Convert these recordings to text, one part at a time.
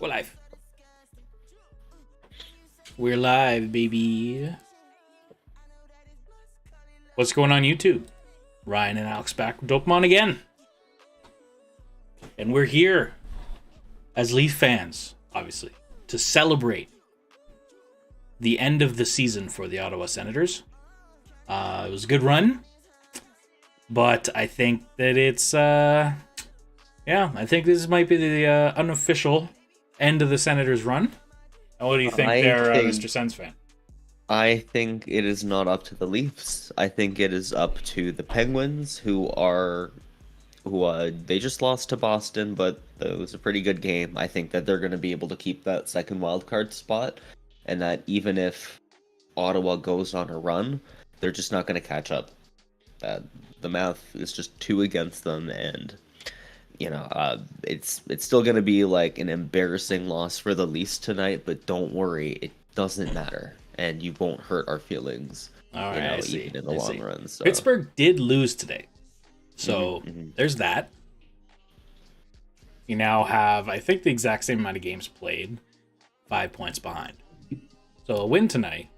We're live. We're live, baby. What's going on YouTube? Ryan and Alex back with Dokemon again. And we're here as Leaf fans, obviously, to celebrate the end of the season for the Ottawa Senators. It was a good run, but I think that it's, I think this might be the unofficial end of the Senators' run. And what do you think there, Mr. Sens fan? I think it is not up to the Leafs. I think it is up to the Penguins, who they just lost to Boston, but it was a pretty good game. I think that they're going to be able to keep that second wildcard spot, and that even if Ottawa goes on a run, they're just not going to catch up. The math is just two against them, and it's still going to be like an embarrassing loss for the Leafs tonight. But don't worry, it doesn't matter, and you won't hurt our feelings. All right, even in the long run. So. Pittsburgh did lose today, so there's that. You now have, I think, the exact same amount of games played, 5 points behind. So a win tonight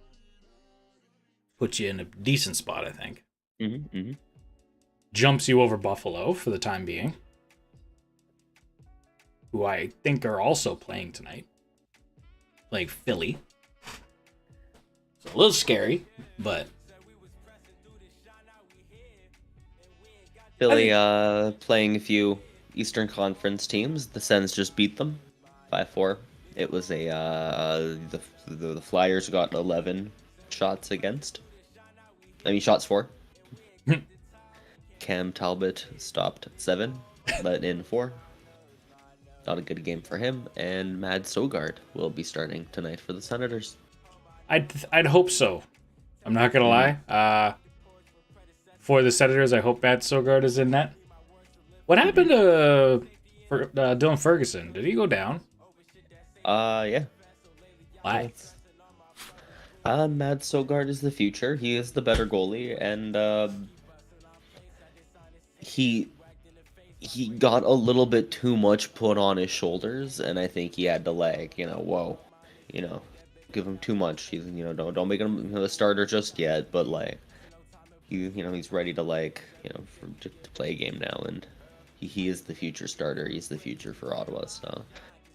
puts you in a decent spot, I think. Jumps you over Buffalo for the time being, who I think are also playing tonight. Like Philly. It's a little scary, but... Philly playing a few Eastern Conference teams. The Sens just beat them by 4. It was the Flyers got 11 shots shots for. Cam Talbot stopped 7, let in 4. Not a good game for him, and Mad Sogard will be starting tonight for the Senators. I'd hope so. I'm not gonna lie. For the Senators, I hope Matt Sogard is in net. What happened to Dylan Ferguson? Did he go down? Yeah. Why? Mad Sogard is the future. He is the better goalie, and he got a little bit too much put on his shoulders, and I think he had to give him too much. He's don't make him the starter just yet, but he's ready to to play a game now, and he is the future starter. He's the future for Ottawa, so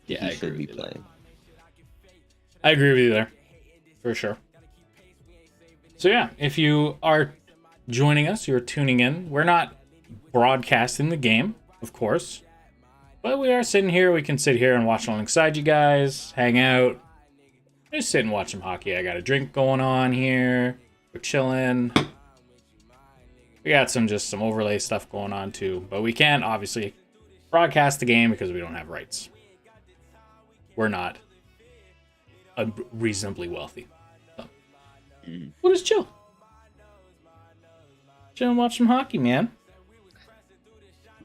yeah, he should be playing. I agree with you there, for sure. So yeah, if you are joining us, you're tuning in. We're not broadcasting the game, of course, but we are sitting here. We can sit here and watch alongside you guys, hang out, just sit and watch some hockey. I got a drink going on here. We're chilling. We got some overlay stuff going on too, but we can't obviously broadcast the game because we don't have rights. We're not reasonably wealthy. So. We'll just chill. Chill and watch some hockey, man.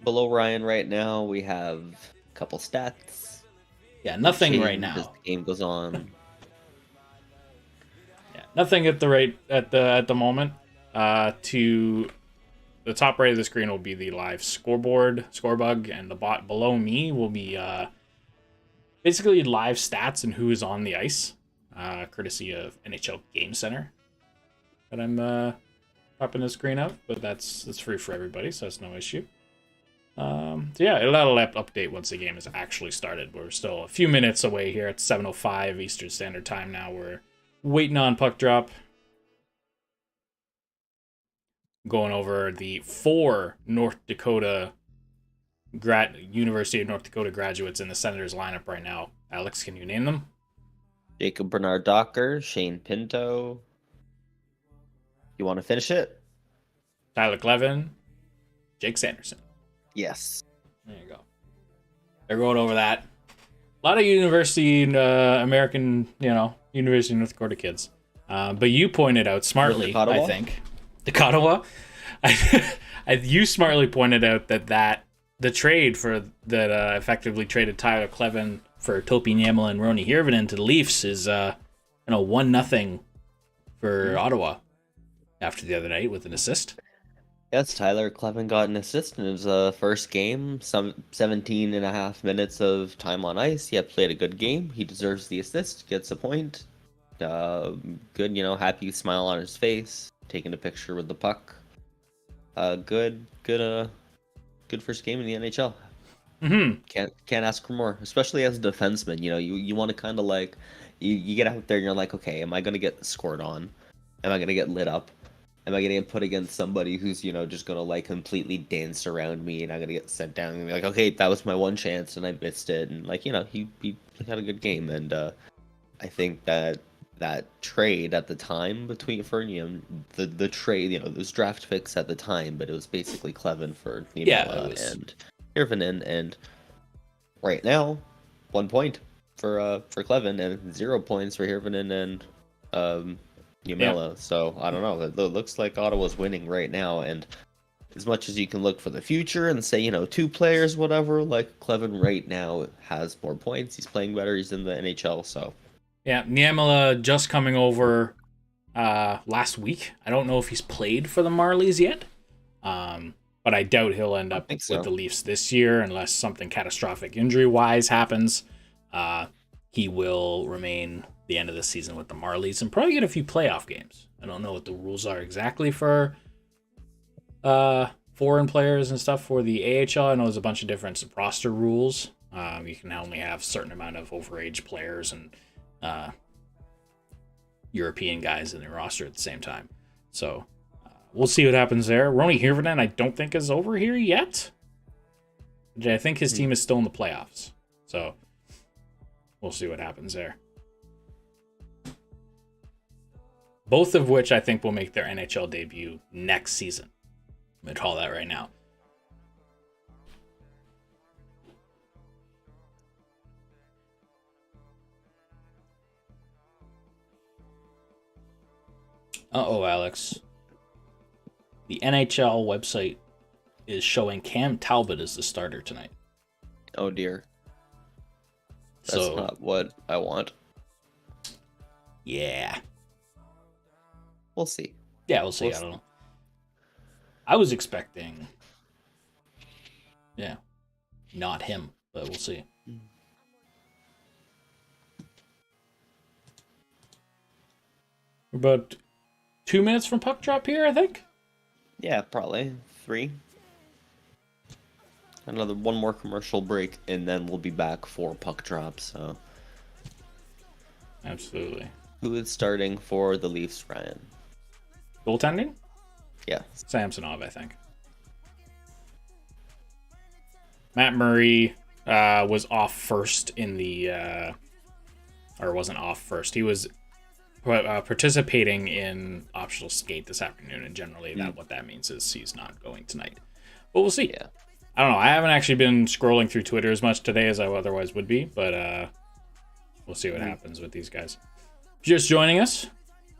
Below Ryan right now, we have a couple stats. Yeah, nothing right now. As the game goes on. Yeah, nothing at the moment. To the top right of the screen will be the live scorebug, and the bot below me will be basically live stats and who is on the ice, courtesy of NHL Game Center that I'm popping the screen of, but that's free for everybody, so that's no issue. So yeah, that'll update once the game is actually started. We're still a few minutes away here at 7:05 Eastern Standard Time now. We're waiting on puck drop. Going over the 4 University of North Dakota graduates in the Senators lineup right now. Alex, can you name them? Jacob Bernard-Docker, Shane Pinto. You want to finish it? Tyler Clevin, Jake Sanderson. Yes. There you go. They're going over that. A lot of University of North Dakota kids. But you pointed out smartly, I think. The Ottawa? You smartly pointed out that the trade that effectively traded Tyler Clevin for Topi Niemela and Roni Hirvonen to the Leafs is 1-0 for Ottawa after the other night with an assist. Yes, Tyler Clevin got an assist in his first game, some 17 and a half minutes of time on ice. He had played a good game. He deserves the assist, gets a point. Good, happy smile on his face, taking a picture with the puck. Good first game in the NHL. Mm-hmm. Can't ask for more, especially as a defenseman. You want to kind of like you get out there and you're like, okay, am I gonna get scored on? Am I gonna get lit up? Am I gonna get put against somebody who's just gonna like completely dance around me and I'm gonna get sent down and be like, okay, that was my one chance and I missed it, and like he had a good game, and I think that trade at the time between for the trade, those draft picks at the time, but it was basically Clevin for Yeah, it Niemela was. and Hirvonen, and right now 1 point for Clevin and 0 points for Hirvonen and Yeah. Niemela. So I don't know. It looks like Ottawa's winning right now, and as much as you can look for the future and say, two players, whatever, like Clevin right now has more points. He's playing better. He's in the NHL, so. Yeah, Niemela just coming over last week. I don't know if he's played for the Marlies yet, but I doubt he'll end I up think with so. the Leafs this year unless something catastrophic injury-wise happens. Uh, he will remain the end of the season with the Marlies and probably get a few playoff games. I don't know what the rules are exactly for foreign players and stuff for the AHL. I know there's a bunch of different roster rules. You can only have a certain amount of overage players and uh, European guys in the roster at the same time. So we'll see what happens there. Roni Hirvonen, I don't think is over here yet. I think his team is still in the playoffs. So we'll see what happens there. Both of which I think will make their NHL debut next season. I'm going to call that right now. Alex. The NHL website is showing Cam Talbot as the starter tonight. Oh dear. That's not what I want. Yeah. We'll see. Yeah, we'll see. I don't know. I was expecting, not him, but we'll see. We're about 2 minutes from puck drop here, I think. Yeah, probably 3. One more commercial break, and then we'll be back for puck drop. So, Absolutely. who is starting for the Leafs, Ryan? Goaltending? Yeah. Samsonov, I think. Matt Murray was off first in the, or wasn't off first. He was participating in optional skate this afternoon, and generally what that means is he's not going tonight. But we'll see. Yeah. I don't know. I haven't actually been scrolling through Twitter as much today as I otherwise would be, but we'll see what happens with these guys. Just joining us,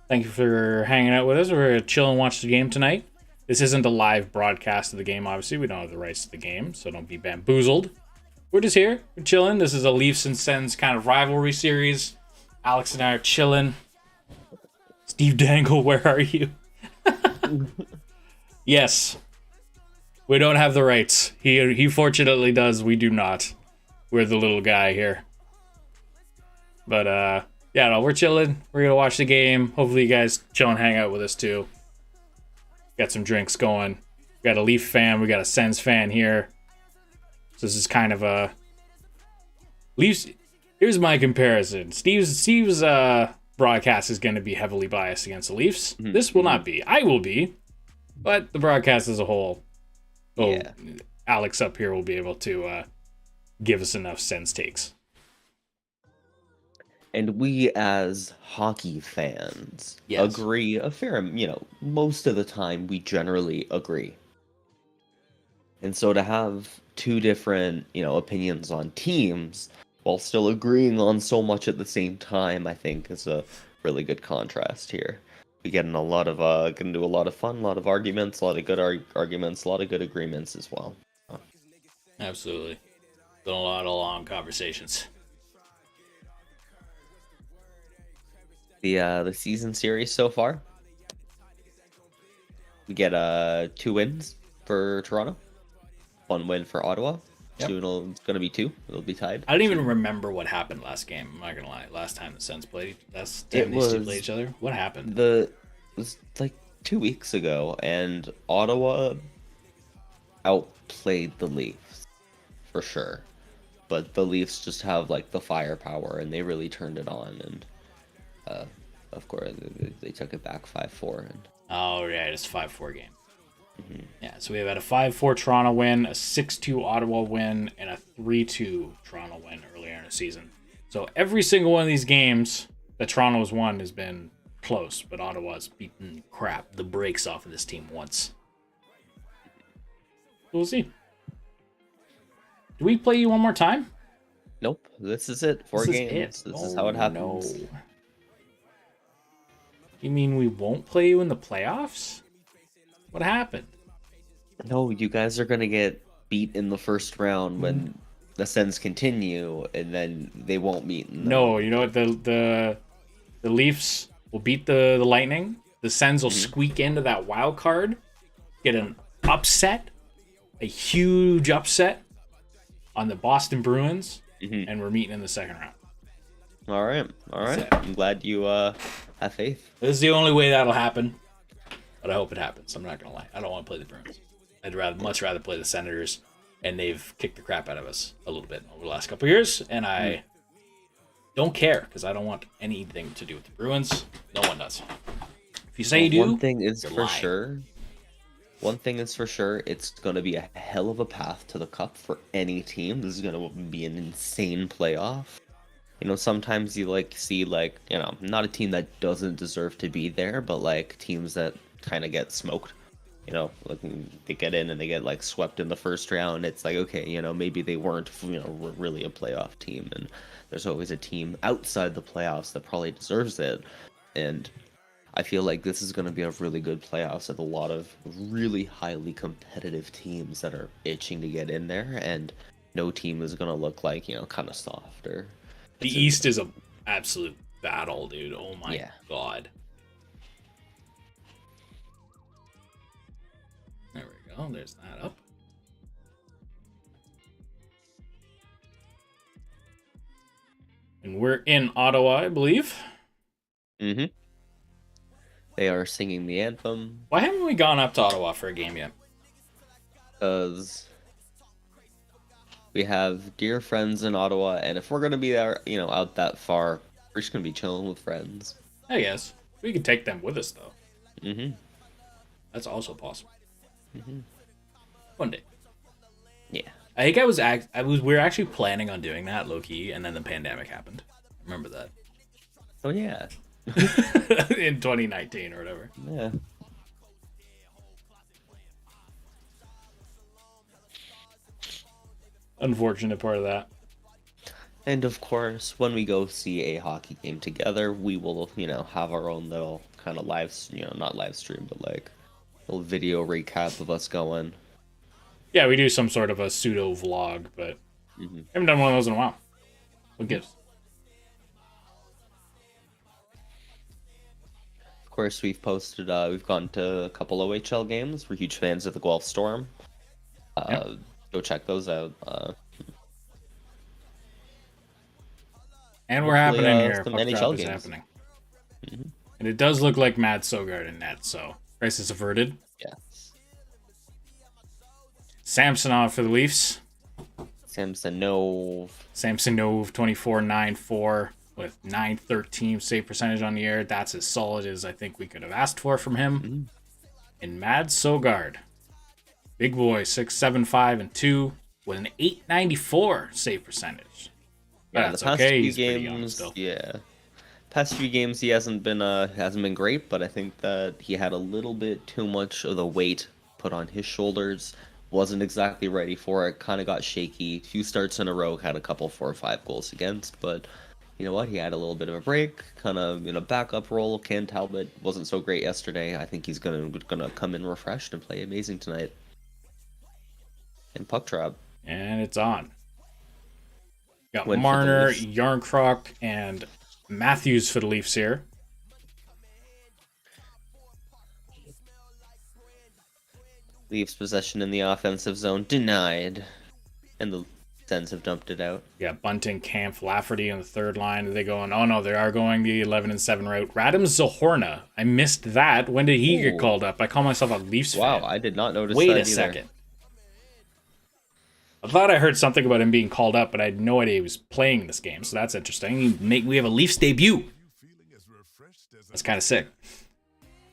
thank you for hanging out with us. We're going to chill and watch the game tonight. This isn't a live broadcast of the game, obviously. We don't have the rights to the game, so don't be bamboozled. We're just here. We're chilling. This is a Leafs and Sens kind of rivalry series. Alex and I are chilling. Steve Dangle, where are you? Yes. We don't have the rights. He fortunately does. We do not. We're the little guy here. But yeah, no, we're chilling. We're gonna watch the game. Hopefully you guys chill and hang out with us too. Got some drinks going. We got a Leaf fan. We got a Sens fan here. So this is kind of a Leafs. Here's my comparison. Steve's broadcast is going to be heavily biased against the Leafs. This will not be. I will be, but the broadcast as a whole. Yeah. Alex up here will be able to give us enough Sens takes. And we as hockey fans agree a fair, most of the time we generally agree. And so to have two different, opinions on teams while still agreeing on so much at the same time, I think is a really good contrast here. We get in a lot of, can do a lot of fun, a lot of arguments, a lot of good arguments, a lot of good agreements as well. Absolutely. Been a lot of long conversations. The season series so far? We get 2 wins for Toronto, 1 win for Ottawa. Yep. It's gonna be 2. It'll be tied. I don't even remember what happened last game. I'm not gonna lie. Last time the Sens played, last time these two played each other, what happened? It was like 2 weeks ago, and Ottawa outplayed the Leafs for sure. But the Leafs just have like the firepower, and they really turned it on. And of course, they took it back 5-4. And Oh yeah, it's 5-4 game. Yeah, so we have had a 5-4 Toronto win, a 6-2 Ottawa win, and a 3-2 Toronto win earlier in the season. So every single one of these games that Toronto has won has been close, but Ottawa's beaten the brakes off of this team once. We'll see. Do we play you one more time? Nope, this is it. 4 games. This is how it happens. No. You mean we won't play you in the playoffs? What happened? No, you guys are gonna get beat in the first round when the Sens continue, and then they won't meet. No, you know what? The Leafs will beat the Lightning. The Sens will squeak into that wild card, get an upset, a huge upset on the Boston Bruins, and we're meeting in the second round. All right. I'm glad you have faith. This is the only way that'll happen, but I hope it happens. I'm not gonna lie. I don't want to play the Bruins. I'd much rather play the Senators, and they've kicked the crap out of us a little bit over the last couple of years, and I don't care because I don't want anything to do with the Bruins. No one does. If you say you do, one thing is for lying. sure. One thing is for sure, it's going to be a hell of a path to the cup for any team. This is going to be an insane playoff. You know, sometimes you see not a team that doesn't deserve to be there, but like teams that kind of get smoked. You know, like they get in and they get like swept in the first round. It's like, okay, you know, maybe they weren't, really a playoff team, and there's always a team outside the playoffs that probably deserves it. And I feel like this is going to be a really good playoffs with a lot of really highly competitive teams that are itching to get in there, and no team is going to look like, kind of soft. Or the East is an absolute battle, dude. Oh my god. There we go. There's that up. And we're in Ottawa, I believe. Mm-hmm. They are singing the anthem. Why haven't we gone up to Ottawa for a game yet? Because we have dear friends in Ottawa, and if we're going to be there, out that far, we're just going to be chilling with friends. I guess. We could take them with us, though. Mm-hmm. That's also possible. Mm-hmm. One day. Yeah. I think we were actually planning on doing that, low-key, and then the pandemic happened. Remember that. Oh, yeah. In 2019 or whatever. Yeah. Unfortunate part of that. And of course, when we go see a hockey game together, we will, have our own little kind of not live stream, but like little video recap of us going. Yeah, we do some sort of a pseudo vlog, but haven't done one of those in a while. What gives? Of course, we've gone to a couple OHL games. We're huge fans of the Guelph Storm. Go check those out. And we're happening here. Some Puck NHL drop is games. happening. And it does look like Matt Sogard in net, so crisis averted. Yes. Samsonov for the Leafs. Samsonov 24-9-4 with .913 save percentage on the air. That's as solid as I think we could have asked for from him. And Mad Sogard, big boy, 6'7", 5'2", with an .894 save percentage. Yeah, that's the past okay. few He's pretty games, young still. Past few games he hasn't been great, but I think that he had a little bit too much of the weight put on his shoulders. Wasn't exactly ready for it. Kind of got shaky. 2 starts in a row, had a couple 4 or 5 goals against, but you know what? He had a little bit of a break, kind of in a backup role. Ken Talbot wasn't so great yesterday. I think he's gonna come in refreshed and play amazing tonight. And puck trap. And it's on. Got Went for the Marner, Leafs. Yarncroc, and Matthews for the Leafs here. Leafs possession in the offensive zone denied, and the Sens have dumped it out. Yeah, Bunting, Camp, Lafferty on the third line. Are they going? Oh no, they are going the 11-7 route. Radim Zahorna. I missed that. When did he get called up? I call myself a Leafs Wow, fan. I did not notice Wait that a either. second. I thought I heard something about him being called up, but I had no idea he was playing this game. So that's interesting. We have a Leafs debut. That's kind of sick.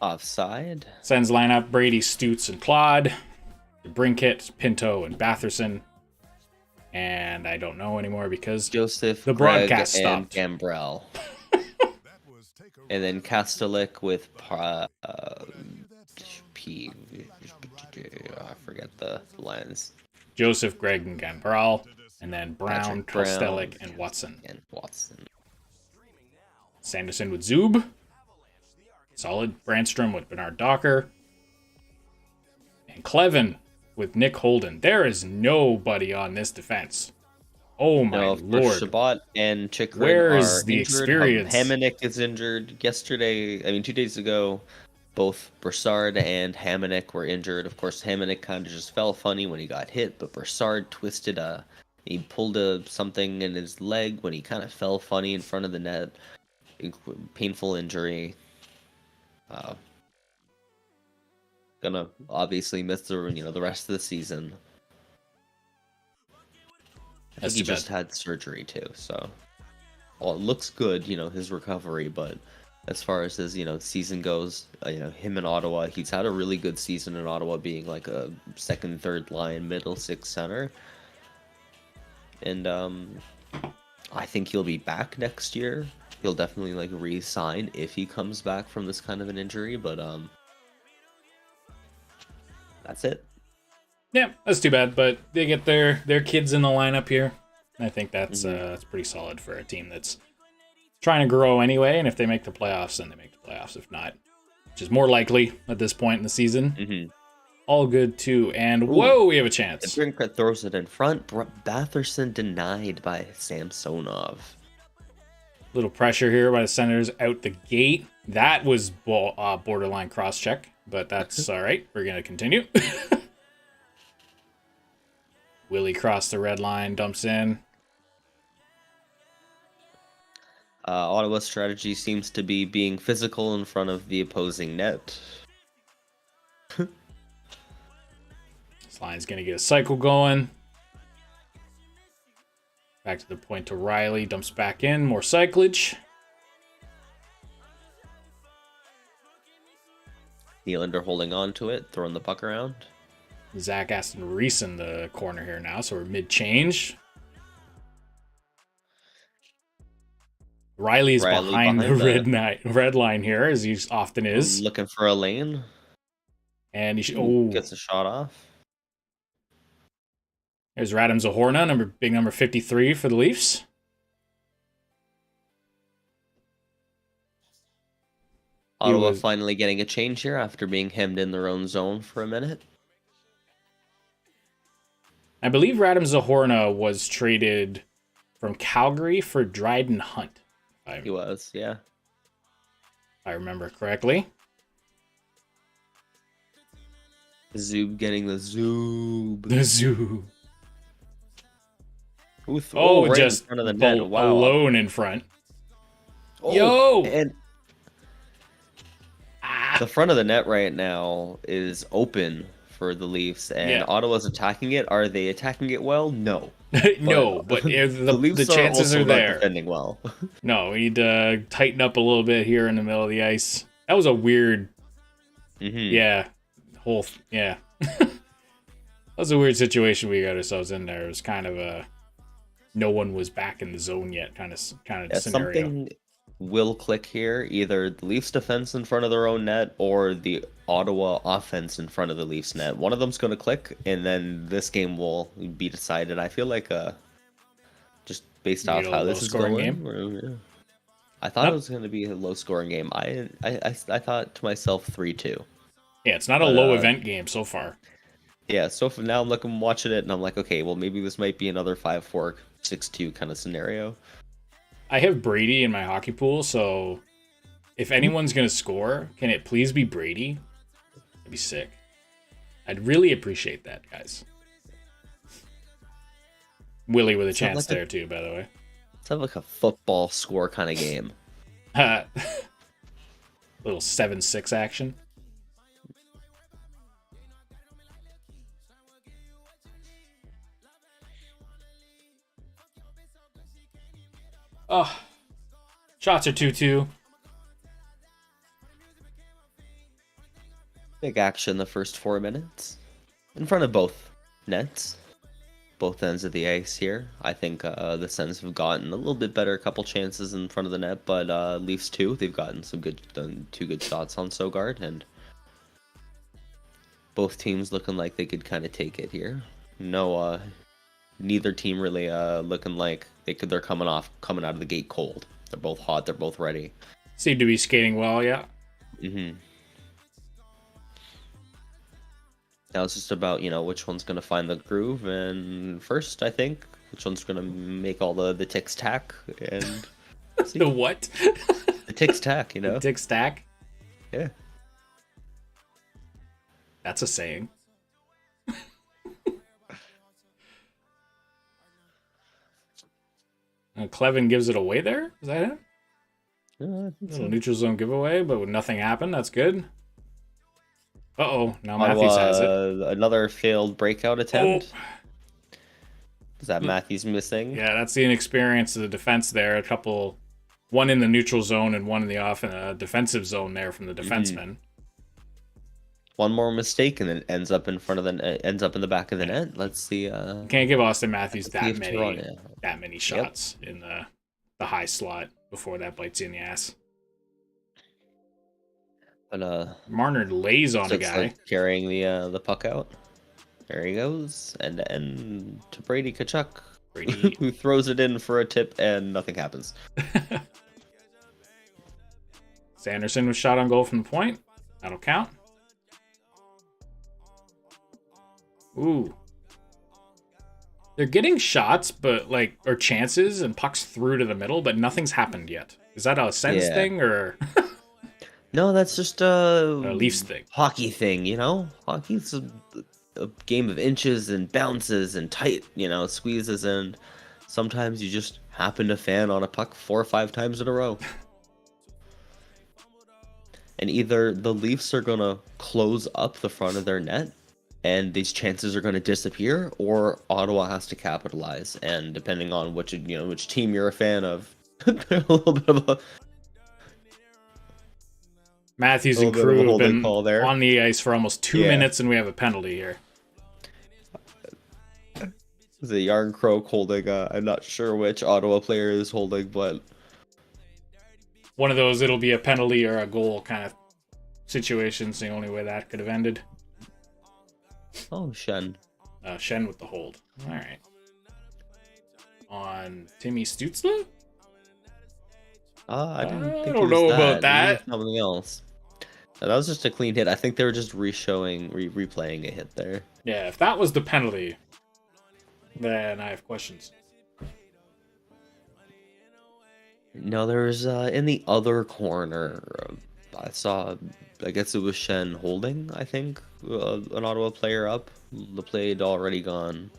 Offside. Sens lineup: Brady, Stutz, and Claude. Brinkett, Pinto, and Batherson. And I don't know anymore because Joseph, the Greg, broadcast and stopped. Gambrell. And then Kastelik with I forget the lines. Joseph, Greg, and Gambrell. And then Brown, Patrick Kostelik, Brown, and Watson. Sanderson with Zub. Solid. Brandstrom with Bernard Docker. And Clevin with Nick Holden. There is nobody on this defense. Oh my lord. Shabbat and Chikrin Where's are the injured. experience? Hamonic is injured. 2 days ago, both Broussard and Hamonic were injured. Of course, Hamonic kind of just fell funny when he got hit, but Broussard he pulled something in his leg when he kind of fell funny in front of the net. Painful injury. Gonna obviously miss the rest of the season. I think he just had surgery too, so it looks good, his recovery, but as far as his, season goes, him in Ottawa, he's had a really good season in Ottawa, being like a second, third line, middle six center. And I think he'll be back next year. He'll definitely re-sign if he comes back from this kind of an injury, but that's it. Yeah, that's too bad, but they get their kids in the lineup here. I think that's pretty solid for a team that's trying to grow anyway, and if they make the playoffs, then they make the playoffs. If not, which is more likely at this point in the season, all good too. And whoa, we have a chance. Brinkett throws it in front. Batherson denied by Samsonov. Little pressure here by the Senators out the gate. That was borderline cross-check, but that's all right. We're going to continue. Willie crossed the red line, dumps in. Ottawa's strategy seems to be being physical in front of the opposing net. This line's going to get a cycle going. Back to the point to Riley. Dumps back in. More cyclage. Nylander holding on to it. Throwing the puck around. Zach Aston Reese in the corner here now. So we're mid-change. Riley's behind the red line here, as he often is. Looking for a lane. And he gets a shot off. There's Radim Zahorna, big number 53 for the Leafs. Ottawa finally getting a change here after being hemmed in their own zone for a minute. I believe Radim Zahorna was traded from Calgary for Dryden Hunt. He was, yeah. If I remember correctly. Zub getting the Zub. The Zub. Right just in front of the net. Wow. Alone in front. Yo! And the front of the net right now is open for the Leafs, and Ottawa's attacking it. Are they attacking it well? No. No, but the chances are there. Not defending well. No, we need to tighten up a little bit here in the middle of the ice. That was a weird... Yeah. That was a weird situation we got ourselves in there. It was kind of a... No one was back in the zone yet kind of scenario. Something will click here. Either the Leafs defense in front of their own net or the Ottawa offense in front of the Leafs net. One of them's going to click, and then this game will be decided. I feel like just based off how this is going. Game. I thought it was going to be a low-scoring game. I thought to myself 3-2. Yeah, it's not a low event game so far. Yeah, so for now I'm watching it, and I'm like, okay, well maybe this might be another 5-4, 6-2 kind of scenario. I have Brady in my hockey pool, so if anyone's going to score, can it please be Brady? That'd be sick. I'd really appreciate that, guys. Willie with a chance there too, by the way. Let's have like a football score kind of game. Little 7-6 action. Oh, shots are 2-2. Big action the first 4 minutes. In front of both nets. Both ends of the ice here. I think the Sens have gotten a little bit better, a couple chances in front of the net, but Leafs too. They've gotten some two good shots on Sogard, and both teams looking like they could kind of take it here. No, neither team really looking like they're coming out of the gate cold. They're both hot. They're both ready. Seem to be skating well, yeah. Mm-hmm. Now it's just about, which one's going to find the groove, and first, I think, which one's going to make all the ticks tack, and... The what? The ticks tack, The ticks tack? Yeah. That's a saying. Clevin gives it away there? Is that it? Little neutral zone giveaway, but with nothing happened. That's good. Uh-oh, now Matthews has it. Another failed breakout attempt. Oh. Is that Matthews missing? Yeah, that's the inexperience of the defense there. One in the neutral zone and one in the defensive zone there from the defenseman. One more mistake and it ends up in the back of the net. Let's see. Can't give Austin Matthews that many shots in the high slot before that bites you in the ass. But Marner lays on a guy. Like carrying the puck out. There he goes. And to Brady Tkachuk. Brady. Who throws it in for a tip and nothing happens. Sanderson was shot on goal from the point. That'll count. Ooh. They're getting shots, or chances and pucks through to the middle, but nothing's happened yet. Is that a Sens thing or? No, that's just a Leafs thing. Hockey thing, Hockey's a game of inches and bounces and tight, squeezes, and sometimes you just happen to fan on a puck 4 or 5 times in a row. And either the Leafs are going to close up the front of their net and these chances are going to disappear, or Ottawa has to capitalize. And depending on which team you're a fan of, they're a little bit of a... Matthews and crew have been on the ice for almost 2 minutes, and we have a penalty here. The Yarn Croak holding, I'm not sure which Ottawa player is holding, but... One of those, it'll be a penalty or a goal kind of situations, the only way that could have ended. Oh, Shen. Shen with the hold. All right. On Timmy Stutzla? I don't know about that. Something else. No, that was just a clean hit. I think they were just replaying a hit there. Yeah, if that was the penalty, then I have questions. No, there's in the other corner. I guess it was Shen holding, I think, an Ottawa player up. The play had already gone.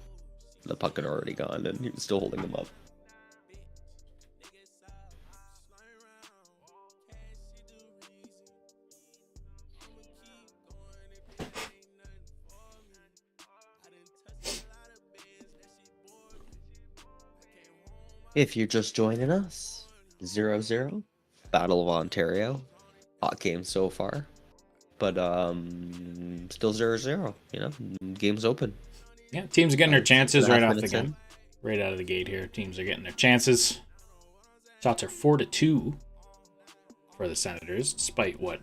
The puck had already gone, and he was still holding them up. If you're just joining us, 0-0, Battle of Ontario. Hot game so far. But still 0-0, game's open. Yeah, teams are getting their chances right off the gate. Right out of the gate here. Teams are getting their chances. Shots are 4-2 for the Senators, despite what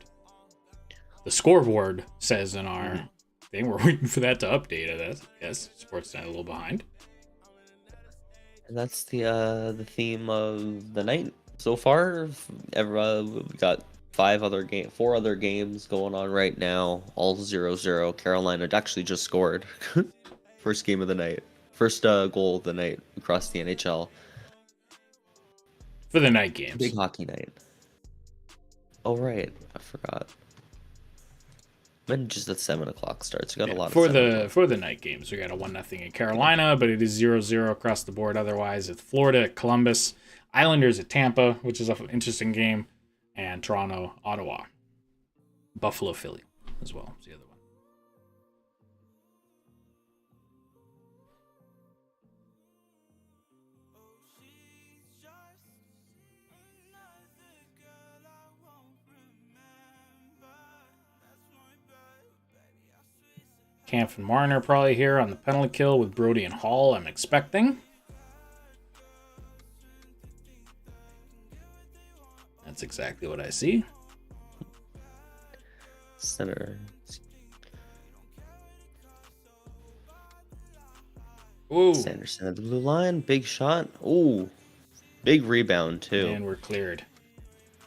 the scoreboard says in our thing. We're waiting for that to update it. I guess Sportsnet a little behind. And that's the theme of the night so far. We got 4 other games going on right now, all 0-0. Carolina actually just scored. First game of the night. First goal of the night across the NHL. For the night games. Big hockey night. Oh, right. I forgot. And just at 7 o'clock starts. You got a lot for of the night games. We got a 1-0 in Carolina, but it is 0-0 across the board. Otherwise, it's Florida at Columbus, Islanders at Tampa, which is an interesting game, and Toronto, Ottawa, Buffalo, Philly as well. Is the other one. Kampf and Marner probably here on the penalty kill with Brody and Hall, I'm expecting. That's exactly what I see. Center. Ooh. Sanderson at the blue line. Big shot. Ooh. Big rebound, too. And we're cleared.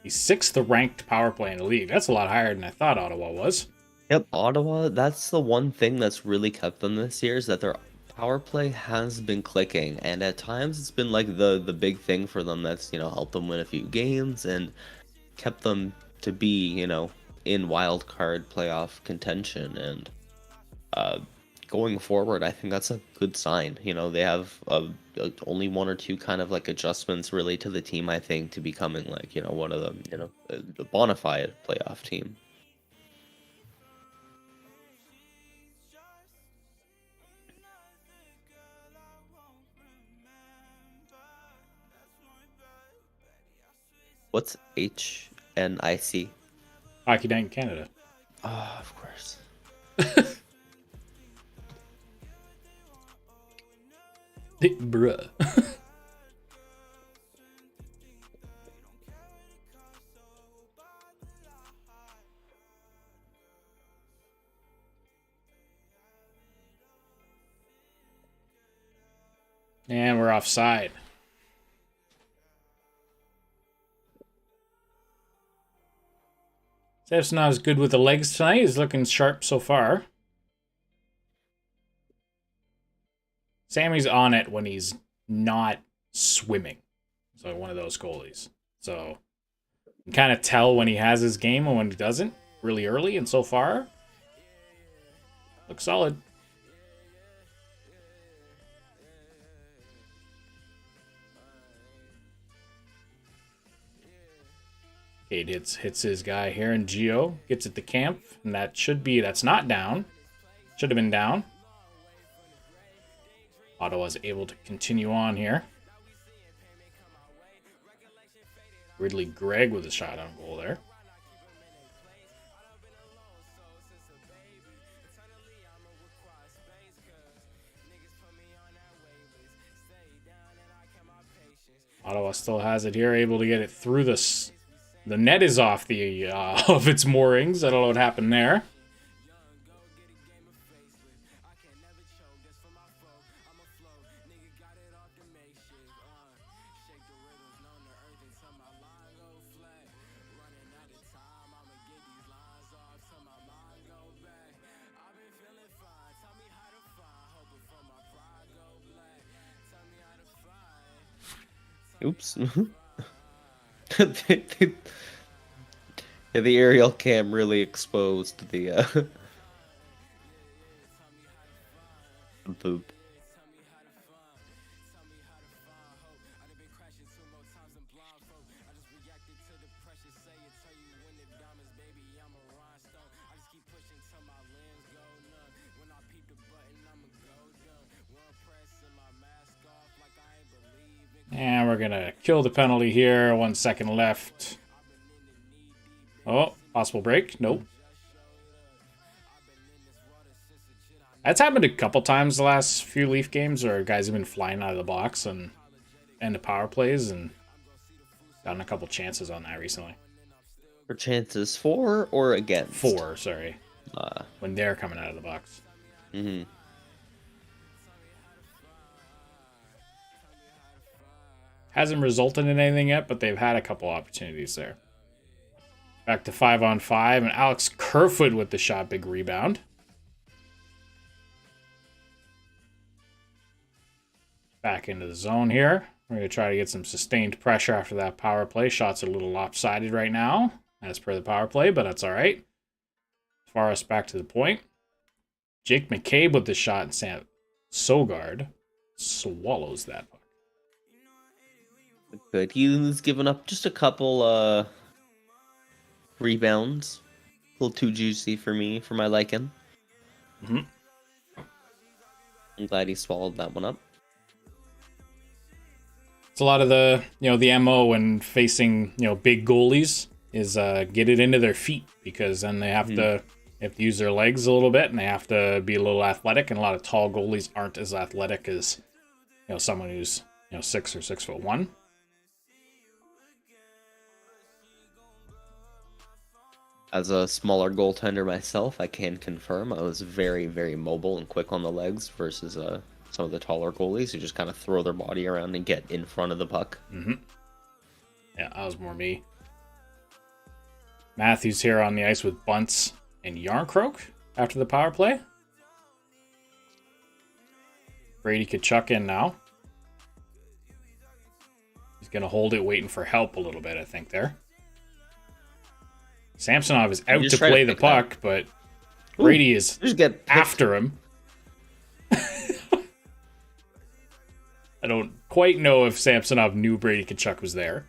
He's 6th ranked power play in the league. That's a lot higher than I thought Ottawa was. Yep, Ottawa, that's the one thing that's really kept them this year is that their power play has been clicking. And at times it's been like the big thing for them that's, helped them win a few games and kept them to be, in wild card playoff contention. And going forward, I think that's a good sign. They have only one or two kind of like adjustments really to the team, I think, to becoming like, one of them, a bona fide playoff team. What's HNIC? Hockey Night in Canada. Oh, of course. Bruh. And we're offside. Seth's not as good with the legs tonight. He's looking sharp so far. Sammy's on it when he's not swimming. So one of those goalies. So you can kind of tell when he has his game and when he doesn't really early. And so far, looks solid. Cade hits his guy here, and Gio gets it to Camp, and that's not down. Should have been down. Ottawa's able to continue on here. Ridley Gregg with a shot on goal there. Ottawa still has it here, able to get it through this. The net is off the of its moorings. I don't know what happened there. Oops. Yeah, the aerial cam really exposed the poop. And we're going to kill the penalty here. 1 second left. Oh, possible break. Nope. That's happened a couple times the last few Leaf games where guys have been flying out of the box and the power plays and gotten a couple chances on that recently. For chances for or against? For, sorry. When they're coming out of the box. Mm-hmm. Hasn't resulted in anything yet, but they've had a couple opportunities there. Back to 5-on-5, and Alex Kerfoot with the shot. Big rebound. Back into the zone here. We're going to try to get some sustained pressure after that power play. Shots are a little lopsided right now, as per the power play, but that's all right. Forrest back to the point. Jake McCabe with the shot, and Sam Sogard swallows that puck. Good. He's given up just a couple rebounds. A little too juicy for me, for my liking. Mm-hmm. I'm glad he swallowed that one up. It's a lot of the the MO when facing big goalies is get it into their feet, because then they have to use their legs a little bit, and they have to be a little athletic, and a lot of tall goalies aren't as athletic as someone who's 6 or 6'1". As a smaller goaltender myself, I can confirm I was very, very mobile and quick on the legs versus some of the taller goalies who just kind of throw their body around and get in front of the puck. Mm-hmm. Yeah, that was more me. Matthews here on the ice with Bunts and Yarncroke after the power play. Brady Tkachuk in now. He's going to hold it, waiting for help a little bit, I think, there. Samsonov is out to play the puck, but Brady is after him. I don't quite know if Samsonov knew Brady Tkachuk was there.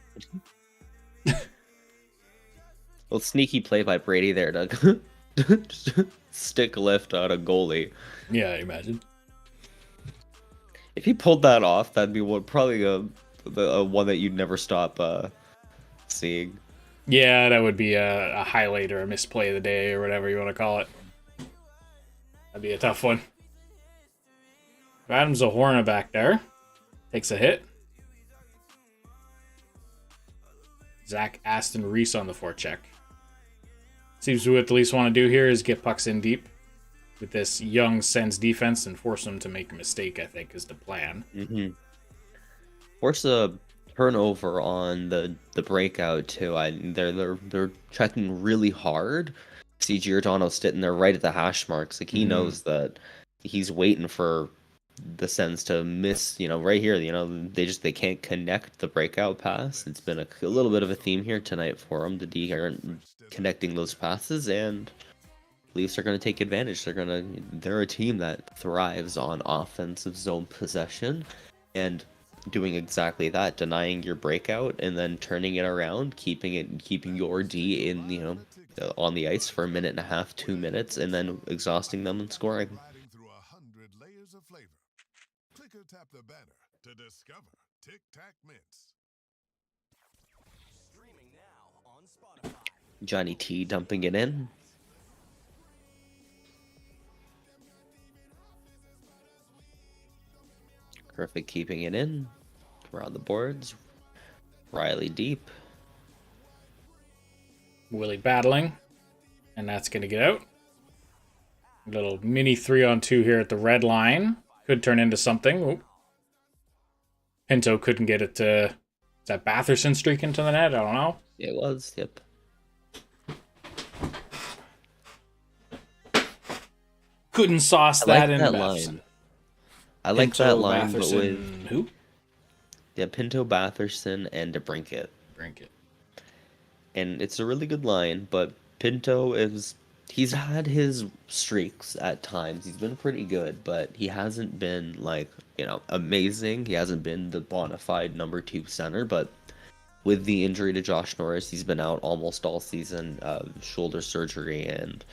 Well, sneaky play by Brady there to stick lift on a goalie. Yeah, I imagine. If he pulled that off, that'd be probably a one that you'd never stop seeing. Yeah, that would be a highlight or a misplay of the day or whatever you want to call it. That'd be a tough one. Adam Zahorna back there. Takes a hit. Zach Aston Reese on the forecheck. Seems what the Leafs want to do here is get pucks in deep with this young Sens defense and force them to make a mistake, I think, is the plan. Mm-hmm. Force a turnover on the breakout too. They're checking really hard. See Giordano sitting there right at the hash marks. Like he knows that he's waiting for the Sens to miss, right here. They can't connect the breakout pass. It's been a little bit of a theme here tonight for them. The D aren't connecting those passes, and Leafs are going to take advantage. They're a team that thrives on offensive zone possession, and doing exactly that, denying your breakout and then turning it around, keeping your D in on the ice for a minute and a half, 2 minutes, and then exhausting them and scoring. Tap the banner to discover Tic Tac Mints. Streaming now on Spotify. Johnny T dumping it in. Perfect keeping it in. Around the boards. Riley deep. Willie battling. And that's going to get out. A little mini 3-on-2 here at the red line. Could turn into something. Ooh. Pinto couldn't get it to... Is that Batherson streaking to the net? I don't know. It was, yep. Couldn't sauce that in line. I like that line, but with... Who? Yeah, Pinto, Batherson, and DeBrincat. And it's a really good line, but Pinto is... He's had his streaks at times. He's been pretty good, but he hasn't been, amazing. He hasn't been the bona fide number 2 center, but with the injury to Josh Norris, he's been out almost all season, shoulder surgery, and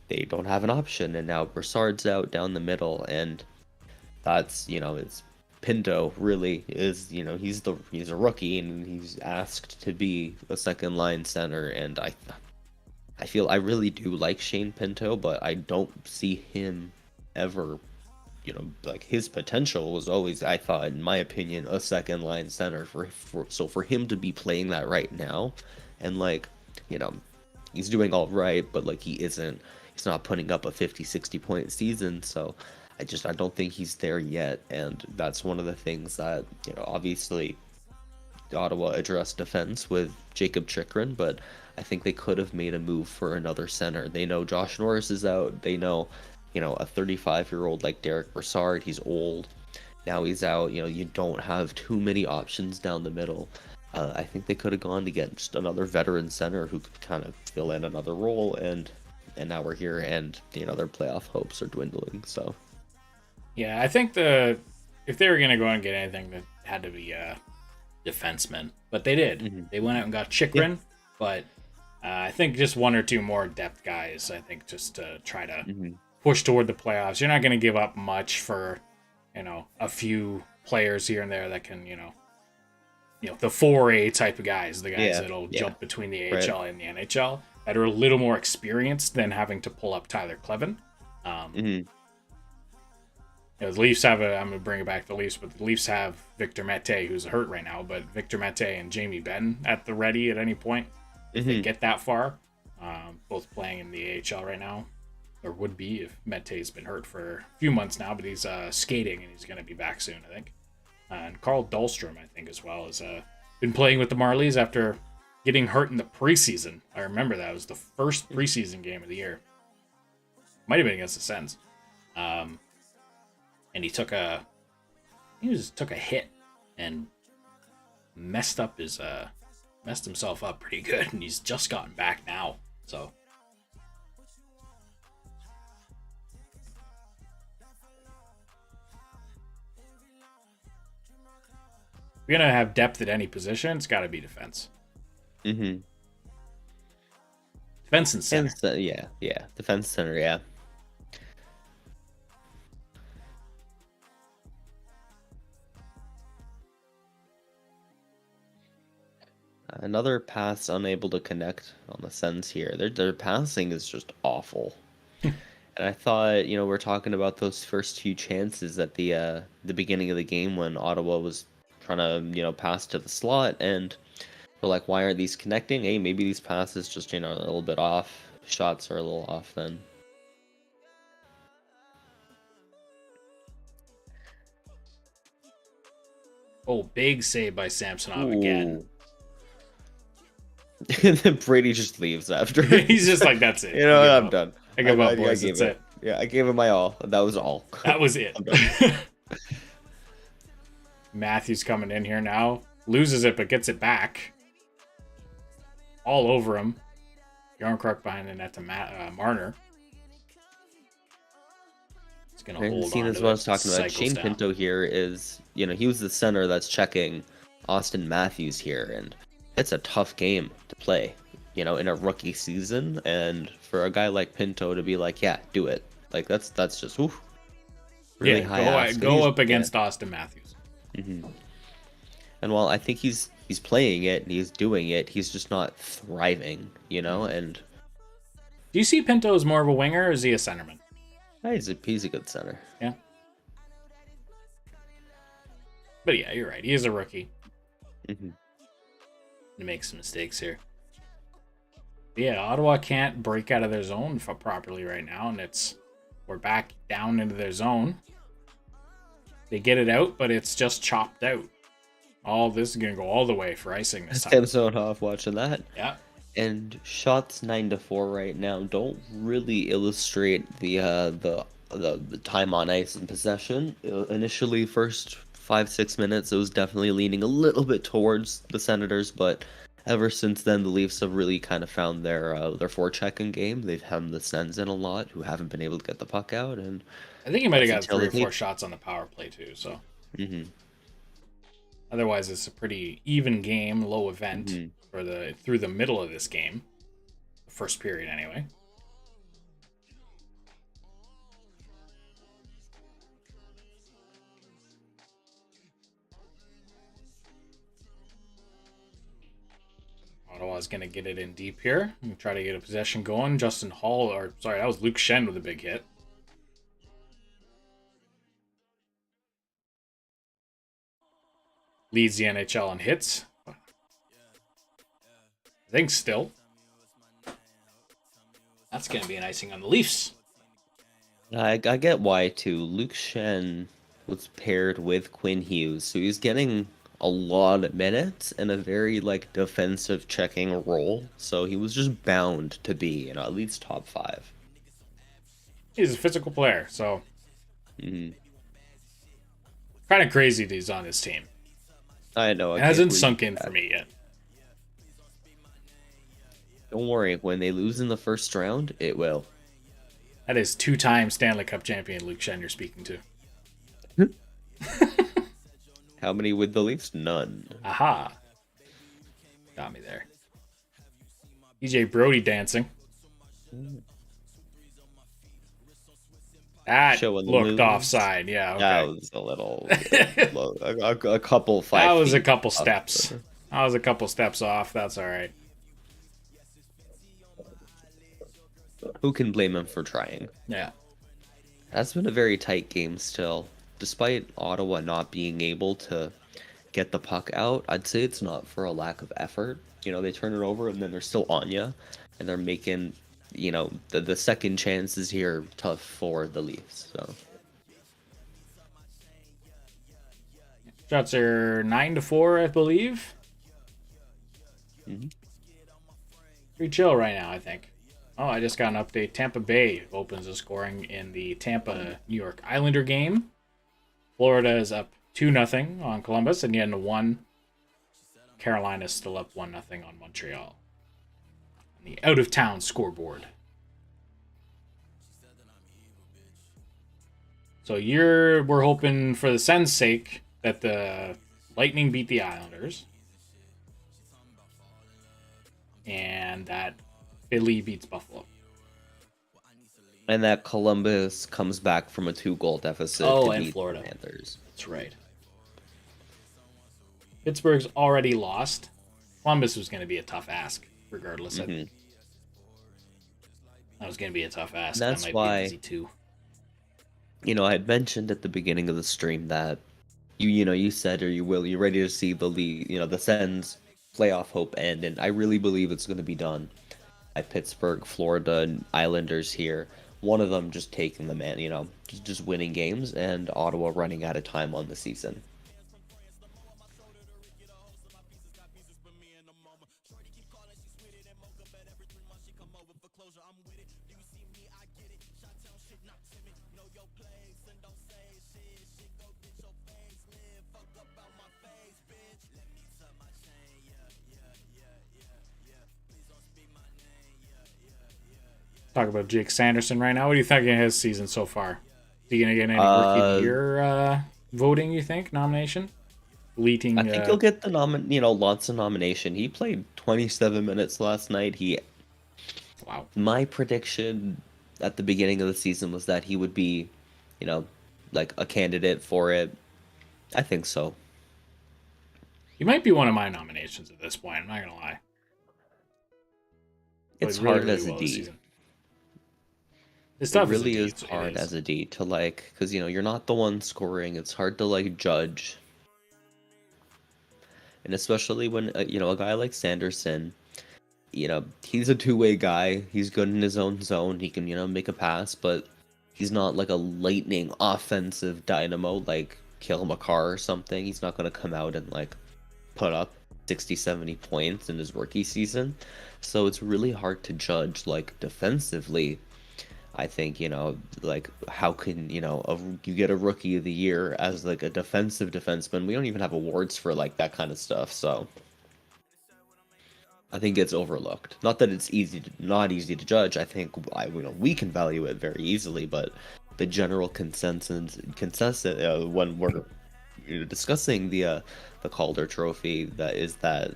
they don't have an option. And now Brassard's out down the middle, and that's, it's Pinto really is, he's a rookie, and he's asked to be a second line center, and I really do like Shane Pinto, but I don't see him ever, his potential was always, I thought, in my opinion, a second line center so for him to be playing that right now, and he's doing all right, but he's not putting up a 50-60 point season, so I don't think he's there yet, and that's one of the things that, obviously Ottawa addressed defense with Jacob Chikrin, but I think they could have made a move for another center. They know Josh Norris is out. They know, a 35-year-old like Derek Brassard, he's old. Now he's out. You don't have too many options down the middle. I think they could have gone to get just another veteran center who could kind of fill in another role, and and now we're here, and their playoff hopes are dwindling. So Yeah, I think if they were gonna go out and get anything, that had to be defensemen, but they did. Mm-hmm. They went out and got Chikrin, but I think just one or two more depth guys. I think just to try to push toward the playoffs. You're not going to give up much for, a few players here and there that can, the 4A type of guys, the guys that'll jump between the AHL and the NHL that are a little more experienced than having to pull up Tyler Clevin. The Leafs have I'm going to bring it back to the Leafs, but the Leafs have Victor Mete, who's hurt right now, but Victor Mete and Jamie Benn at the ready at any point if they get that far. Both playing in the AHL right now, or would be if Mete's been hurt for a few months now, but he's skating and he's going to be back soon, I think. And Carl Dahlstrom, I think, as well, has been playing with the Marlies after getting hurt in the preseason. I remember that. It was the first preseason game of the year. Might have been against the Sens. And he took a hit and messed himself up pretty good, and he's just gotten back now. So if you're gonna have depth at any position, it's got to be defense. Defense and center. Defense center. Yeah. Another pass unable to connect on the Sens here. Their passing is just awful. And I thought, we're talking about those first few chances at the beginning of the game when Ottawa was trying to, pass to the slot, and we're like, why aren't these connecting? Hey, maybe these passes just, a little bit off. Shots are a little off then. Oh, big save by Samsonov again. And then Brady just leaves after. He's just like, that's it. I'm done. I give up, boys. That's it. Yeah, I gave it my all. That was all. That was it. Matthews coming in here now. Loses it, but gets it back. All over him. Yarncrook behind the net to Marner. He's going to hold on to as what I was talking about. Shane down. Pinto here is, he was the center that's checking Austin Matthews here, and it's a tough game to play, in a rookie season, and for a guy like Pinto to be like, yeah, do it. Like, that's just, really high. Go up against Austin Matthews. And while I think he's playing it and he's doing it, he's just not thriving, and... Do you see Pinto as more of a winger, or is he a centerman? He's a good center. Yeah. But yeah, you're right. He is a rookie. He makes some mistakes here. Yeah, Ottawa can't break out of their zone properly right now, and we're back down into their zone. They get it out, but it's just chopped out. All this is gonna go all the way for icing this time. Samsonov watching that. Yeah. And shots 9-4 right now don't really illustrate the time on ice and possession. Initially, first 5-6 minutes, it was definitely leaning a little bit towards the Senators, but ever since then, the Leafs have really kind of found their forechecking game. They've had the Sens in a lot, who haven't been able to get the puck out, and I think he might have got 3 or 4 shots on the power play too. So, otherwise, it's a pretty even game, low event through the middle of this game, the first period anyway. Ottawa's going to get it in deep here and try to get a possession going. That was Luke Shen with a big hit. Leads the NHL in hits. I think still. That's going to be an icing on the Leafs. I get why, too. Luke Shen was paired with Quinn Hughes, so he's getting a lot of minutes in a very defensive checking role, so he was just bound to be at least top 5. He's a physical player, so kind of crazy that he's on this team. I know. It hasn't sunk in for me yet. Don't worry, when they lose in the first round, it will. That is 2-time Stanley Cup champion Luke Shen you're speaking to. How many with the Leafs? None. Aha. Got me there. EJ Brody dancing. That Showing the looked moves. offside. Yeah, okay. That was a little, a couple 5 That was a feet couple off. steps. That was a couple steps off. That's all right. Who can blame him for trying? Yeah. That's been a very tight game still. Despite Ottawa not being able to get the puck out, I'd say it's not for a lack of effort. You know, they turn it over and then they're still on you, and they're making, you know, the second chances here tough for the Leafs. So Shots are 9-4, I believe. Mhm. Pretty chill right now, I think. Oh, I just got an update. Tampa Bay opens the scoring in the Tampa New York Islander game. Florida is up 2-0 on Columbus, and yet 1. Carolina's still up 1-0 on Montreal. On the out of town scoreboard. So we're hoping for the Sens' sake that the Lightning beat the Islanders. And that Philly beats Buffalo. and that Columbus comes back from a 2-goal deficit Oh, to and beat Florida. the Panthers. That's right. Pittsburgh's already lost. Columbus was going to be a tough ask, regardless. Mhm. That was going to be a tough ask. That's that might why- be easy too. You know, I had mentioned at the beginning of the stream that you said, or you're ready to see the league, the Sens playoff hope end, and I really believe it's going to be done by Pittsburgh, Florida, and Islanders here. One of them just taking the man, just winning games, and Ottawa running out of time on the season. Talk about Jake Sanderson right now. What do you think of his season so far? Is he going to get any Rookie of the Year voting, you think? Nomination? Leading, I think he'll get the lots of nomination. He played 27 minutes last night. Wow. My prediction at the beginning of the season was that he would be, like a candidate for it. I think so. He might be one of my nominations at this point. I'm not going to lie. It's Played really, hard really as a well this D. season. It's tough It really as a D. is hard as a D to because you're not the one scoring. It's hard to judge, and especially when a guy like Sanderson, he's a two-way guy. He's good in his own zone. He can make a pass, but he's not like a lightning offensive dynamo like Kale McCarr or something. He's not gonna come out and put up 60, 70 points in his rookie season. So it's really hard to judge defensively. I think, how can, you get a Rookie of the Year as a defensive defenseman? We don't even have awards for that kind of stuff, so I think it's overlooked. Not that it's not easy to judge. I think we can value it very easily, but the general consensus when we're discussing the Calder Trophy, that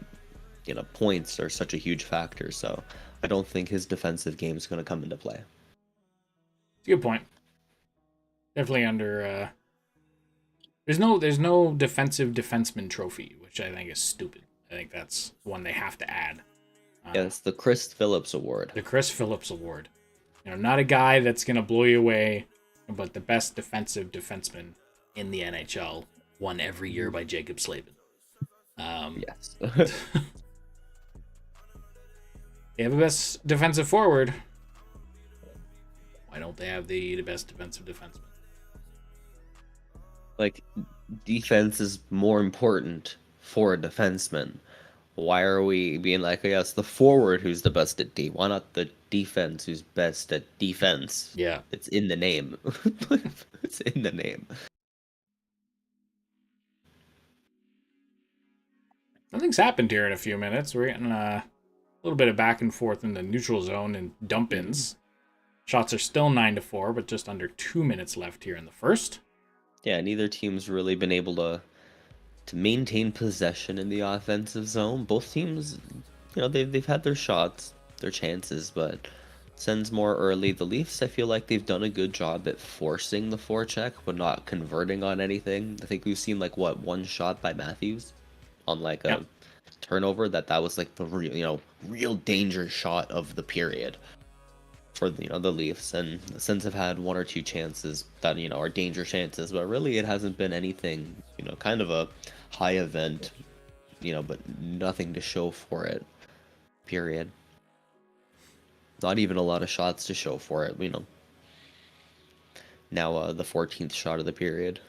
points are such a huge factor. So I don't think his defensive game is going to come into play. Good point. Definitely under. There's no defensive defenseman trophy, which I think is stupid. I think that's one they have to add. Yeah, it's the Chris Phillips Award. The Chris Phillips Award. Not a guy that's gonna blow you away, but the best defensive defenseman in the NHL, won every year by Jacob Slavin. Yes. They have the best defensive forward. Why don't they have the best defensive defenseman? Defense is more important for a defenseman. Why are we being yes, the forward who's the best at D? Why not the defense who's best at defense? Yeah. It's in the name. It's in the name. Nothing's happened here in a few minutes. We're getting little bit of back and forth in the neutral zone and dump-ins. Shots are still 9-4, but just under 2 minutes left here in the first. Yeah, neither team's really been able to maintain possession in the offensive zone. Both teams, they've had their shots, their chances, but Sens more early. The Leafs, I feel like they've done a good job at forcing the forecheck, but not converting on anything. I think we've seen one shot by Matthews on a turnover that was like the real danger shot of the period for the Leafs, and the Sens have had one or two chances that are danger chances, but really it hasn't been anything kind of a high event, but nothing to show for it. Period. Not even a lot of shots to show for it. Now the 14th shot of the period.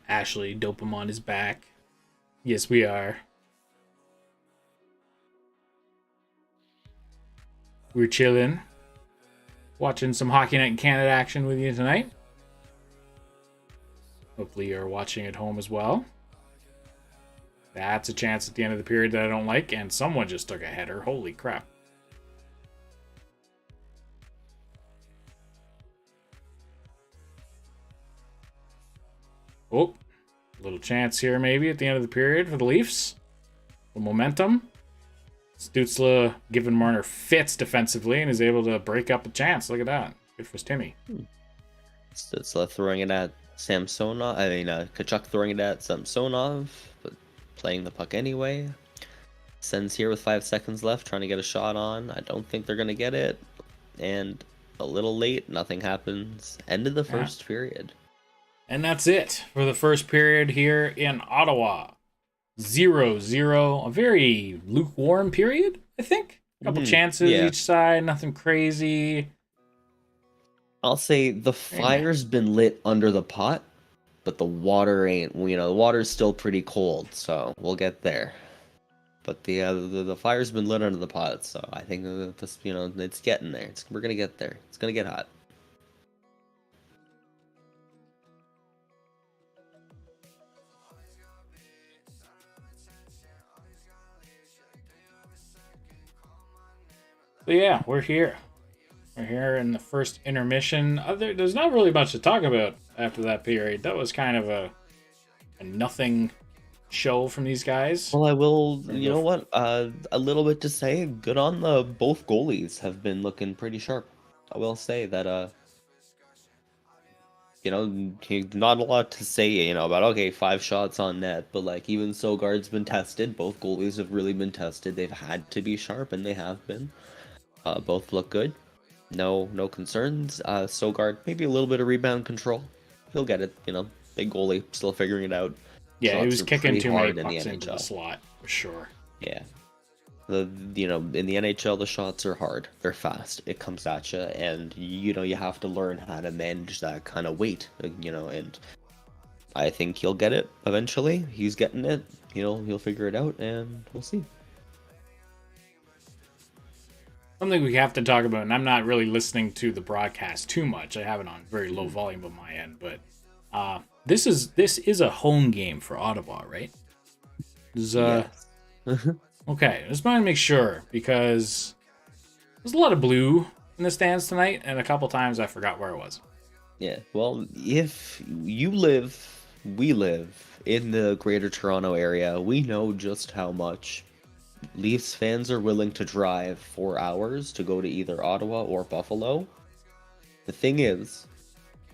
Ashley Dopamon is back. Yes, we are. We're chilling. Watching some Hockey Night in Canada action with you tonight. Hopefully you're watching at home as well. That's a chance at the end of the period that I don't like, and someone just took a header. Holy crap. Oh, little chance here maybe at the end of the period for the Leafs. The momentum. Stutzla giving Marner fits defensively and is able to break up a chance. Look at that. Good for Timmy. Stutzla throwing it at Samsonov. Kachuk throwing it at Samsonov, but playing the puck anyway. Sens here with 5 seconds left, trying to get a shot on. I don't think they're going to get it. And a little late, nothing happens. End of the first period. And that's it for the first period here in Ottawa. 0-0. A very lukewarm period, I think. A couple chances each side, nothing crazy. I'll say the fire's been lit under the pot, but the water ain't. The water's still pretty cold, so we'll get there. But the fire's been lit under the pot, so I think that this, it's getting there. We're gonna get there. It's gonna get hot. So yeah, we're here. We're here in the first intermission. There's not really much to talk about after that period. That was kind of a nothing show from these guys. Well, I will. You know what? A little bit to say. Good on both goalies have been looking pretty sharp. I will say that. Not a lot to say. About 5 shots on net, but even Sogard's been tested. Both goalies have really been tested. They've had to be sharp, and they have been. Both look good. No concerns. Sogard, maybe a little bit of rebound control. He'll get it, big goalie, still figuring it out. Yeah, he was kicking too many in the pucks into the NHL. slot, for sure. Yeah. In the NHL, the shots are hard. They're fast. It comes at you, and you have to learn how to manage that kind of weight, and I think he'll get it eventually. He's getting it. He'll figure it out, and we'll see. Something we have to talk about, and I'm not really listening to the broadcast too much. I have it on very low volume on my end, but this is a home game for Ottawa, right? Yes. Okay, I just want to make sure, because there's a lot of blue in the stands tonight, and a couple times I forgot where it was. Yeah, well, if we live in the Greater Toronto area, we know just how much Leafs fans are willing to drive 4 hours to go to either Ottawa or Buffalo. The thing is,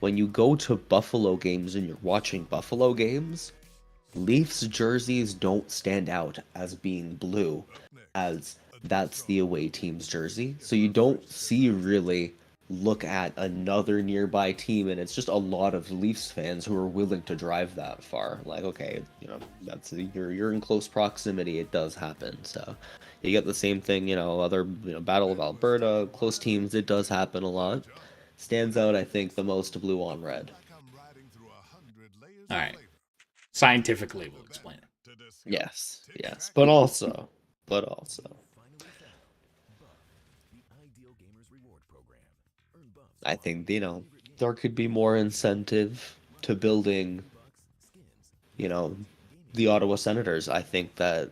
when you go to Buffalo games and you're watching Buffalo games, Leafs jerseys don't stand out as being blue, as that's the away team's jersey. So you don't really look at another nearby team, and it's just a lot of Leafs fans who are willing to drive that far. That's you're in close proximity. It does happen. So you get the same thing. Other Battle of Alberta, close teams. It does happen a lot. Stands out, I think, the most blue on red. All right. Scientifically, we'll explain it. Yes, but also. I think, there could be more incentive to building, the Ottawa Senators. I think that,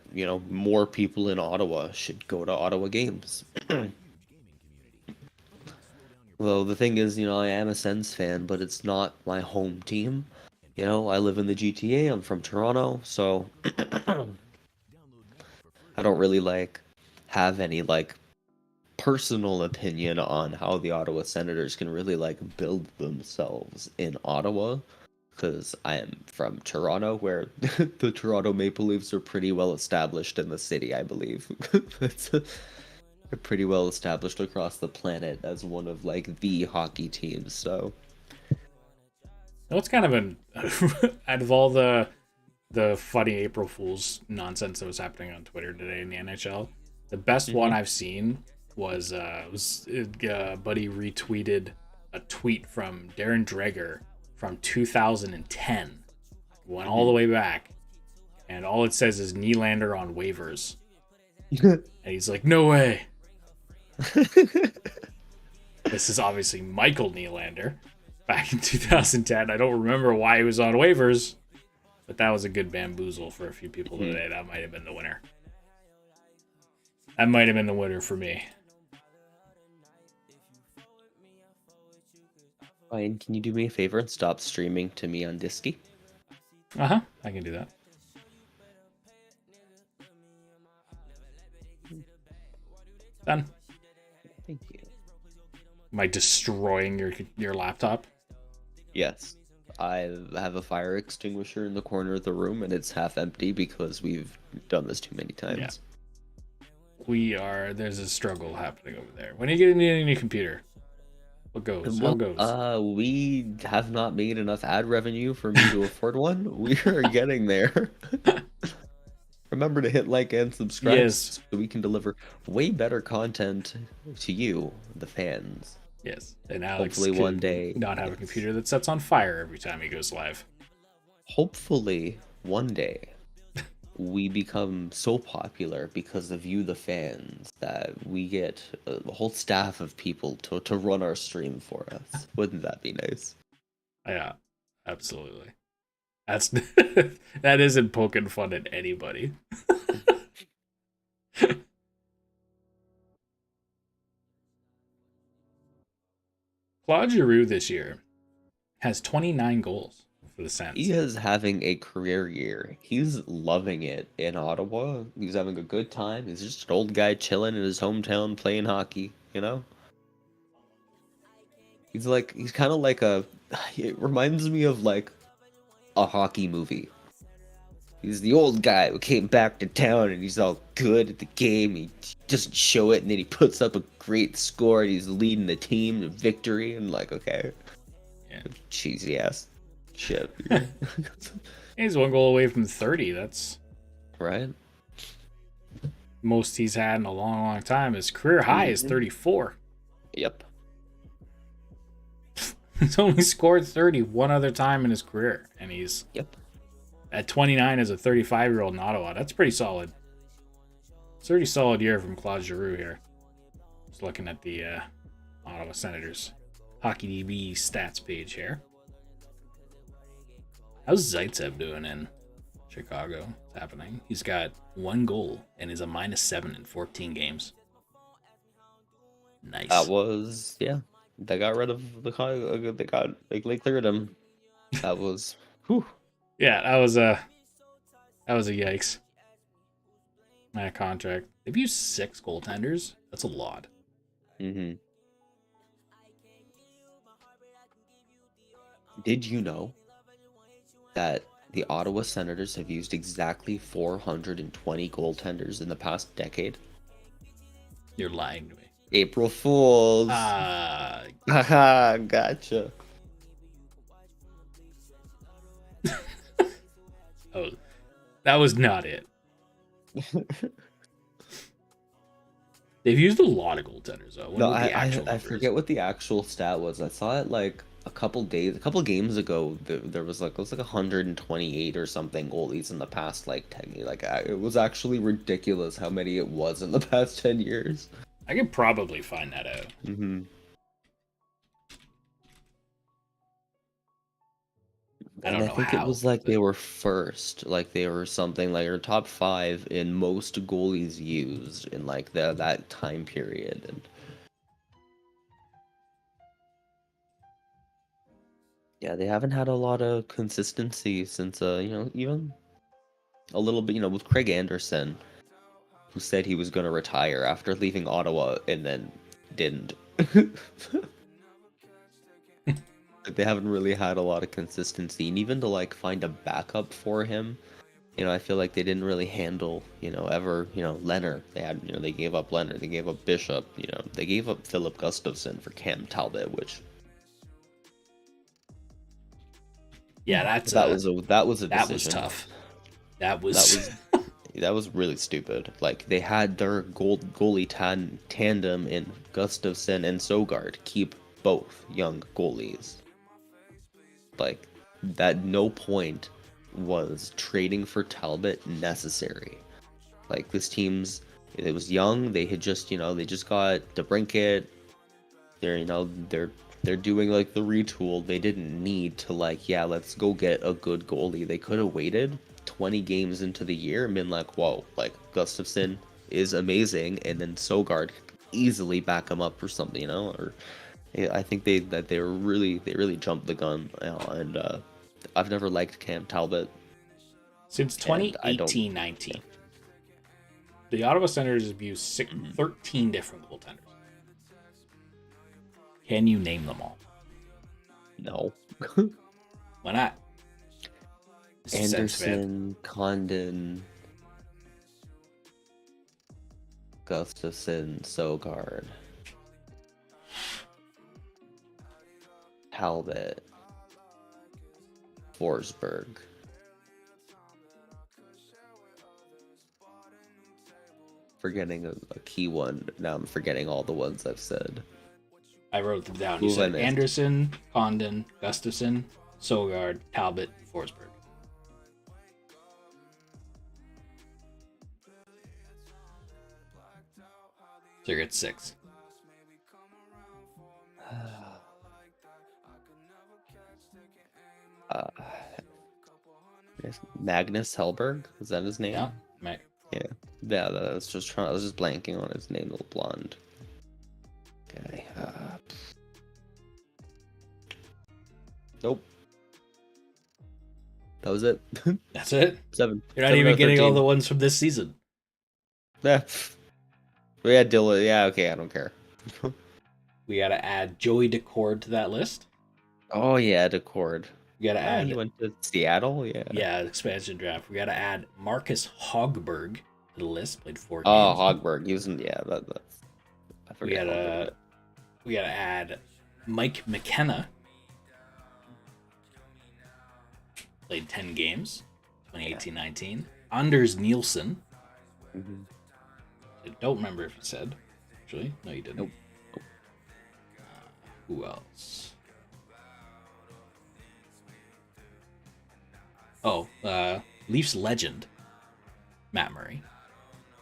more people in Ottawa should go to Ottawa games. Well, the thing is, I am a Sens fan, but it's not my home team. I live in the GTA. I'm from Toronto, so I don't really have any personal opinion on how the Ottawa Senators can really build themselves in Ottawa, because I am from Toronto, where the Toronto Maple Leafs are pretty well established in the city, I believe. They're pretty well established across the planet as one of the hockey teams. So What's kind of an out of all the funny April Fool's nonsense that was happening on Twitter today in the NHL, the best one I've seen was buddy retweeted a tweet from Darren Dreger from 2010. Went all the way back, and all it says is Nylander on waivers. And he's like, no way. This is obviously Michael Nylander back in 2010. I don't remember why he was on waivers, but that was a good bamboozle for a few people today. That might have been the winner. That might have been the winner for me. Ryan, can you do me a favor and stop streaming to me on Disky? I can do that. Done. Thank you. Am I destroying your laptop? Yes. I have a fire extinguisher in the corner of the room, and it's half empty because we've done this too many times. Yeah. There's a struggle happening over there. When are you getting a new computer? What goes? How goes? We have not made enough ad revenue for me to afford one. We are getting there. Remember to hit like and subscribe, yes, so we can deliver way better content to you, the fans. Yes, and Alex hopefully one day not have a computer that sets on fire every time he goes live. Hopefully one day we become so popular because of you, the fans, that we get a whole staff of people to run our stream for us. Wouldn't that be nice? Yeah, absolutely. That's that isn't poking fun at anybody. Claude Giroux this year has 29 goals for the Sens. He is having a career year. He's loving it in Ottawa. He's having a good time. He's just an old guy chilling in his hometown playing hockey, He's kind of it reminds me of a hockey movie. He's the old guy who came back to town and he's all good at the game. He doesn't show it, and then he puts up a great score and he's leading the team to victory. And okay, yeah, cheesy ass shit. He's one goal away from 30. That's right. Most he's had in a long, long time. His career high is 34. Yep. He's only scored 30 one other time in his career, and he's at 29 as a 35-year-old in Ottawa. That's pretty solid. It's a pretty solid year from Claude Giroux here. Just looking at the Ottawa Senators HockeyDB stats page here. How's Zaitsev doing in Chicago? It's happening. He's got 1 goal and is a -7 in 14 games. Nice. That was They got rid of they cleared him. That was whew. Yeah, that was a yikes. My contract. They've used 6 goaltenders. That's a lot. Mm-hmm. Did you know that the Ottawa Senators have used exactly 420 goaltenders in the past decade? You're lying to me. April Fools. Haha, gotcha. Oh, that was not it. They've used a lot of goaltenders though. No, I forget what the actual stat was. I saw it a couple games ago. There was it was 128 or something goalies in the past 10 years. It was actually ridiculous how many it was in the past 10 years. I could probably find that out. I And don't I know think it how. was like they were first, like they were something like or top 5 in most goalies used in like that time period. And yeah, they haven't had a lot of consistency since even a little bit, with Craig Anderson, who said he was going to retire after leaving Ottawa and then didn't. Like, they haven't really had a lot of consistency, and even to like find a backup for him, I feel like they didn't really handle, Leonard. They had, they gave up Leonard, they gave up Bishop, they gave up Philip Gustafson for Cam Talbot, which Yeah, that was a decision. that was tough. That That was that was really stupid. Like they had their goalie tandem in Gustafson and Sogard keep both young goalies. Like that, no point was trading for Talbot necessary. Like this it was young. They had just they just got DeBrincat. They're doing like the retool. They didn't need to let's go get a good goalie. They could have waited 20 games into the year and been like, whoa, like Gustafson is amazing, and then Sogard easily back him up for something, or I think they really jumped the gun, and I've never liked Cam Talbot since 2018-19. The Ottawa Senators have used 13 different goaltenders. Can you name them all? No. Why not? Anderson, Condon, Gustafson, Sogard, Talbot, Forsberg. Forgetting a key one. Now I'm forgetting all the ones I've said. I wrote them down. You said Anderson, Condon, Gustafson, Sogard, Talbot, Forsberg. So you're at 6. Magnus Hellberg, is that his name? Yeah. Yeah. I was just blanking on his name. Little blonde guy. Nope. That was it. That's it. 7. You're not even getting all the ones from this season. Yeah. We had Dylan. Yeah. Okay. I don't care. We gotta add Joey Decord to that list. Oh yeah, Decord. We gotta add. He went to Seattle. Yeah. Yeah, expansion draft. We gotta add Marcus Hogberg to the list. Played 4 games. Oh, Hogberg. He was in. Yeah, that's. I forget. We gotta add Mike McKenna. Played 10 games. 2018-19. Anders Nielsen. Mm-hmm. I don't remember if you said. Actually, no, you didn't. Nope. Who else? Oh, Leafs legend, Matt Murray.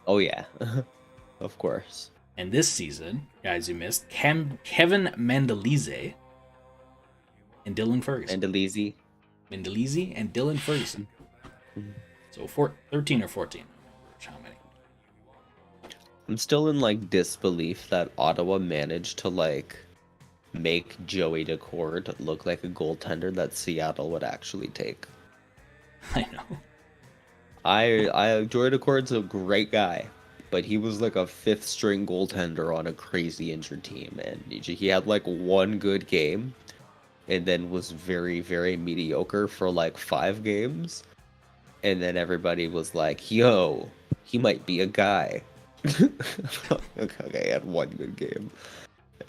Oh yeah, of course. And this season, guys, you missed Kevin Mendelise and Dylan Ferguson. Mendelise and Dylan Ferguson. Mm-hmm. So 13 or 14. How many? I'm still in disbelief that Ottawa managed to make Joey Decord look like a goaltender that Seattle would actually take. I know. Joey Decord's a great guy, but he was like a 5th string goaltender on a crazy injured team, and he had one good game, and then was very, very mediocre for 5 games, and then everybody was like, "Yo, he might be a guy." Okay, I had 1 good game,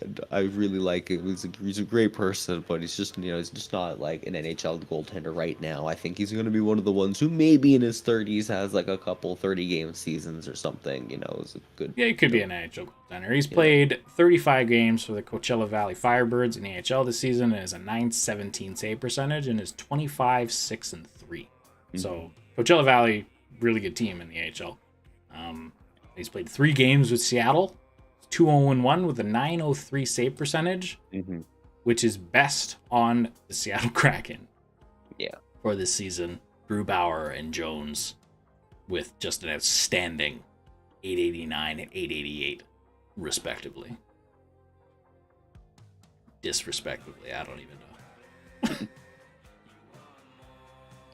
and I really like it. He's a great person, but he's just he's just not an NHL goaltender right now. I think he's going to be one of the ones who maybe in his 30s has a couple 30-game seasons or something. Is a good. Yeah, he could be an NHL goaltender. He's played 35 games for the Coachella Valley Firebirds in the NHL this season, and has a .917 save percentage, and is 25-6-3. Mm-hmm. So Coachella Valley, really good team in the AHL. He's played 3 games with Seattle, 2-0-1 with a .903 save percentage, which is best on the Seattle Kraken. Yeah. for this season. Grubauer and Jones with just an outstanding 889 and 888, respectively. Disrespectively, I don't even know.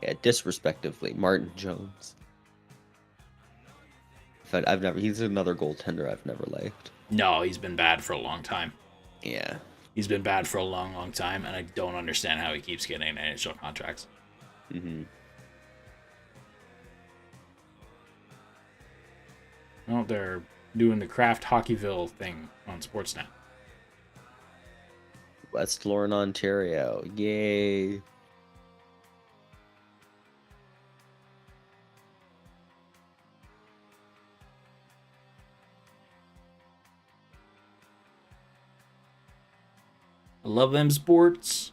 Yeah, disrespectively, Martin Jones. But he's another goaltender I've never liked. No, he's been bad for a long time. Yeah. He's been bad for a long, long time, and I don't understand how he keeps getting NHL contracts. Mm-hmm. Well, they're doing the Kraft Hockeyville thing on Sportsnet. West Lorne, Ontario. Yay. I love them sports.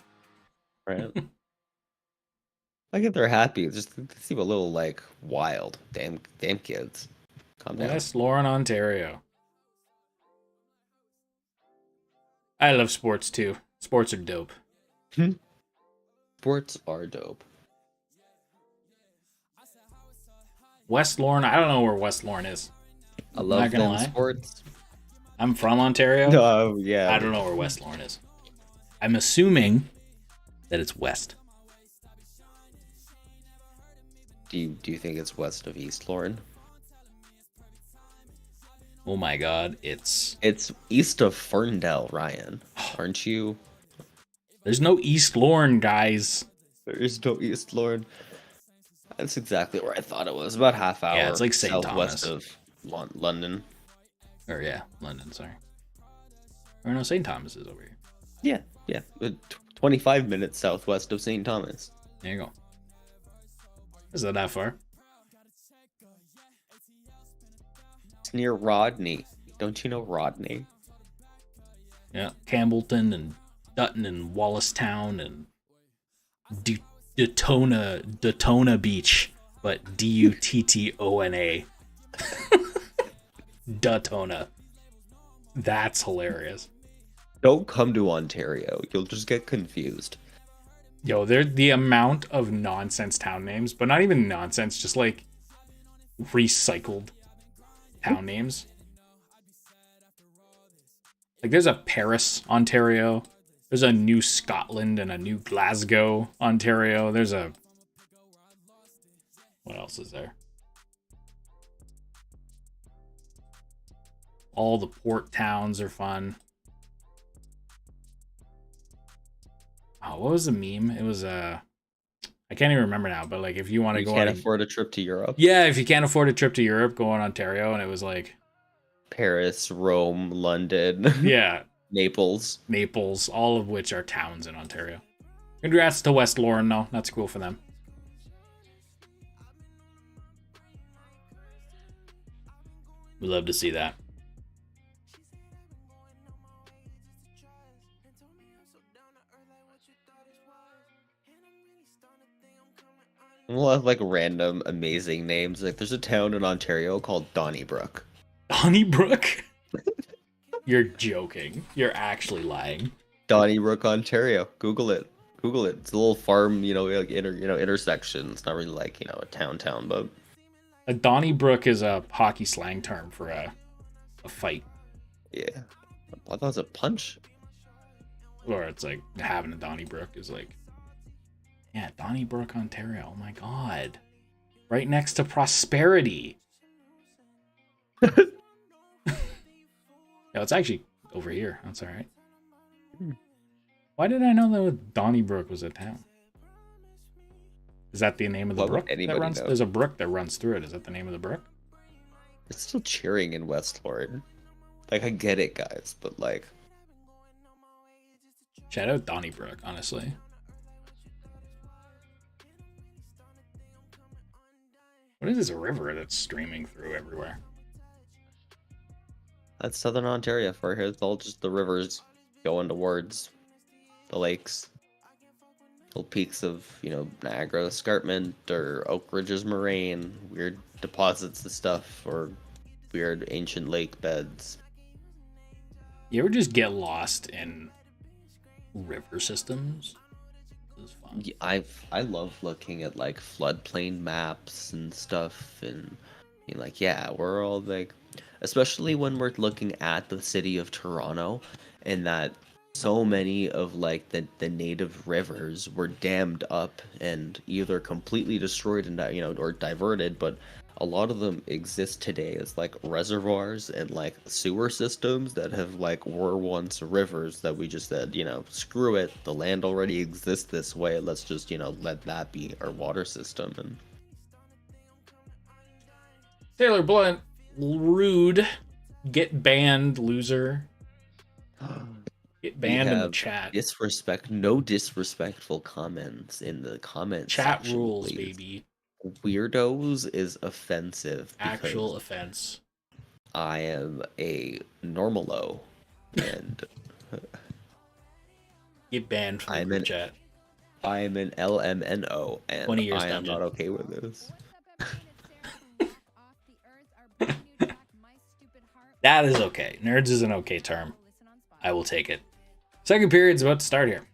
Right. I get they're happy. It's just they seem a little like wild. Damn kids. Calm down. West Lorne, Ontario. I love sports too. Sports are dope. Sports are dope. West Lorne, I don't know where West Lorne is. I love them lie. sports. I'm from Ontario. Oh, yeah. I don't know where West Lorne is. I'm assuming that it's west. Do you think it's west of East Lorne? Oh my god, it's east of Ferndale, Ryan. Aren't you? There's no East Lorne, guys. There is no East Lorne. That's exactly where I thought it was. About half hour. Yeah, it's like St. southwest Thomas. of London. Or yeah, London, sorry. Or no, St. Thomas is over here. Yeah. 25 minutes southwest of St. Thomas. There you go. Is that far? It's near Rodney. Don't you know Rodney? Yeah, Campbellton and Dutton and Wallacestown and Daytona Beach, but Duttona. Daytona. That's hilarious. Don't come to Ontario. You'll just get confused. Yo, the amount of nonsense town names, but not even nonsense, just like recycled town names. Like there's a Paris, Ontario. There's a New Scotland and a New Glasgow, Ontario. There's a... What else is there? All the port towns are fun. Oh, what was the meme? It was I can't even remember now, but like if you want to go can't on afford a trip to Europe. Yeah, if you can't afford a trip to Europe, go on Ontario, and it was like Paris, Rome, London. Yeah. Naples, all of which are towns in Ontario. Congrats to West Lorne, though. That's cool for them. We love to see that. We'll have like random amazing names. Like there's a town in Ontario called Donnybrook. Donnybrook? You're joking. You're actually lying. Donnybrook, Ontario. Google it. It's a little farm, like intersection. It's not really like, a town, but A Donnybrook is a hockey slang term for a fight. Yeah. I thought it was a punch. Or it's like having a Donnybrook is like, yeah, Donnybrook, Ontario. Oh my god. Right next to Prosperity. Yeah, it's actually over here. That's all right. Why did I know that Donnybrook was a town? Is that the name of the brook that runs? There's a brook that runs through it. Is that the name of the brook? It's still cheering in West Lorne. Like, I get it, guys, but like... Shout out Donnybrook, honestly. What is this river that's streaming through everywhere? That's Southern Ontario for here. It's all just the rivers going towards the lakes. Little peaks of, Niagara Escarpment or Oak Ridges Moraine. Weird deposits of stuff or weird ancient lake beds. You ever just get lost in river systems? This is fun. I love looking at like floodplain maps and stuff, and being like, yeah, we're all like, especially when we're looking at the city of Toronto, and that so many of like the native rivers were dammed up and either completely destroyed and or diverted, but a lot of them exist today as like reservoirs and like sewer systems that have like were once rivers that we just said, screw it, the land already exists this way, let's just let that be our water system. And Taylor Blunt, rude. Get banned, loser. Get we banned in the have chat. no disrespectful comments in the comment Chat section, rules, please. baby. Weirdos is offensive Actual because offense. I am a normalo and Get banned from the I'm group an chat. I am an LMNO, 20 and years I am dungeon. not okay with this. That is okay. Nerds is an okay term. I will take it. Second period's about to start here.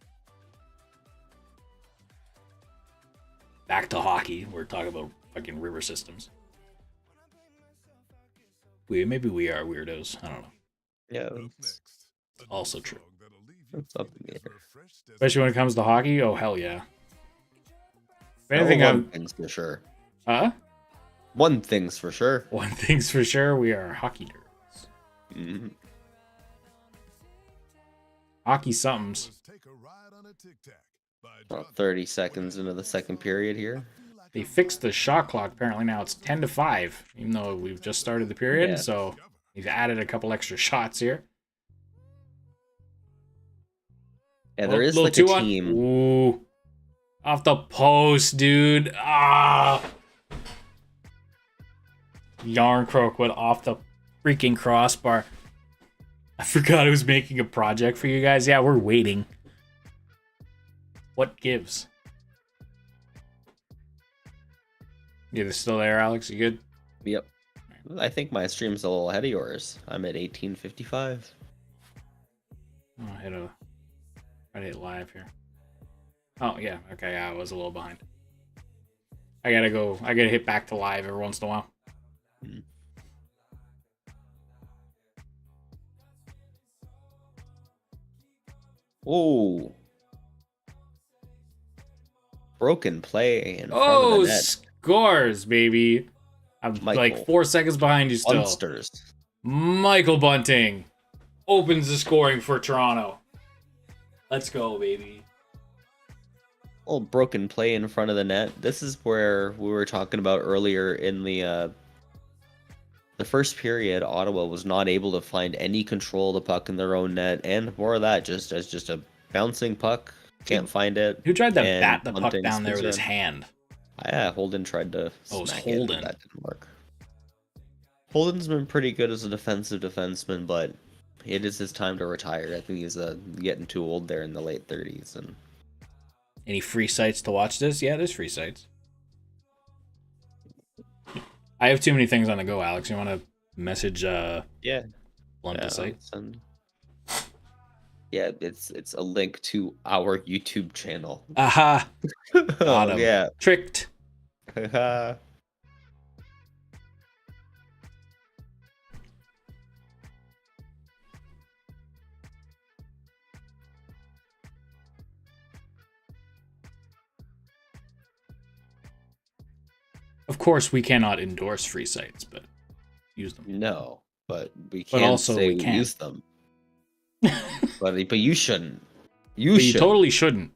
Back to hockey. We're talking about fucking river systems. Maybe we are weirdos. I don't know. Yeah, It's also true. It's up in the air. Especially when it comes to hockey. Oh, hell yeah. If Oh, anything, one thing's for sure. Huh? One thing's for sure. One thing's for sure. We are hockey nerds. Mm-hmm. Hockey somethings. About 30 seconds into the second period here. They fixed the shot clock. Apparently now it's 10-5, even though we've just started the period. Yeah. So we've added a couple extra shots here. Yeah, there is like a team. Ooh. Off the post, dude. Ah. Yarncroak went off the freaking crossbar. I forgot I was making a project for you guys. Yeah, we're waiting. What gives? You're still there, Alex? You good? Yep. I think my stream's a little ahead of yours. I'm at 1855. Oh, I hit live here. Oh, yeah. Okay, yeah, I was a little behind. I gotta hit back to live every once in a while. Mm. Oh. Broken play in front of the net. Scores, baby. I'm like 4 seconds behind you still. Monsters. Michael Bunting opens the scoring for Toronto. Let's go, baby. Little broken play in front of the net. This is where we were talking about earlier in the first period. Ottawa was not able to find any control of the puck in their own net, and more of that, just a bouncing puck. Can't find it. Who tried to and bat the puck Bunting down there with spins his around. hand? Yeah, Holden tried to Oh, it was smack Holden. it, but that didn't work. Holden's been pretty good as a defensive defenseman, but it is his time to retire. I think he's getting too old there in the late 30s. And Any free sites to watch this? Yeah, there's free sites. I have too many things on the go, Alex. You want to message yeah, Blunt the site? Yeah, it's a link to our YouTube channel. Aha! Got him. Yeah. Tricked. Of course, we cannot endorse free sites, but use them. No, but we But can't also say we we can. use them. but you shouldn't. You totally shouldn't.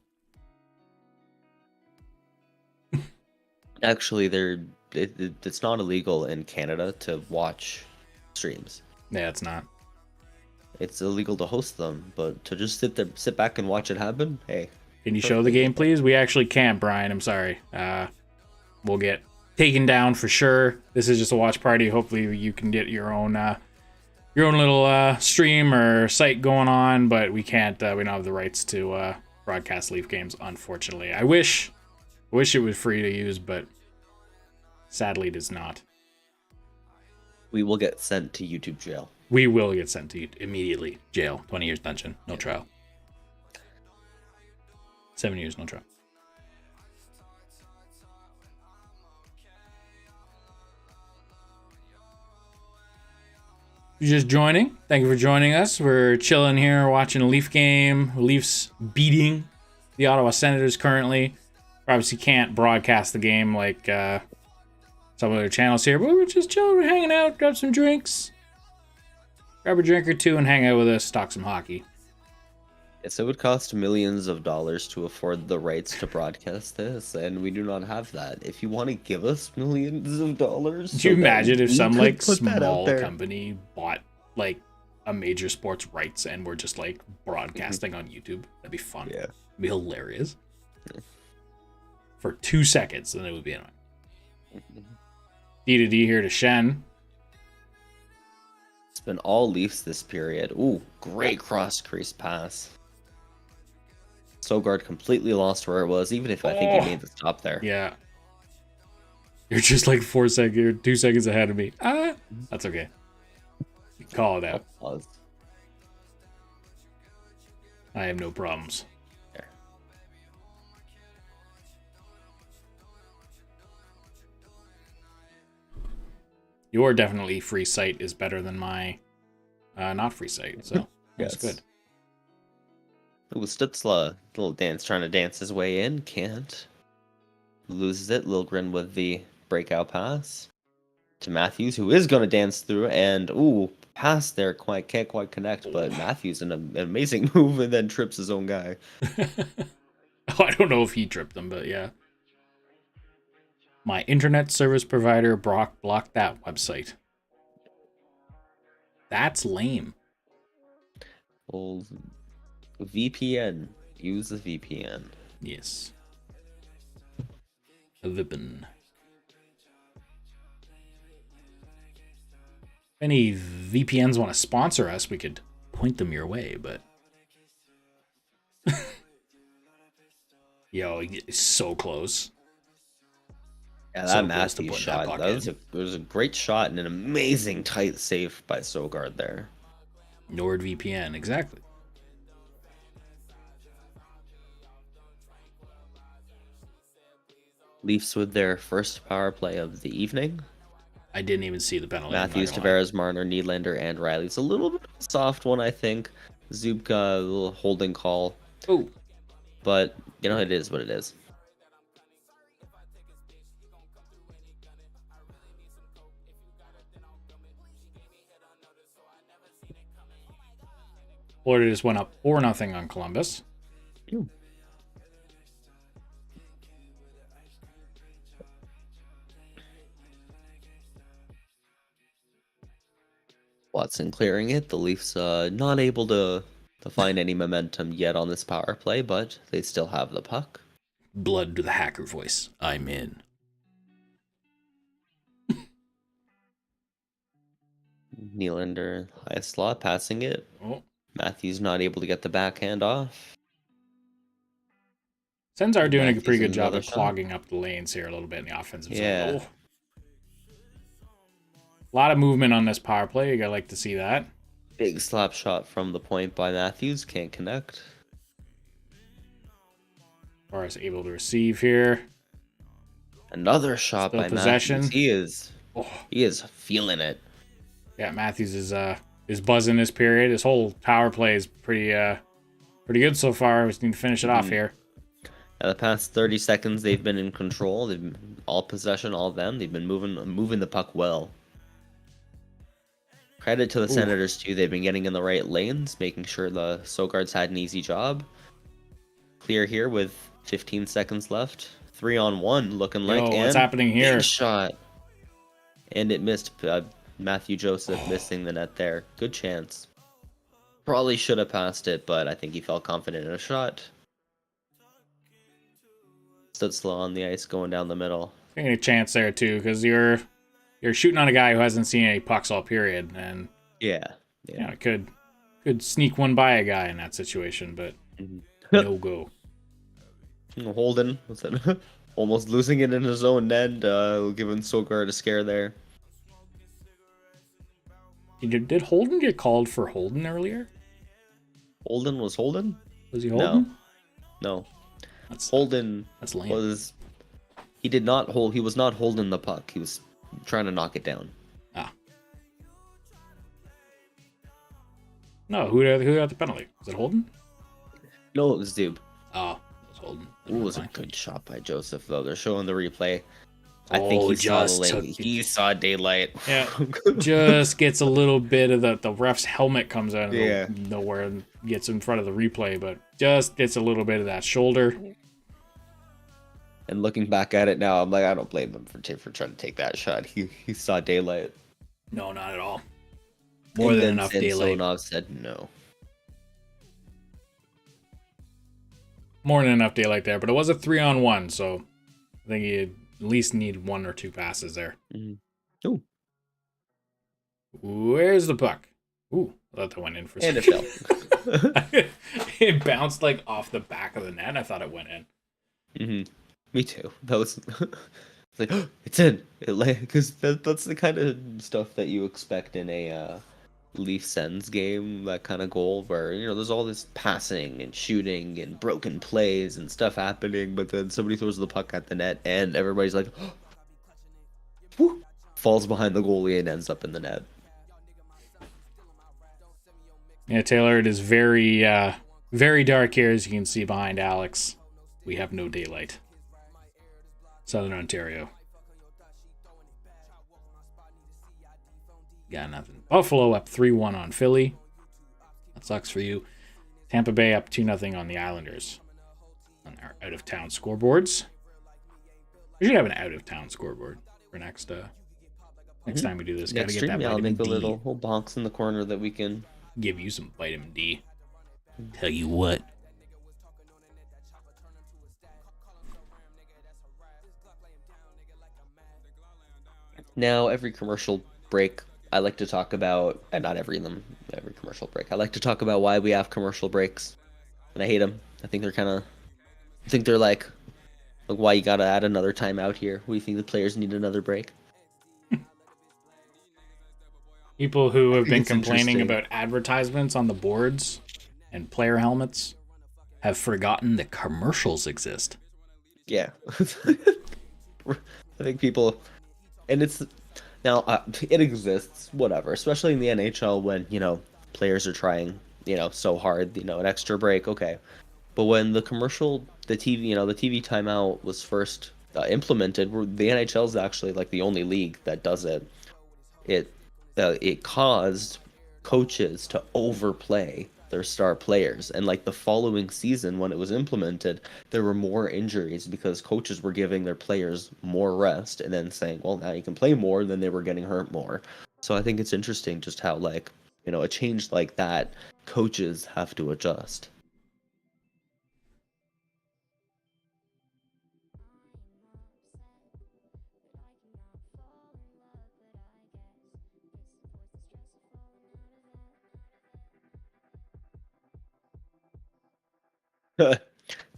Actually, it's not illegal in Canada to watch streams. Yeah, it's not. It's illegal to host them, but to just sit back and watch it happen, hey. Can you show the game, please? We actually can't, Brian. I'm sorry. We'll get taken down for sure. This is just a watch party. Hopefully, you can get your own little stream or site going on, but we can't. We don't have the rights to broadcast Leaf games, unfortunately. I wish it was free to use, but sadly, it is not. We will get sent to YouTube jail. We will get sent to immediately jail. 20 years dungeon, no trial. 7 years, no trial. you're just joining, thank you for joining us. We're chilling here, watching a Leaf game. Leafs beating the Ottawa Senators currently. We obviously can't broadcast the game like some other channels here, but we're just chilling, we're hanging out, grab some drinks, grab a drink or two, and hang out with us, talk some hockey. Yes, it would cost millions of dollars to afford the rights to broadcast this, and we do not have that. If you want to give us millions of dollars, Could you imagine if some like put that out small there. company bought like a major sports rights and were just like broadcasting on YouTube? That'd be fun. Yeah. It'd be hilarious. For 2 seconds, then it would be annoying. D to D here to Shen. It's been all Leafs this period. Ooh, great cross crease pass. Sogard completely lost where it was, even if I think he made the stop there. Yeah. You're just like 2 seconds ahead of me. That's okay. Call it out. Pause. I have no problems. There. Your definitely free sight is better than my not free sight, so that's Yes. good. Ooh, Stutzla, little dance, trying to dance his way in, can't. Loses it, Lilgren with the breakout pass. To Matthews, who is going to dance through, and ooh, pass there, can't quite connect, but Matthews an amazing move and then trips his own guy. I don't know if he tripped them, but yeah. My internet service provider blocked that website. That's lame. Old VPN. Use the VPN. Yes. A VPN. If any VPNs want to sponsor us, we could point them your way, but... Yo, it's so close. Yeah, So that close to Matthews putting shot. that puck That in. was a great shot and an amazing tight save by Sogard there. NordVPN, exactly. Leafs with their first power play of the evening. I didn't even see the penalty. I'm not Matthews, gonna lie. Tavares, Marner, Nylander, and Riley. It's a little bit of a soft one, I think. Zubka, a little holding call. Oh, But, you know, it is what it is. Florida just went up 4-0 on Columbus. Watson clearing it. The Leafs not able to find any momentum yet on this power play, but they still have the puck. Blood to the hacker voice. I'm in. Nylander, high slot, passing it. Oh. Matthews not able to get the backhand off. Sens are doing a Matthews pretty good and job another of shot. clogging up the lanes here a little bit in the offensive Yeah. zone. Oh. A lot of movement on this power play. You gotta like to see that. Big slap shot from the point by Matthews. Can't connect. Or able to receive here. Another shot Still by possession. Matthews. Oh. He is feeling it. Yeah, Matthews is buzzing this period. His whole power play is pretty good so far. We just need to finish it off here. The past 30 seconds, they've been in control. They've been all possession, all them. They've been moving the puck well. Credit to the Senators too. They've been getting in the right lanes, making sure the Sogards had an easy job. Clear here with 15 seconds left. 3-on-1 looking like. What's and happening here? big shot. And it missed. Matthew Joseph missing the net there. Good chance. Probably should have passed it, but I think he felt confident in a shot. Stood slow on the ice, going down the middle. Taking a chance there too, because you're shooting on a guy who hasn't seen any pucks all period, and Yeah. yeah, it could sneak one by a guy in that situation, but no go. Holden, what's that? Almost losing it in his own end, giving Sogard a scare there. Did Holden get called for Holden earlier? Holden was Holden? Was he Holden? No. That's Holden lame. was. He did not hold. He was not holding the puck. He was trying to knock it down. Ah. No, who got the penalty? Was it Holden? No, it was Dube. Oh, it was Holden. It was a good shot by Joseph, though. They're showing the replay. I Oh, think he saw the just lane. took- He saw daylight. Yeah, just gets a little bit of the ref's helmet comes out of Yeah. nowhere and gets in front of the replay, but just gets a little bit of that shoulder. And looking back at it now, I'm like, I don't blame him for trying to take that shot. He saw daylight. No, not at all. More And than then enough daylight. Samsonov said no. More than enough daylight there, but it was a 3-on-1, so I think you at least need 1 or 2 passes there. Mm-hmm. Ooh. Where's the puck? Ooh, I thought that went in for a And it second. fell. It bounced like off the back of the net. I thought it went in. Mm-hmm. Me too. That was it's like, oh, it's in. Because that's the kind of stuff that you expect in a Leaf Sens game, that kind of goal where, there's all this passing and shooting and broken plays and stuff happening, but then somebody throws the puck at the net and everybody's like, oh, whoo, falls behind the goalie and ends up in the net. Yeah, Taylor, it is very, very dark here, as you can see behind Alex. We have no daylight. Southern Ontario. Got nothing. Buffalo up 3-1 on Philly. That sucks for you. Tampa Bay up 2-0 on the Islanders. On our out-of-town scoreboards. We should have an out-of-town scoreboard for next time we do this. Gotta get that I'll vitamin make a D. little box in the corner that we can... Give you some vitamin D. Tell you what. Now, every commercial break, I like to talk about, and not every commercial break, I like to talk about why we have commercial breaks, and I hate them. I think they're like why you gotta add another timeout here? What do you think the players need another break? People who have been it's complaining interesting. about advertisements on the boards and player helmets have forgotten that commercials exist. Yeah. I think people, and it's, now, it exists, whatever, especially in the NHL when, players are trying, so hard, an extra break, okay. But when the TV, the TV timeout was first implemented, the NHL is actually like the only league that does it. It caused coaches to overplay their star players, and like the following season when it was implemented, there were more injuries because coaches were giving their players more rest and then saying, well, now you can play more, then they were getting hurt more. So I think it's interesting just how, like, a change like that, coaches have to adjust.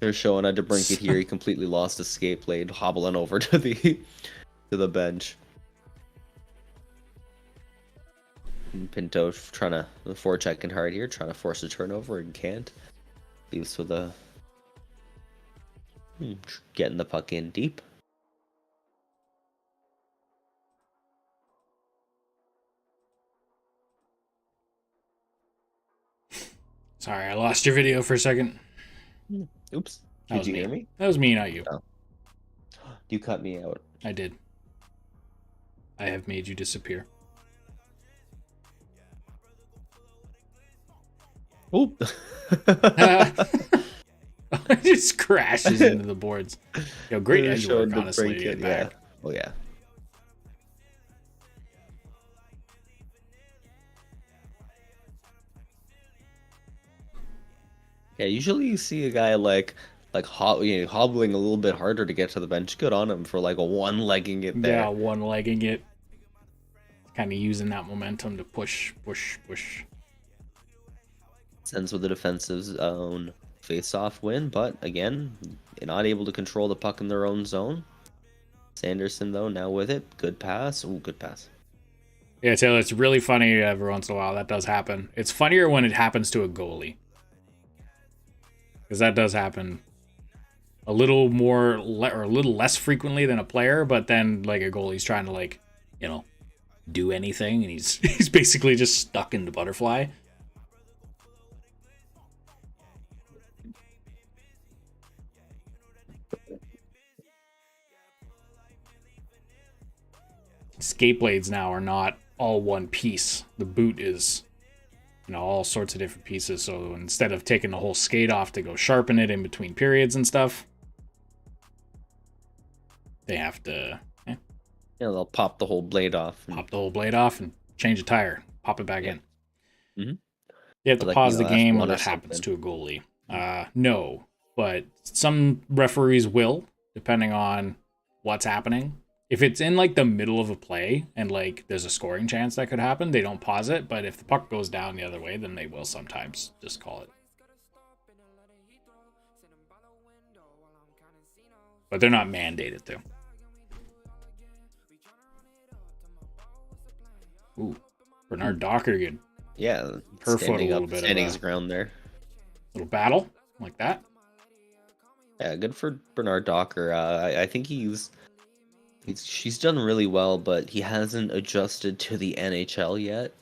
They're showing a DeBrincat here. He completely lost his skate blade, hobbling over to the bench. And Pinto trying to forechecking hard here, trying to force a turnover and can't. Leaves with a getting the puck in deep. Sorry, I lost your video for a second. Oops. That Did was you me. hear me? That was me, not you. Oh. You cut me out. I did. I have made you disappear. Oop. It just crashes into the boards. Yo, great edge work, Showing honestly, to DeBrincat, get yeah. back. Oh yeah. Yeah, usually you see a guy hobbling a little bit harder to get to the bench. Good on him for like a one-legging it there. Yeah, one-legging it. Kind of using that momentum to push. Sends with a defensive zone face-off win, but again, not able to control the puck in their own zone. Sanderson, though, now with it. Good pass. Ooh, good pass. Yeah, Taylor, it's really funny every once in a while. That does happen. It's funnier when it happens to a goalie. Because that does happen a little more or a little less frequently than a player, but then like a goalie's trying to do anything, and he's basically just stuck in the butterfly. skate blades now are not all one piece. The boot is, all sorts of different pieces. So instead of taking the whole skate off to go sharpen it in between periods and stuff, they have to they'll pop the whole blade off. Pop the whole blade off and change a tire. Pop it back in. Mm-hmm. You have to pause the game when F1 or that happens to something. a goalie. No, but some referees will, depending on what's happening. If it's in like the middle of a play and like there's a scoring chance that could happen, they don't pause it. But if the puck goes down the other way, then they will sometimes just call it. But they're not mandated to. Ooh, Bernard Docker, good. Yeah, Her foot a standing little up, bit of standing a his ground there. little battle like that. Yeah, good for Bernard Docker. I think she's done really well, but he hasn't adjusted to the NHL yet.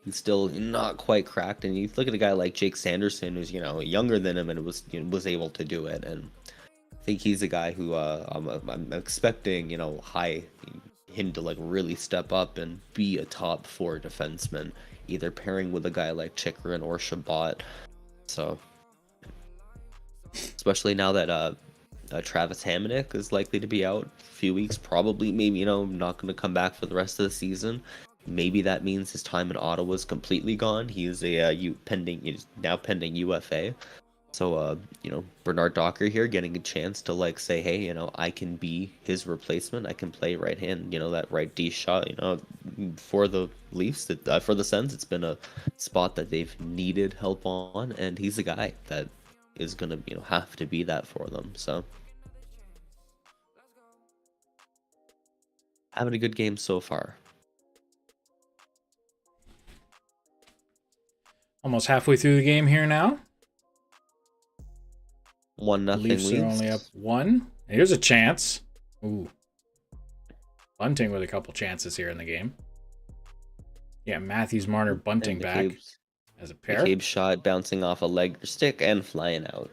He's still not quite cracked. And you look at a guy like Jake Sanderson, who's younger than him and was able to do it. And I think he's a guy who I'm expecting him to like really step up and be a top 4 defenseman, either pairing with a guy like Chikrin or Shabbat. So, especially now that Travis Hamonic is likely to be out a few weeks, probably, maybe, not going to come back for the rest of the season. Maybe that means his time in Ottawa is completely gone. He is he's now pending UFA. So, Bernard Docker here getting a chance to like say, hey, I can be his replacement. I can play right hand, that right D shot, for the Leafs, for the Sens, it's been a spot that they've needed help on, and he's a guy that is going to, have to be that for them. So, having a good game so far. Almost halfway through the game here now. 1-0 Leafs leads. are only up 1. Here's a chance. Ooh. Bunting with a couple chances here in the game. Yeah, Matthews, Marner, Bunting back as a pair. McCabe's shot bouncing off a leg or stick and flying out.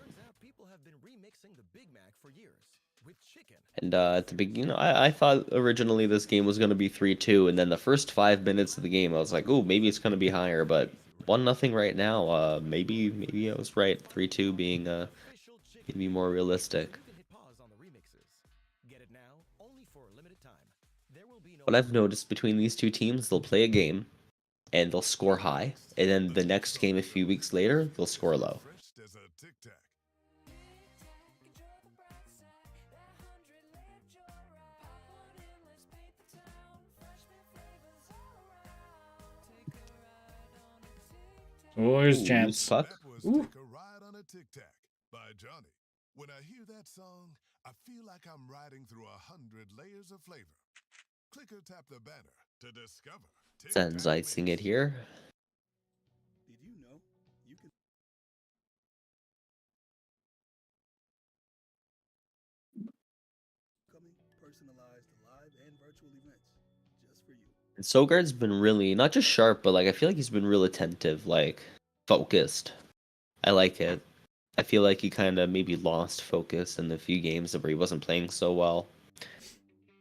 And at the beginning, I thought originally this game was going to be 3-2, and then the first 5 minutes of the game, I was like, oh, maybe it's going to be higher, but 1-0 right now. Maybe I was right. 3-2 being maybe more realistic. What I've noticed between these two teams, they'll play a game, and they'll score high, and then the next game a few weeks later, they'll score low. Oh, here's a chance. Puck. Ooh. By Johnny. When I hear that song, I feel like I'm riding through 100 layers of flavor. Click or tap the banner to discover. Sens icing it here. Did you know you can personalized live and virtual events just for you. And Sogard's been really not just sharp, but like I feel like he's been real attentive, like focused. I like it. I feel like he kind of maybe lost focus in the few games where he wasn't playing so well.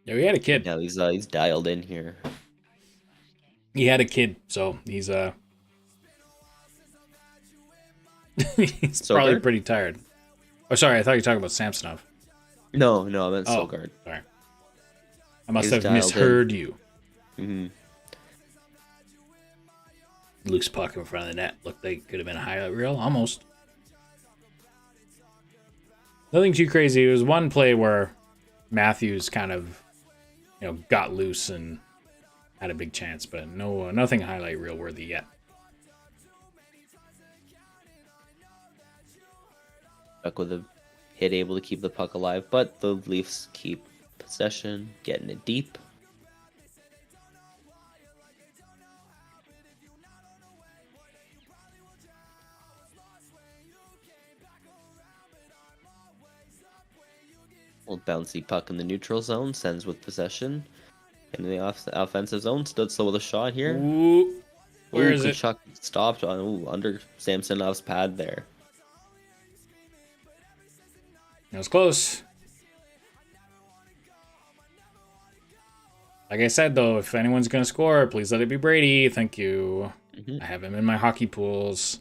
Yeah, we had a kid. Now he's dialed in here. He had a kid, so he's he's probably Sogard? pretty tired. Oh, sorry, I thought you were talking about Samsonov. No, I meant Oh, Sogard. sorry. I must He's have dialed misheard you. Hmm. Luke's puck in front of the net looked like it could have been a highlight reel, almost. Nothing too crazy. It was one play where Matthews kind of, got loose and had a big chance, but nothing highlight reel worthy yet. Puck with a hit, able to keep the puck alive, but the Leafs keep possession, getting it deep. Little bouncy puck in the neutral zone, Sens with possession. In the offensive zone, stood slow with a shot here. Ooh, where is it? Kachuk stopped under Samsonov's pad there. It was close. Like I said, though, if anyone's going to score, please let it be Brady. Thank you. Mhm. I have him in my hockey pools.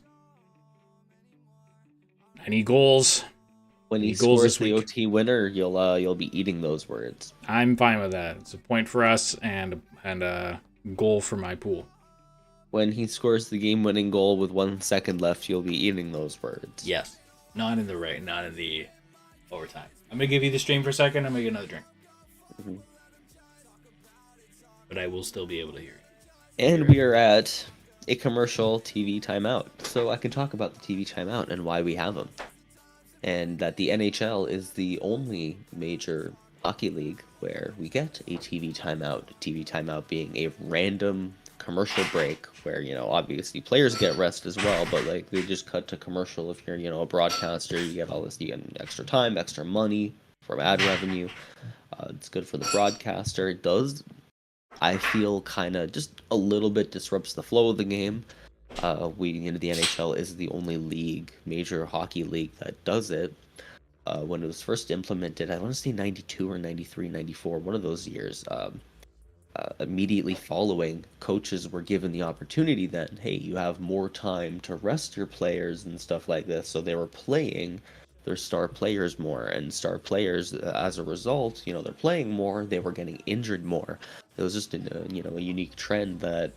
I need goals. When I he need goals scores this the week. OT winner, you'll be eating those words. I'm fine with that. It's a point for us and a goal for my pool. When he scores the game-winning goal with 1 second left, you'll be eating those words. Yes. Not in the overtime. I'm going to give you the stream for a second. I'm going to get another drink. Mhm. But I will still be able to hear it. And we are at a commercial TV timeout. So I can talk about the TV timeout and why we have them. And that the NHL is the only major hockey league where we get a TV timeout. TV timeout being a random commercial break where, obviously players get rest as well, but like they just cut to commercial. If you're, a broadcaster, you get all this, you get extra time, extra money from ad revenue. It's good for the broadcaster. It does, I feel, kind of just a little bit disrupts the flow of the game. The NHL is the only major hockey league that does it. When it was first implemented, I want to say 92 or 93, 94, one of those years, immediately following, coaches were given the opportunity that, hey, you have more time to rest your players and stuff like this. So they were playing their star players more, and star players, as a result, they're playing more, they were getting injured more. It was just a unique trend that,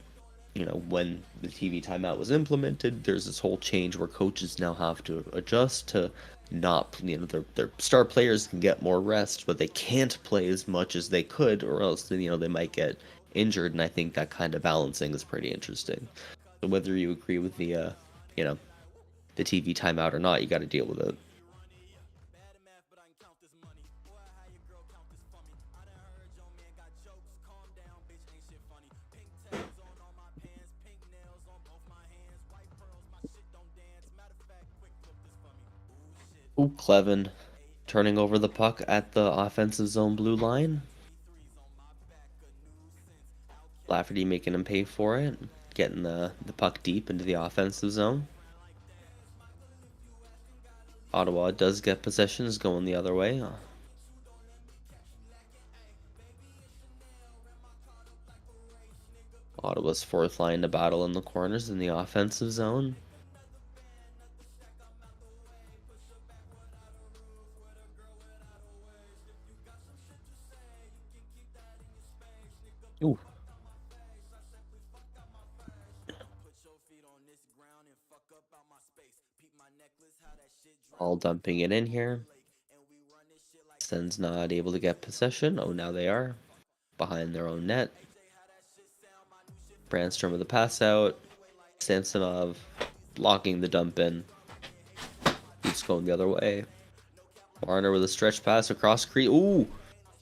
when the TV timeout was implemented, there's this whole change where coaches now have to adjust to not, their star players can get more rest, but they can't play as much as they could, or else, they might get injured. And I think that kind of balancing is pretty interesting. So whether you agree with the TV timeout or not, you got to deal with it. Ooh, Clevin turning over the puck at the offensive zone blue line. Lafferty making him pay for it, getting the puck deep into the offensive zone. Ottawa does get possessions going the other way. Ottawa's fourth line to battle in the corners in the offensive zone. Ooh. All dumping it in here. Sens not able to get possession. Oh, now they are. Behind their own net. Brandstrom with the pass out. Samsonov blocking the dump in. Keeps going the other way. Marner with a stretch pass across crease. Ooh!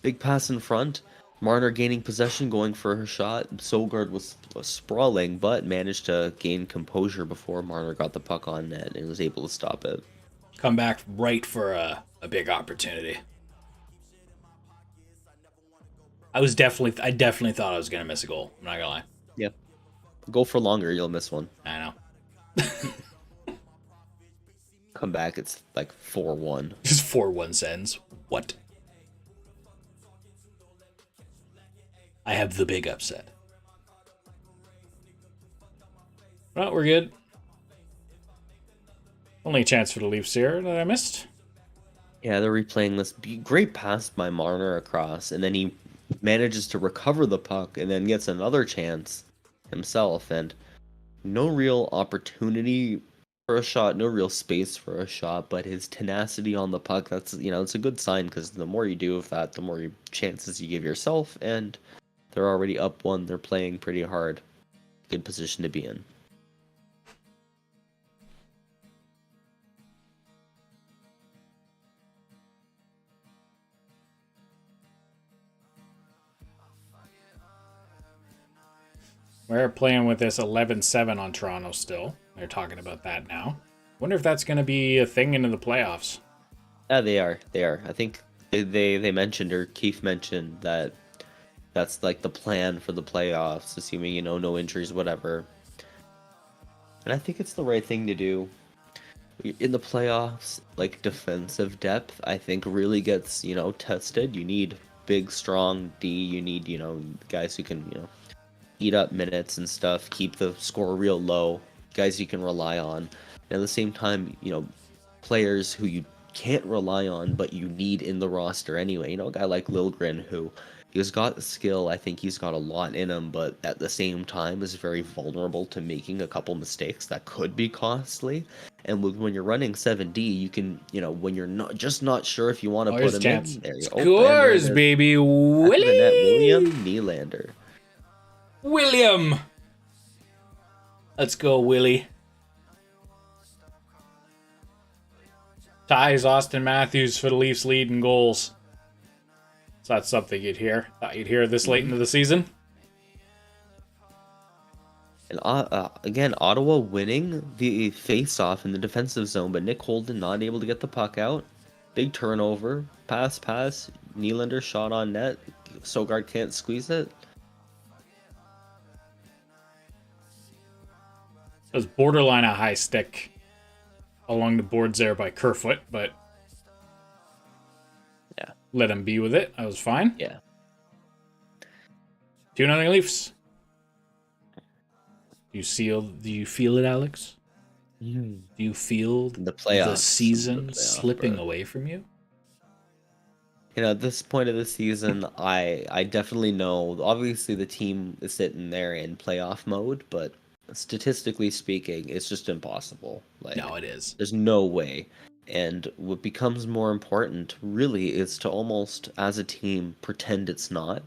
Big pass in front. Marner gaining possession, going for her shot. Sogard was sprawling, but managed to gain composure before Marner got the puck on net and was able to stop it. Come back right for a big opportunity. I definitely thought I was going to miss a goal. I'm not going to lie. Yeah. Go for longer, you'll miss one. I know. Come back, it's like 4-1. Just 4-1 Sens. What? I have the big upset. Well, we're good. Only a chance for the Leafs here that I missed. Yeah, they're replaying this great pass by Marner across, and then he manages to recover the puck and then gets another chance himself, and no real opportunity for a shot, no real space for a shot, but his tenacity on the puck, that's, it's a good sign, because the more you do of that, the more chances you give yourself, and they're already up one, they're playing pretty hard. Good position to be in. We're playing with this 11-7 on Toronto still. They're talking about that now. Wonder if that's going to be a thing into the playoffs. Yeah, they are. They are. I think they mentioned, or Keith mentioned, that that's like the plan for the playoffs, assuming, no injuries, whatever. And I think it's the right thing to do. In the playoffs, like, defensive depth, I think really gets, tested. You need big, strong D. You need, guys who can, eat up minutes and stuff, keep the score real low, guys you can rely on. And at the same time, players who you can't rely on, but you need in the roster anyway. A guy like Lilgren, who he's got skill. I think he's got a lot in him, but at the same time is very vulnerable to making a couple mistakes that could be costly. And when you're running 7D, you can, when you're not sure if you want to put him chance. in there. Scores, baby. William Nylander. William. Let's go, Willie. Ties Austin Matthews for the Leafs lead in goals. So that's something you'd hear. Thought you'd hear this late into the season. And again, Ottawa winning the face-off in the defensive zone, but Nick Holden not able to get the puck out. Big turnover. Pass. Nylander shot on net. Sogard can't squeeze it. It was borderline a high stick along the boards there by Kerfoot, but yeah, let him be with it. I was fine. Yeah. 2-0 Leafs. Do you feel it, Alex? Do you feel the playoffs, the season slipping away from you? At this point of the season, I definitely know. Obviously, the team is sitting there in playoff mode, but statistically speaking, it's just impossible. No, it is. There's no way. And what becomes more important, really, is to almost, as a team, pretend it's not.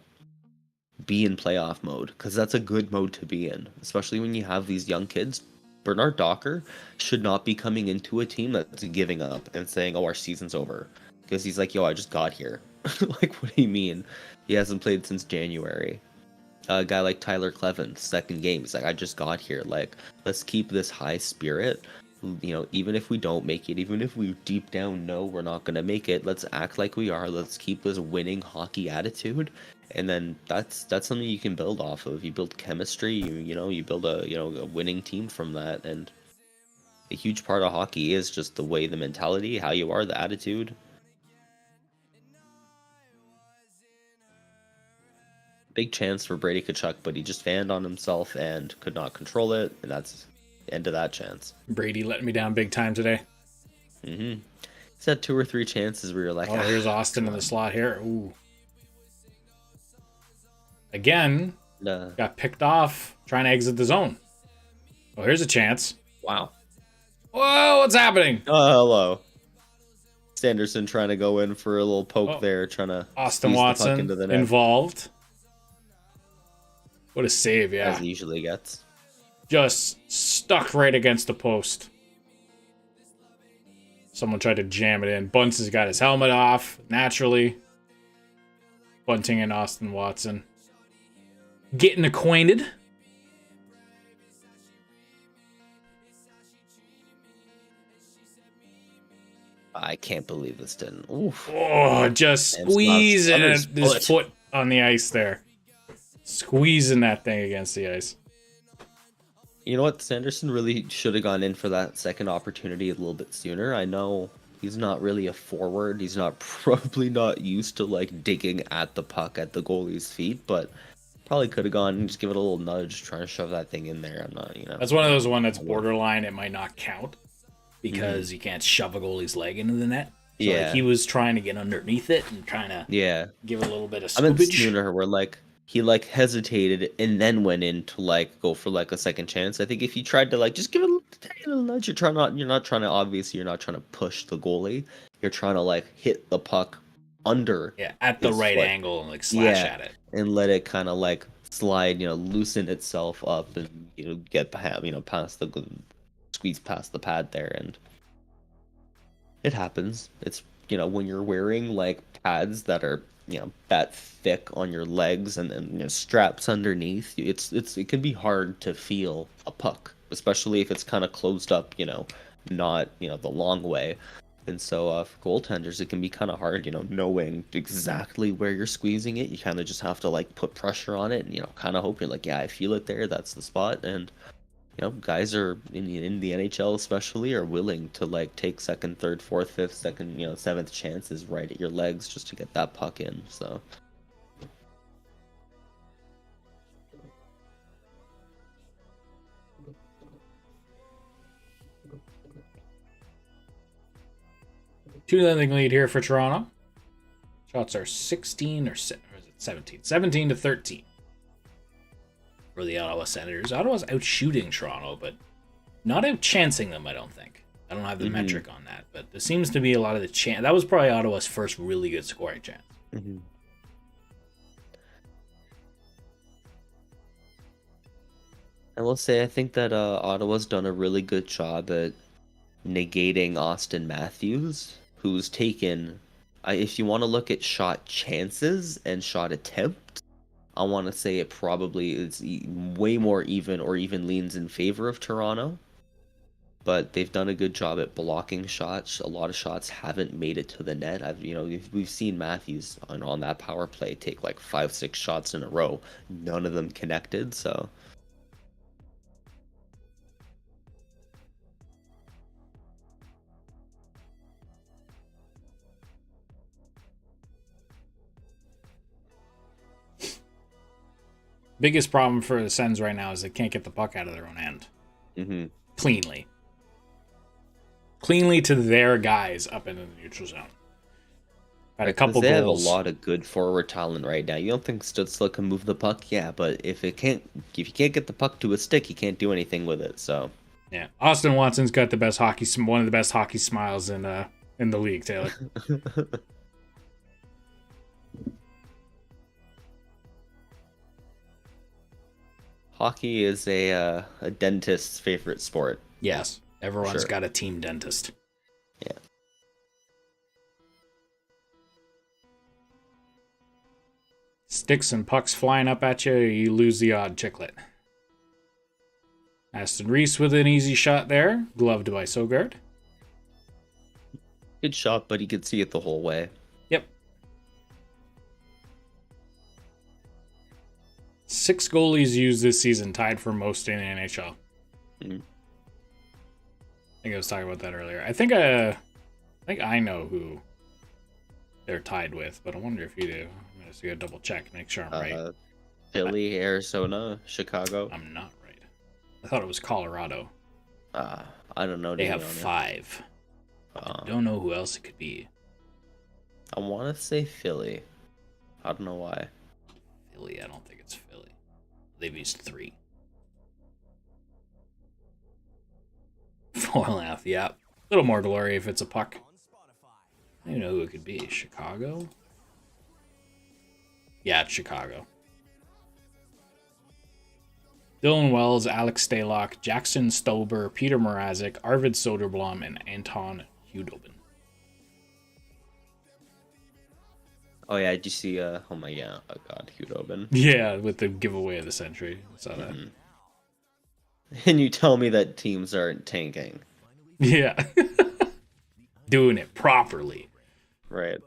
Be in playoff mode, because that's a good mode to be in, especially when you have these young kids. Bernard Docker should not be coming into a team that's giving up and saying, "Oh, our season's over," because he's like, "Yo, I just got here." Like, what do you mean? He hasn't played since January. A guy like Tyler Clevin, second game, he's like, "I just got here." Like, let's keep this high spirit. Even if we don't make it, even if we deep down know we're not gonna make it, let's act like we are. Let's keep this winning hockey attitude. And then that's something you can build off of. You build chemistry. You build a winning team from that. And a huge part of hockey is just the way, the mentality, how you are, the attitude. Big chance for Brady Tkachuk, but he just fanned on himself and could not control it, and that's the end of that chance. Brady letting me down big time today. He's had 2 or 3 chances where you're like, here's Austin in the slot here. Ooh. Again, got picked off trying to exit the zone. Oh, here's a chance. Wow. Whoa, what's happening? Oh, hello. Sanderson trying to go in for a little poke there, trying to Austin Watson into the net. Involved. What a save, yeah. As he usually gets. Just stuck right against the post. Someone tried to jam it in. Bunce has got his helmet off, naturally. Bunting and Austin Watson getting acquainted. I can't believe this didn't. Oof. Oh, just squeezing his foot on the ice there. Squeezing that thing against the ice. You know what? Sanderson really should have gone in for that second opportunity a little bit sooner. I know he's not really a forward. He's probably not used to like digging at the puck at the goalie's feet, but probably could have gone and just give it a little nudge, trying to shove that thing in there. I'm not, That's one of those that's borderline. It might not count because you can't shove a goalie's leg into the net. So he was trying to get underneath it and trying to give it a little bit of scoopage. I meant sooner where he hesitated and then went in to go for a second chance. I think if you tried to just give it a little nudge, you're not trying to push the goalie. You're trying to hit the puck under at the right angle and slash at it and let it kind of slide, loosen itself up and get past the squeeze past the pad there. And it happens. It's when you're wearing pads that are that thick on your legs and then straps underneath, it can be hard to feel a puck, especially if it's kind of closed up, not the long way. And so for goaltenders, it can be kind of hard, knowing exactly where you're squeezing it. You kind of just have to put pressure on it and kind of hope you're I feel it there, that's the spot. And guys are in the NHL especially are willing to take second, third, fourth, fifth, second, seventh chances right at your legs just to get that puck in. So 2-0 lead here for Toronto. Shots are 16 or is it 17? 17 to 13 for the Ottawa Senators. Ottawa's outshooting Toronto, but not outchancing them, I don't think. I don't have the metric on that, but there seems to be a lot of the chance. That was probably Ottawa's first really good scoring chance. I will say, I think that Ottawa's done a really good job at negating Austin Matthews, who's taken, if you want to look at shot chances and shot attempts, I want to say it probably is way more even or even leans in favor of Toronto. But they've done a good job at blocking shots. A lot of shots haven't made it to the net. We've seen Matthews on that power play take like 5-6 shots in a row. None of them connected, so... Biggest problem for the Sens right now is they can't get the puck out of their own end. Cleanly to their guys up into the neutral zone. Had a couple they goals. Have a lot of good forward talent right now. You don't think Stützle can move the puck? Yeah, but if you can't get the puck to a stick, you can't do anything with it. So yeah, Austin Watson's got one of the best hockey smiles in the league, Taylor. Hockey is a dentist's favorite sport. Yes, everyone's got a team dentist. Yeah. Sticks and pucks flying up at you, you lose the odd chiclet. Aston Reese with an easy shot there, gloved by Sogard. Good shot, but he could see it the whole way. Yep. 6 goalies used this season, tied for most in the NHL. I think I was talking about that earlier. I think I know who they're tied with, but I wonder if you do. I'm just gonna double check, make sure I'm right. Philly, Arizona, Chicago. I'm not right. I thought it was Colorado. I don't know. They have 5. I don't know who else it could be. I want to say Philly. I don't know why. Philly, I don't think it's Philly. They've used 3. 4.5, yeah. A little more glory if it's a puck. I don't know who it could be. Chicago? Yeah, it's Chicago. Dylan Wells, Alex Stalock, Jackson Stober, Peter Mrazek, Arvid Soderblom, and Anton Hudobin. Oh yeah, did you see? Oh my god, Hudobin. Yeah, with the giveaway of the century. I saw that. And you tell me that teams aren't tanking. Yeah. Doing it properly. Right.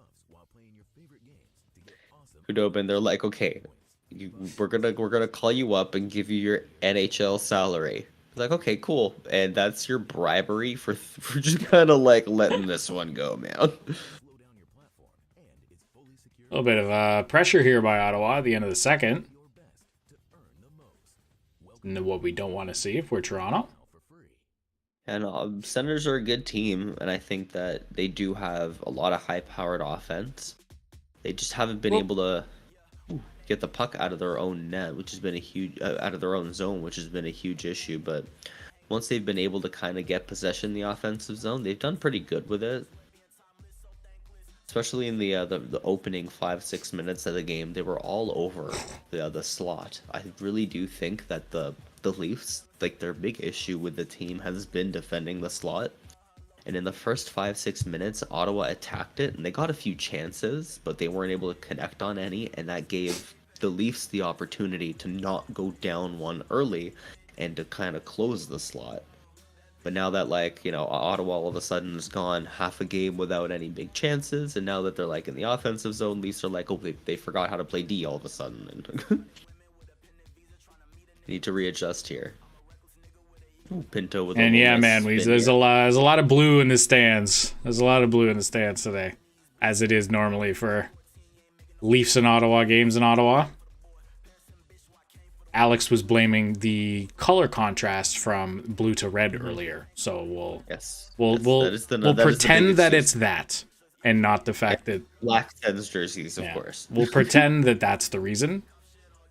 Hudobin, they're like, okay, we're gonna call you up and give you your NHL salary. Like, okay, cool, and that's your bribery for just kind of like letting this one go, man. A little bit of pressure here by Ottawa at the end of the second. And what we don't want to see if we're Toronto. And Senators are a good team, and I think that they do have a lot of high-powered offense. They just haven't been able to get the puck out of their own net, which has been a huge out of their own zone, which has been a huge issue. But once they've been able to kind of get possession in the offensive zone, they've done pretty good with it. Especially in the opening 5-6 minutes of the game, they were all over the slot. I really do think that the Leafs, like, their big issue with the team has been defending the slot. And in the first 5-6 minutes, Ottawa attacked it, and they got a few chances, but they weren't able to connect on any, and that gave the Leafs the opportunity to not go down one early and to kind of close the slot. But now that, like, you know, Ottawa all of a sudden has gone half a game without any big chances, and now that they're, like, in the offensive zone, Leafs are like, oh, they forgot how to play D all of a sudden. And need to readjust here. Ooh, Pinto with and yeah, nice man, there's a lot of blue in the stands. There's a lot of blue in the stands today, as it is normally for Leafs and Ottawa games in Ottawa. Alex was blaming the color contrast from blue to red earlier, so we'll pretend that it's that. and not the fact that Black Sens jerseys, of yeah, course. we'll pretend that that's the reason.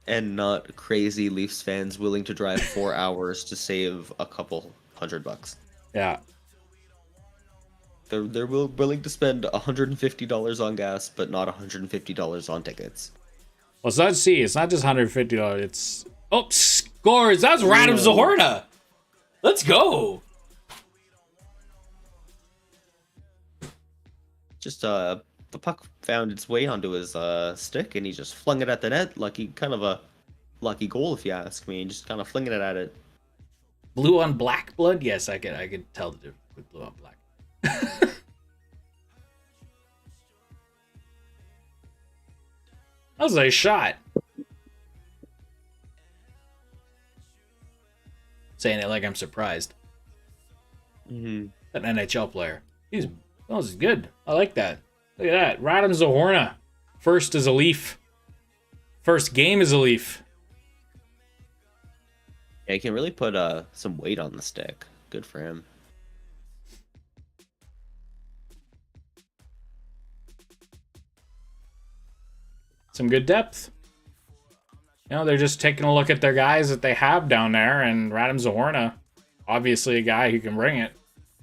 And not crazy Leafs fans willing to drive 4 hours to save a couple $100. Yeah. They're willing to spend $150 on gas, but not $150 on tickets. Well, so let's see. It's not just $150. It's scores. That's Radim Zohorna. Let's go. Just the puck found its way onto his stick, and he just flung it at the net. Kind of a lucky goal, if you ask me. Just kind of flinging it at it. Blue on black blood. Yes, I could tell the difference with blue on black. That was a shot. Saying it like I'm surprised. Mm-hmm. An NHL player. That was good. I like that. Look at that. Radim Zohorna. First as a Leaf. First game as a Leaf. Yeah, he can really put some weight on the stick. Good for him. Some good depth. You know, they're just taking a look at their guys that they have down there, and Radim Zohorna, obviously a guy who can bring it.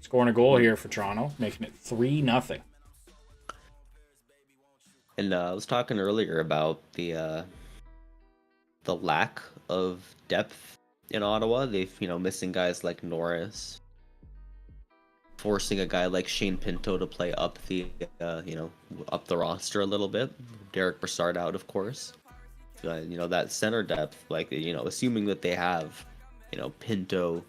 Scoring a goal here for Toronto, making it 3-0. And I was talking earlier about the lack of depth in Ottawa. They've, missing guys like Norris, forcing a guy like Shane Pinto to play up up the roster a little bit. Derek Brassard out, of course. That center depth, assuming that they have, Pinto,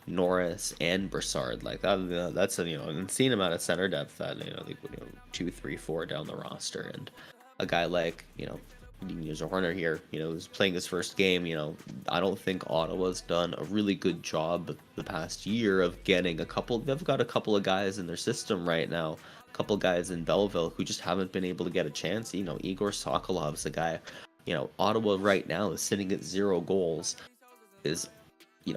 Norris, and Brassard, that's an insane amount of center depth that, 2, 3, 4 down the roster. And a guy like, Zohorna here, who's playing his first game, I don't think Ottawa's done a really good job the past year of getting they've got a couple of guys in their system right now, a couple guys in Belleville who just haven't been able to get a chance. Igor Sokolov's a guy, Ottawa right now is sitting at 0 goals.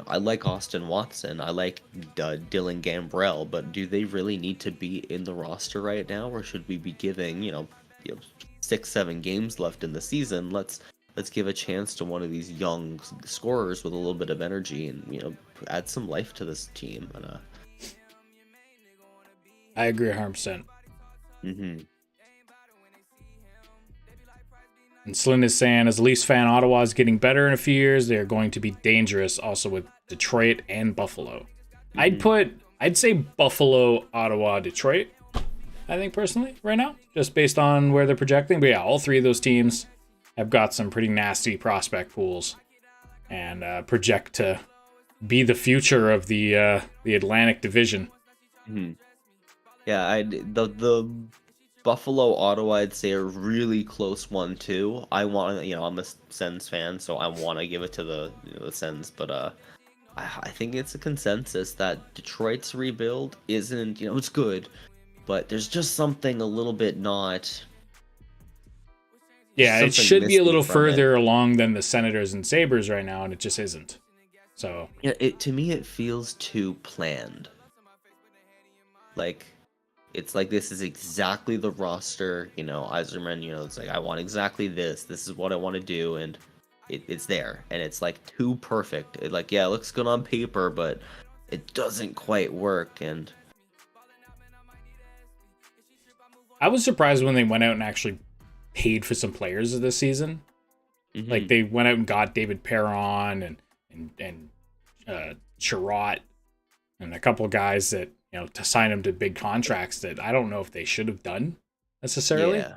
I like Austin Watson, I like Dylan Gambrell, but do they really need to be in the roster right now, or should we be giving, 6-7 games left in the season? Let's give a chance to one of these young scorers with a little bit of energy and add some life to this team. And I agree 100%. Mm-hmm. And Slyn is saying, as a Leafs fan, Ottawa is getting better in a few years. They are going to be dangerous also with Detroit and Buffalo. Mm-hmm. I'd say Buffalo, Ottawa, Detroit, I think personally right now, just based on where they're projecting. But yeah, all three of those teams have got some pretty nasty prospect pools and project to be the future of the Atlantic Division. Mm-hmm. Yeah, the Buffalo, Ottawa, I'd say a really close one too. I'm a Sens fan, so I want to give it to the Sens, but I think it's a consensus that Detroit's rebuild isn't, it's good, but there's just something a little bit not. Yeah, it should be a little further along than the Senators and Sabres right now, and it just isn't. So yeah, to me it feels too planned. It's like this is exactly the roster, Yzerman, it's like I want exactly this. This is what I want to do, and it's there, and it's like too perfect. It looks good on paper, but it doesn't quite work. And I was surprised when they went out and actually paid for some players this season. mm-hmm. Like they went out and got David Perron and Sherratt and a couple of guys that, to sign them to big contracts that I don't know if they should have done necessarily. Yeah.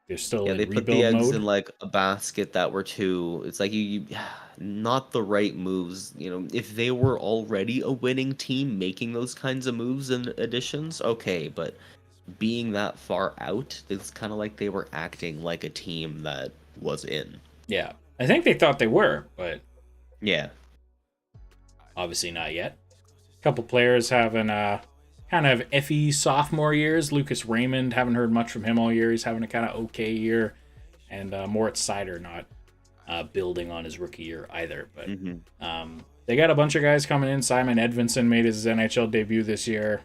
They're still Yeah, in they rebuild put the eggs mode. in a basket that were too. It's like you not the right moves. If they were already a winning team making those kinds of moves and additions, okay, but being that far out, it's kind of like they were acting like a team that was in. Yeah, I think they thought they were, but yeah, obviously not yet. A couple players having kind of iffy sophomore years. Lucas Raymond, haven't heard much from him all year. He's having a kind of okay year. And Moritz Seider not building on his rookie year either. But they got a bunch of guys coming in. Simon Edvinsson made his NHL debut this year.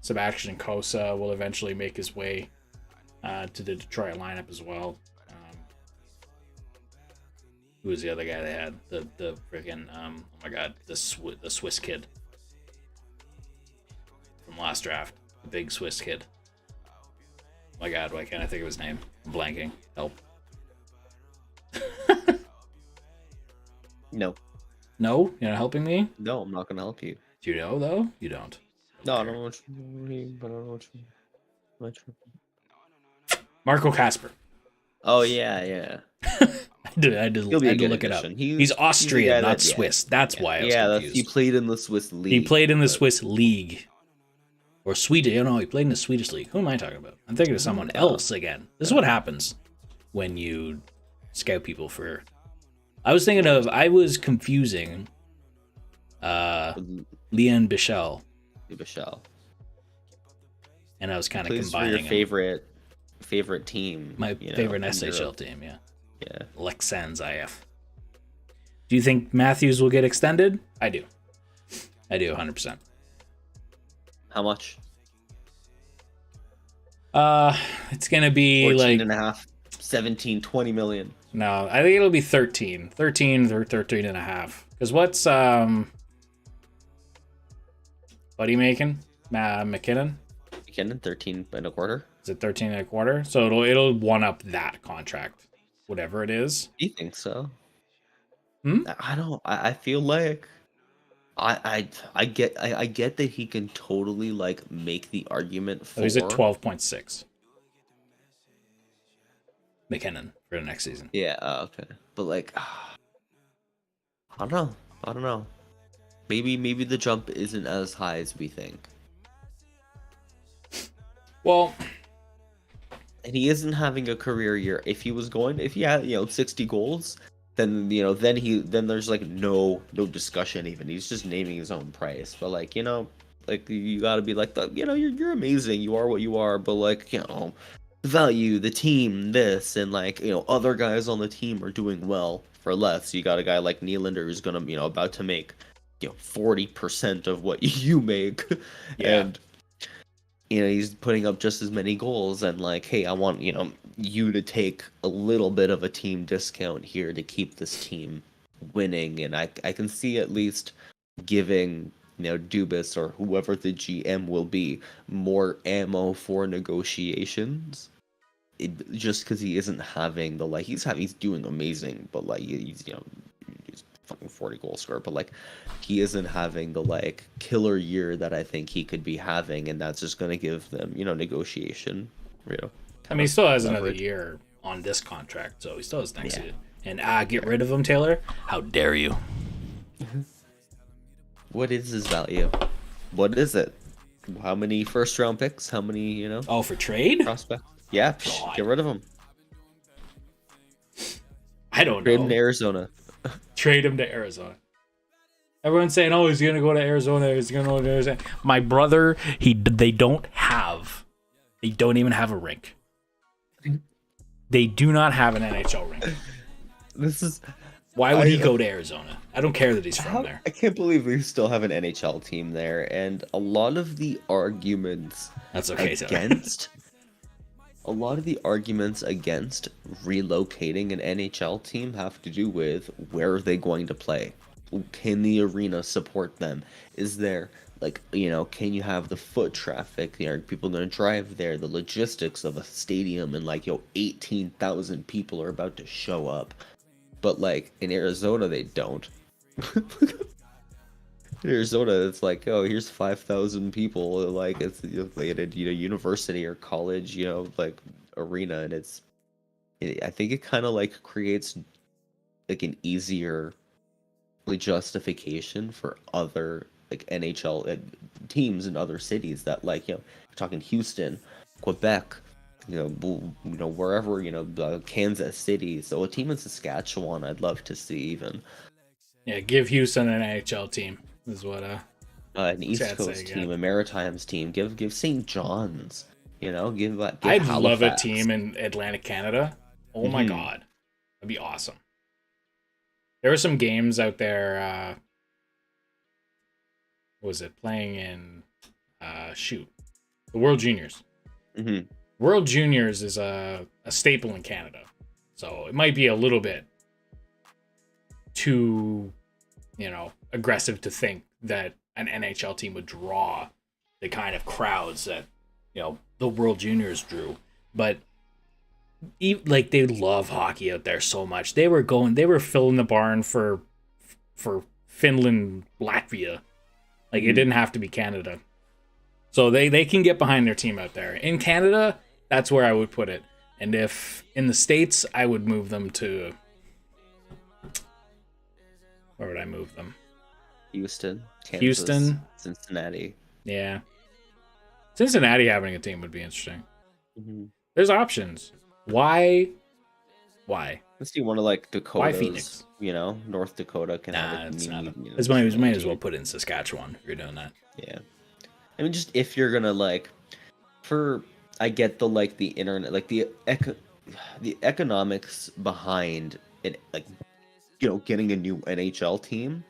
Sebastian Kosa will eventually make his way to the Detroit lineup as well. Who was the other guy they had? The freaking oh my god, the Swiss kid from last draft, the big Swiss kid. Oh my god, why can't I think of his name? I'm blanking. Help. No. No, you're not helping me. No, I'm not gonna help you. Do you know though? You don't. No, I don't know what you mean, but I don't know what you Marco Casper. Oh yeah. I had to look it up. He's Austrian, not Swiss. That's why I was confused. He played in the Swiss league. He played in the Swiss league. Or Swedish. You know, he played in the Swedish league. Who am I talking about? I'm thinking of someone else again. This is what happens when you scout people for... I was confusing Leon Bichel. Bichel. And I was kind of combining for your favorite team. My favorite SHL team, yeah. Yeah. Sens IF. Do you think Matthews will get extended? I do. 100%. How much? It's gonna be 14 like and a half, 17, 20 million. No, I think it'll be 13 or 13 and a half. Because what's what are you making? McKinnon? McKinnon, 13 and a quarter. Is it 13 and a quarter? So it'll one up that contract, whatever it is. Do you think so? I don't. I feel like I get that he can totally like make the argument for. Oh, he's at 12.6. McKinnon for the next season. Yeah. Okay. But like, I don't know. Maybe the jump isn't as high as we think. Well, and he isn't having a career year. If he had 60 goals, then then there's like no discussion even. He's just naming his own price. But like, you got to be like, you're amazing. You are what you are, but like, the value, the team, this, and like, other guys on the team are doing well for less. You got a guy like Nylander who's going to, about to make 40% of what you make. Yeah. And he's putting up just as many goals, and like, hey, I want, you to take a little bit of a team discount here to keep this team winning. And I can see at least giving, Dubas or whoever the GM will be more ammo for negotiations. Just because he isn't having the, like, he's doing amazing, but like, he's fucking 40 goal scorer, but like, he isn't having the like killer year that I think he could be having, and that's just going to give them negotiation. I mean, he still has another year on this contract, so he still has next year. And get rid of him, Taylor? How dare you? What is his value? What is it? How many first round picks? How many Oh, for trade? Prospect? Yeah, get rid of him. I don't know. Trade him to Arizona. Trade him to Arizona. Everyone's saying, "Oh, he's gonna go to Arizona. He's gonna go to Arizona." My brother, they don't even have a rink. They do not have an NHL rink. Why would he go to Arizona? I don't care that he's from there. I can't believe we still have an NHL team there, and a lot of the arguments against relocating an NHL team have to do with where are they going to play? Can the arena support them? Is there, like, can you have the foot traffic? Are people going to drive there? The logistics of a stadium and 18,000 people are about to show up. But like in Arizona, they don't. In Arizona, it's like, oh, here's 5,000 people. Like, it's at a university or college, like arena, and I think it kind of like creates like an easier justification for other like NHL teams in other cities that like talking Houston, Quebec, wherever, Kansas City. So a team in Saskatchewan I'd love to see even. Yeah, give Houston an NHL team is what an East Coast team, a Maritimes team. Give St. John's, give I'd Halifax. love a team in Atlantic Canada. Oh my god. That'd be awesome. There were some games out there, what was it, playing in The World Juniors. Mm-hmm. World Juniors is a staple in Canada. So it might be a little bit too, aggressive to think that an NHL team would draw the kind of crowds that, the World Juniors drew. But they love hockey out there so much. They were filling the barn for Finland, Latvia. Like, it didn't have to be Canada. So they can get behind their team out there. In Canada, that's where I would put it. And if in the States, I would move them to... Where would I move them? Houston, Kansas, Houston, Cincinnati. Yeah. Cincinnati having a team would be interesting. Mm-hmm. There's options. Why? Let's do one of like Dakota's. Why Phoenix? North Dakota can have It's not. might as well put in Saskatchewan if you're doing that. Yeah, I mean, just if you're gonna I get the internet, like the economics behind it, like getting a new NHL team.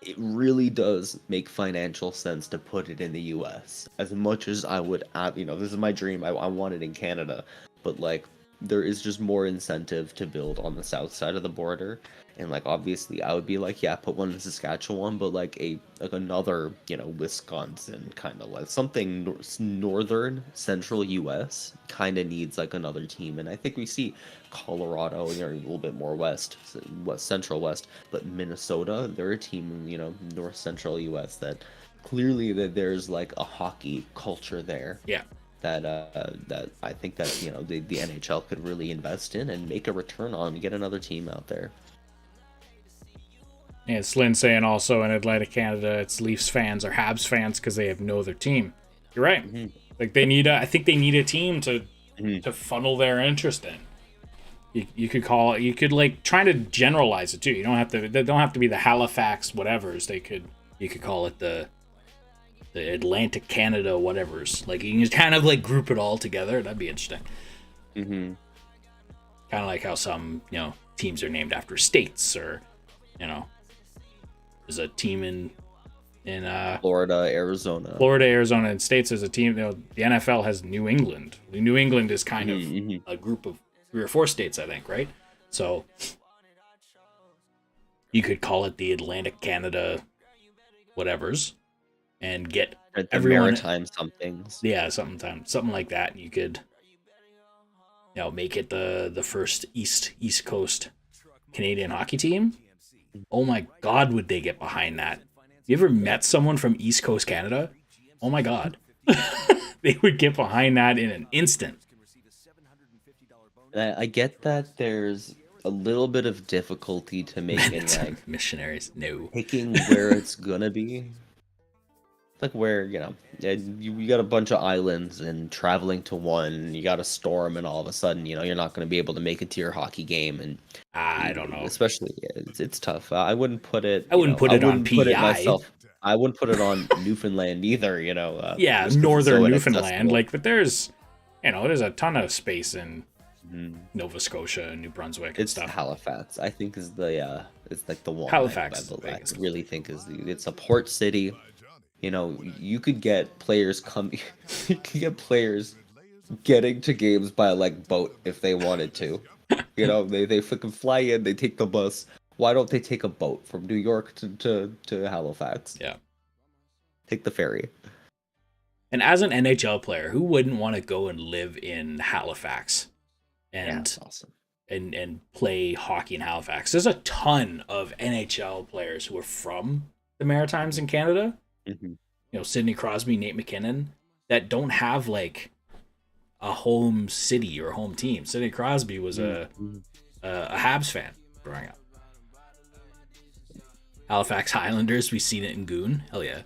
It really does make financial sense to put it in the U.S. As much as I would, this is my dream. I want it in Canada, but like there is just more incentive to build on the south side of the border, and like obviously I would be like, yeah, put one in Saskatchewan, but like another Wisconsin kind of like something northern central U.S. kind of needs like another team, and I think we see Colorado, a little bit more central west, but Minnesota, they're a team in north central U.S. that clearly that there's like a hockey culture there. Yeah. That I think that the NHL could really invest in and make a return on, get another team out there. And Slynn saying also in Atlantic Canada, it's Leafs fans or Habs fans because they have no other team. You're right. Mm-hmm. Like I think they need a team to funnel their interest in. You could like try to generalize it too. They don't have to be the Halifax whatevers. You could call it the Atlantic Canada whatevers. Like you can just kind of like group it all together. That'd be interesting. Mm-hmm. Kind of like how some teams are named after states, or there's a team in Florida, Arizona, and states. There's a team. The NFL has New England. New England is kind of a group of 3 or 4 states, I think, right? So you could call it the Atlantic Canada whatevers. And get everyone maritime somethings. Yeah, something like that. You could, make it the first East Coast Canadian hockey team. Oh my God, would they get behind that? You ever met someone from East Coast Canada? Oh my God, they would get behind that in an instant. I get that there's a little bit of difficulty to making like missionaries. No, picking where it's gonna be. Like where, you got a bunch of islands and traveling to one, you got a storm and all of a sudden, you're not going to be able to make it to your hockey game. And I don't know. Especially, it's tough. I wouldn't put it. I wouldn't put it on PEI. Myself. I wouldn't put it on Newfoundland either, Yeah, northern Newfoundland. But there's, there's a ton of space in Nova Scotia and New Brunswick and stuff. Halifax, I think, is it's like the one. Halifax, I really think it's a port city. You could get players you could get players getting to games by like boat if they wanted to. They fucking fly in, they take the bus. Why don't they take a boat from New York to Halifax? Yeah. Take the ferry. And as an NHL player, who wouldn't want to go and live in Halifax that's awesome. And play hockey in Halifax? There's a ton of NHL players who are from the Maritimes in Canada. Mm-hmm. Sidney Crosby, Nate McKinnon, that don't have like a home city or home team. Sidney Crosby was a Habs fan growing up. Halifax Highlanders, we've seen it in Goon. Hell yeah.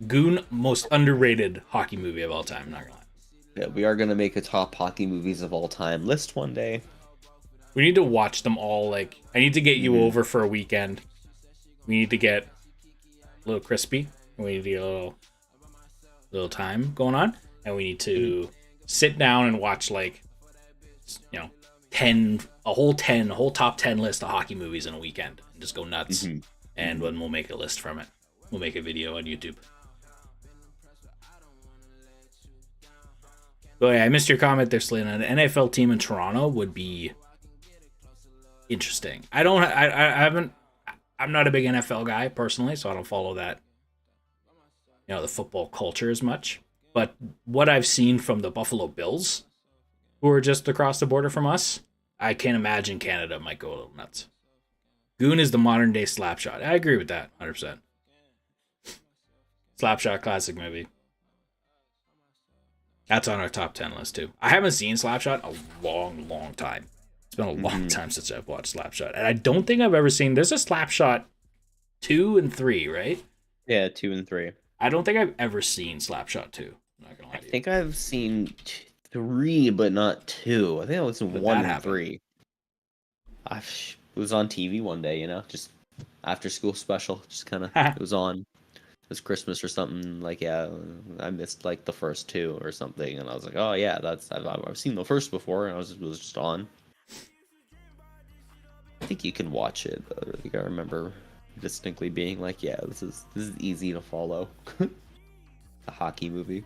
Goon, most underrated hockey movie of all time, I'm not gonna lie. Yeah, we are gonna make a top hockey movies of all time list one day. We need to watch them all. Like, I need to get you over for a weekend. We need to get a little crispy. We need to get a little time going on, and we need to sit down and watch like, a whole top 10 list of hockey movies in a weekend, and just go nuts. And then we'll make a list from it. We'll make a video on YouTube. Oh yeah, I missed your comment there, Slane. An NFL team in Toronto would be interesting. I haven't. I'm not a big NFL guy personally, so I don't follow that. The football culture as much. But what I've seen from the Buffalo Bills, who are just across the border from us, I can't imagine Canada might go a little nuts. Goon is the modern day Slapshot. I agree with that, 100%. Slapshot classic movie. That's on our top 10 list too. I haven't seen Slapshot a long, long time. It's been a long time since I've watched Slapshot. And I don't think I've ever seen... There's a Slapshot 2 and 3, right? Yeah, 2 and 3. I don't think I've ever seen Slapshot 2. I'm not gonna lie to you. I think I've seen 3, but not 2. I think I was in 1 and 3. It was on TV one day, just after school special. Just kind of, it was on. It was Christmas or something. Like, yeah, I missed like the first 2 or something, and I was like, oh yeah, I've seen the first before, and it was just on. I think you can watch it. I remember distinctly being like, yeah, this is easy to follow. The hockey movie.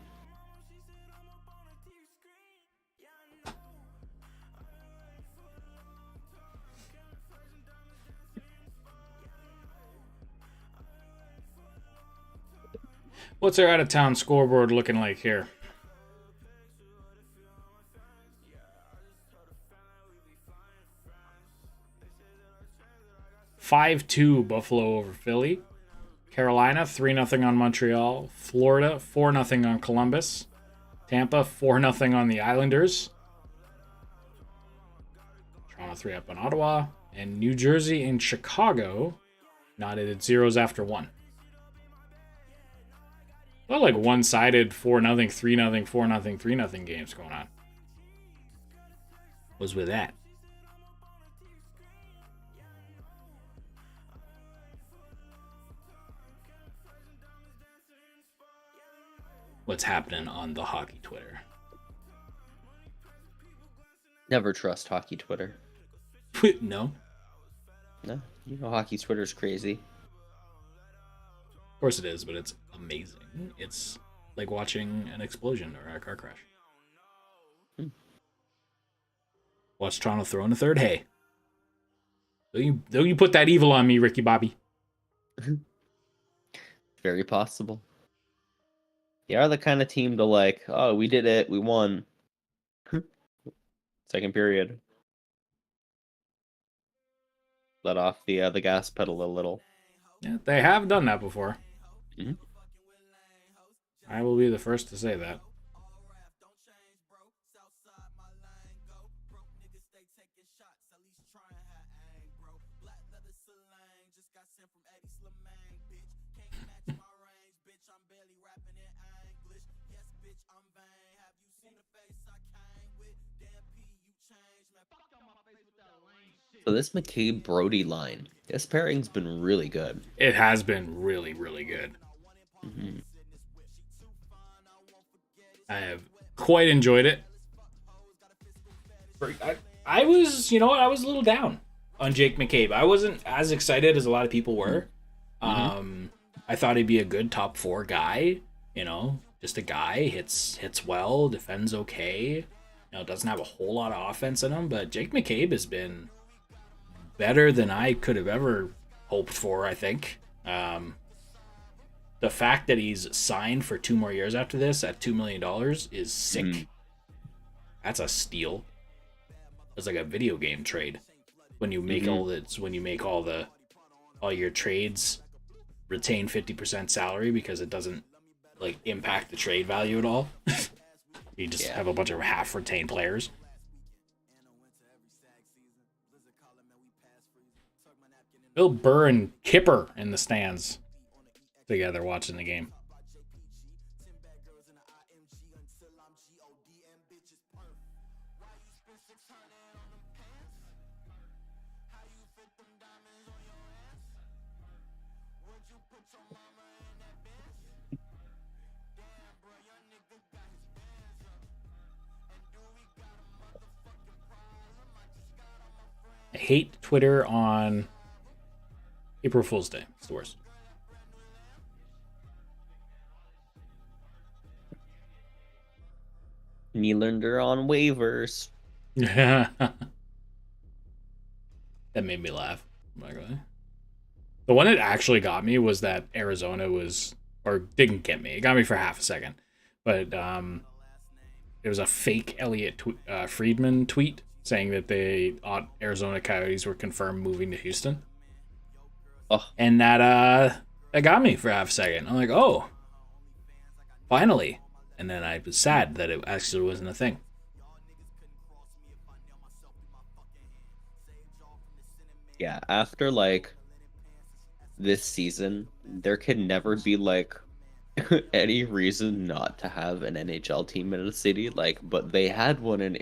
What's our out-of-town scoreboard looking like here? 5-2 Buffalo over Philly. Carolina 3-0 on Montreal. Florida 4-0 on Columbus. Tampa 4-0 on the Islanders. Toronto 3-up on Ottawa. And New Jersey and Chicago knotted at zeros after 1. Well, like one-sided 4-0, 3-0, 4-0, 3-0 games going on. Was with that. What's happening on the hockey Twitter? Never trust hockey Twitter. No. No, hockey Twitter's crazy. Of course it is, but it's amazing. It's like watching an explosion or a car crash. Watch Toronto throw in a third. Hey, don't you put that evil on me, Ricky Bobby? Very possible. They are the kind of team to like, oh, we did it, we won. Second period. Let off the gas pedal a little. Yeah, they have done that before. Mm-hmm. I will be the first to say that. So this McCabe Brody line, this pairing's been really good. It has been really, really good. Mm-hmm. I have quite enjoyed it. I was, I was a little down on Jake McCabe. I wasn't as excited as a lot of people were. Mm-hmm. I thought he'd be a good top 4 guy. Just a guy, hits well, defends okay. Doesn't have a whole lot of offense in him, but Jake McCabe has been better than I could have ever hoped for, I think. The fact that he's signed for 2 more years after this at $2 million is sick. Mm. That's a steal. It's like a video game trade. When you make all your trades retain 50% salary because it doesn't impact the trade value at all. You just have a bunch of half retained players. Bill Burr and Kipper in the stands together watching the game. I hate Twitter on April Fool's Day. It's the worst. Nylander on waivers. That made me laugh. I'm not gonna lie. The one that actually got me was that Arizona was, or didn't get me. It got me for half a second, but it was a fake Elliot Friedman tweet saying that the Arizona Coyotes were confirmed moving to Houston, Oh, and that got me for half a second. I'm like, oh, finally. And then I was sad that it actually wasn't a thing. yeah. After like this season, there can never be like any reason not to have an NHL team in a city. Like, but they had one in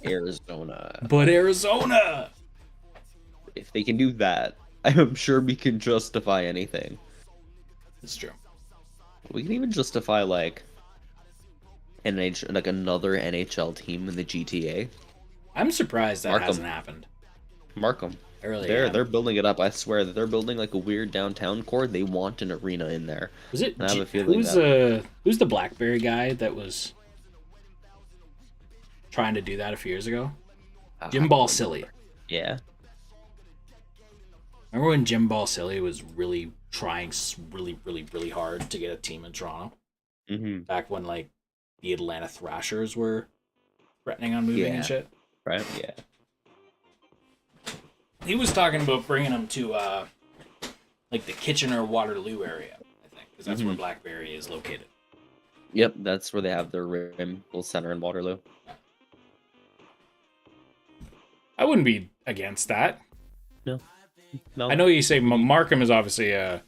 Arizona. But Arizona! If they can do that, I'm sure we can justify anything. It's true. We can even justify like like another NHL team in the GTA. I'm surprised that Mark 'em. hasn't happened. Mark them. I really They're am. building it up. I swear that they're building like a weird downtown core. They want an arena in there. Was it? And I have a feeling Who's the BlackBerry guy that was trying to do that a few years ago? Jim Ball Silly. Yeah. Remember when Jim Ball Silly was really trying really hard to get a team in Toronto? Mm-hmm. Back when like the Atlanta Thrashers were threatening on moving Yeah. and shit. Right. Yeah. He was talking about bringing them to like the Kitchener Waterloo area, I think, because that's where BlackBerry is located. Yep. That's where they have their Rimble Center in Waterloo. I wouldn't be against that. No. I know you say Markham is obviously a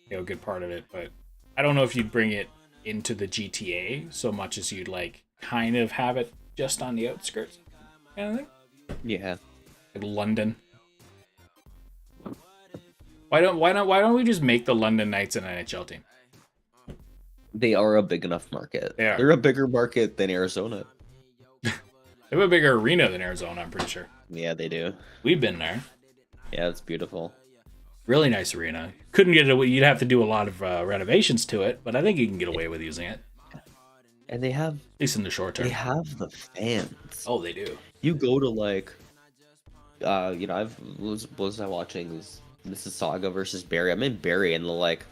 good part of it, but I don't know if you'd bring it into the GTA so much as you'd like kind of have it just on the outskirts, kind of thing. Yeah. Like London. Why don't we just make the London Knights an NHL team? They are a big enough market. They are. They're a bigger market than Arizona. They have a bigger arena than Arizona, I'm pretty sure. Yeah, they do. We've been there. Yeah, it's beautiful. Really nice arena. Couldn't get it away. You'd have to do a lot of renovations to it, but I think you can get away with using it. And they have, At least in the short term. they have the fans. Oh, they do. You go to like, was I watching this Mississauga versus Barrie? I'm in Barrie, and like,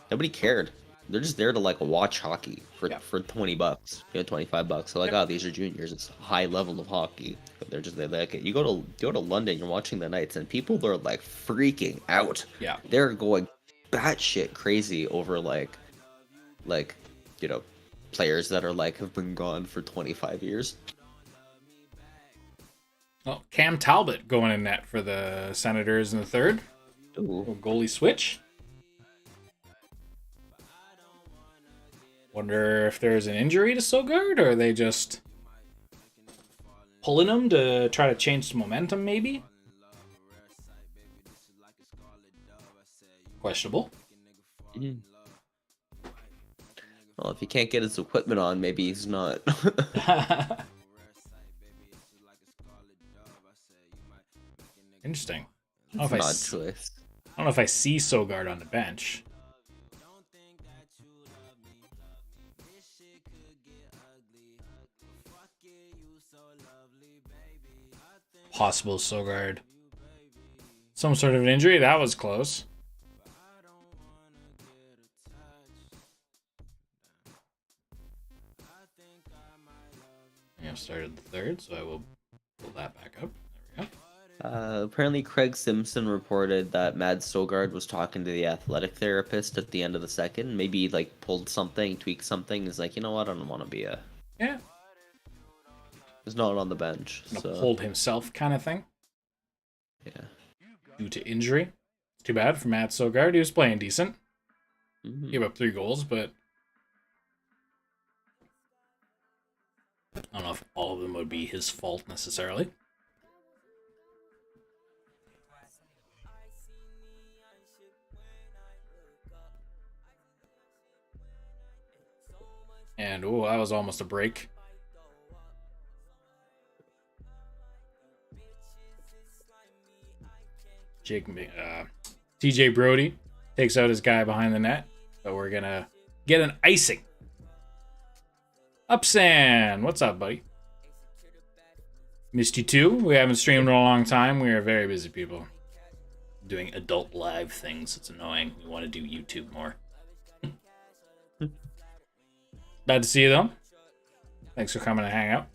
nobody cared. They're just there to like watch hockey for $20, $25. So like, oh, these are juniors. It's a high level of hockey. But they like it. You go to London, you're watching the Knights, and people are like freaking out. Yeah. They're going batshit crazy over players that are like have been gone for 25 years. Well, Cam Talbot going in net for the Senators in the third. Ooh. Little goalie switch. Wonder if there's an injury to Sogard, or are they just pulling him to try to change some momentum, maybe? Questionable. Mhm. Well, if he can't get his equipment on, maybe he's not. Interesting. I It's don't an know odd if choice. I don't know if I see Sogard on the bench. Possible Sogard. Some sort of an injury. That was close. Yeah, started the third, so I will pull that back up. There we go. Apparently, Craig Simpson reported that Mad Sogard was talking to the athletic therapist at the end of the second. Maybe he, like, pulled something, tweaked something. He's like, you know what? I don't want to be a. Yeah. He's not on the bench. So. Pulled himself kind of thing. Yeah. Due to injury. Too bad for Matt Sogard. He was playing decent. Mhm. Gave up 3 goals, but I don't know if all of them would be his fault necessarily. And oh, that was almost a break. TJ Brody takes out his guy behind the net, but we're gonna get an icing. Upsan, what's up, buddy? Missed you too. We haven't streamed in a long time. We are very busy people. Doing adult live things. It's annoying. We want to do YouTube more. Glad to see you though. Thanks for coming to hang out.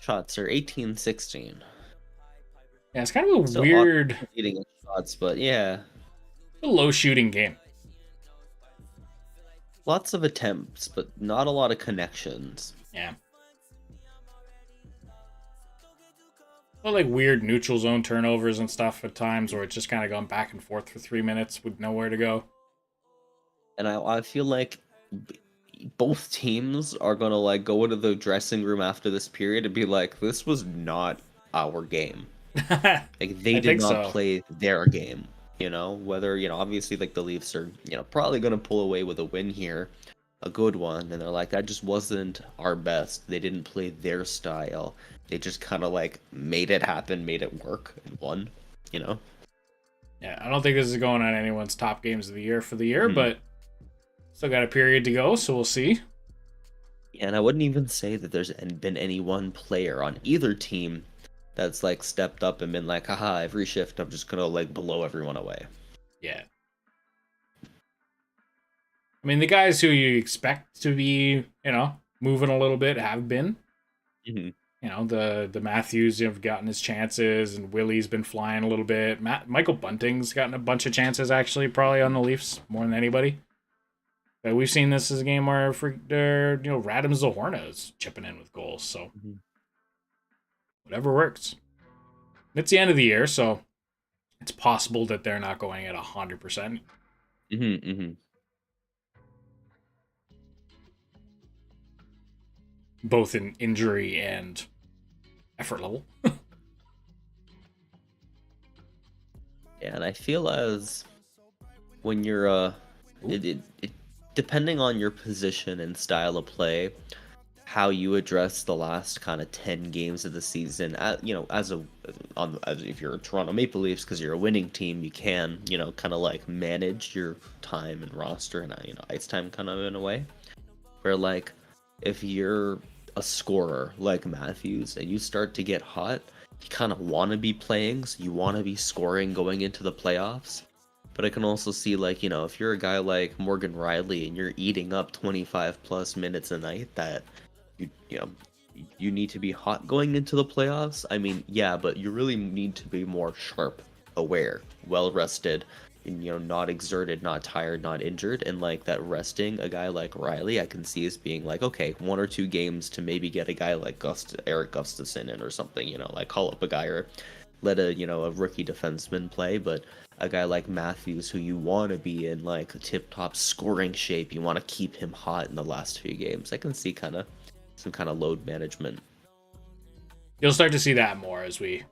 Shots are 18-16. Yeah, it's kind of a So weird, leading shots, but yeah, low shooting game. lots of attempts, but not a lot of connections. Yeah. Well, like weird neutral zone turnovers and stuff at times where it's just kind of gone back and forth for 3 minutes with nowhere to go. And I feel like both teams are gonna like go into the dressing room after this period and be like, "This was not our game. Like they did not play their game." You know, whether obviously like the Leafs are probably gonna pull away with a win here, a good one, and they're like, "That just wasn't our best. They didn't play their style. They just kind of like made it happen, made it work, and won." You know. Yeah, I don't think this is going on anyone's top games of the year for the year, but still got a period to go, so we'll see. And I wouldn't even say that there's been any one player on either team that's like stepped up and been like, haha, every shift I'm just gonna like blow everyone away. Yeah. I mean, the guys who you expect to be, moving a little bit have been. Mm-hmm. The Matthews have gotten his chances, and Willie's been flying a little bit. Michael Bunting's gotten a bunch of chances, actually, probably on the Leafs more than anybody. But we've seen this as a game where, Radim Zohorna is chipping in with goals. So whatever works. It's the end of the year, so it's possible that they're not going at 100%. Both in injury and effort level. Yeah, and I feel as when you're depending on your position and style of play, how you address the last kind of 10 games of the season, as if you're a Toronto Maple Leafs, because you're a winning team, you can kind of like manage your time and roster and ice time kind of in a way where like if you're a scorer like Matthews and you start to get hot, you kind of want to be playing, so you want to be scoring going into the playoffs. But I can also see, like, if you're a guy like Morgan Riley and you're eating up 25 plus minutes a night, that you need to be hot going into the playoffs. I mean, yeah, but you really need to be more sharp, aware, well rested, and not exerted, not tired, not injured. And like that resting a guy like Riley, I can see as being like, okay, 1 or 2 games to maybe get a guy like Eric Gustafsson in or something, like call up a guy or let a rookie defenseman play. But a guy like Matthews, who you want to be in like tip-top scoring shape, you want to keep him hot in the last few games. I can see some kind of load management. You'll start to see that more as we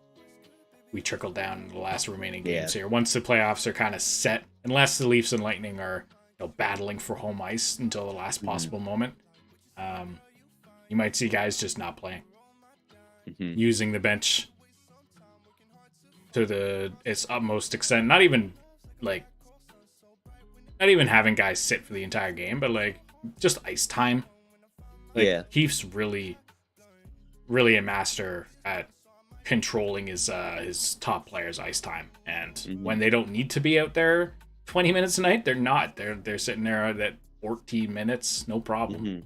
trickle down in the last remaining games here. Once the playoffs are kind of set, unless the Leafs and Lightning are battling for home ice until the last possible moment, you might see guys just not playing, using the bench to its utmost extent. Not even having guys sit for the entire game, but like just ice time. Heath's really, really a master at controlling his top players' ice time, and when they don't need to be out there 20 minutes a night, they're not. They're sitting there at 14 minutes, no problem.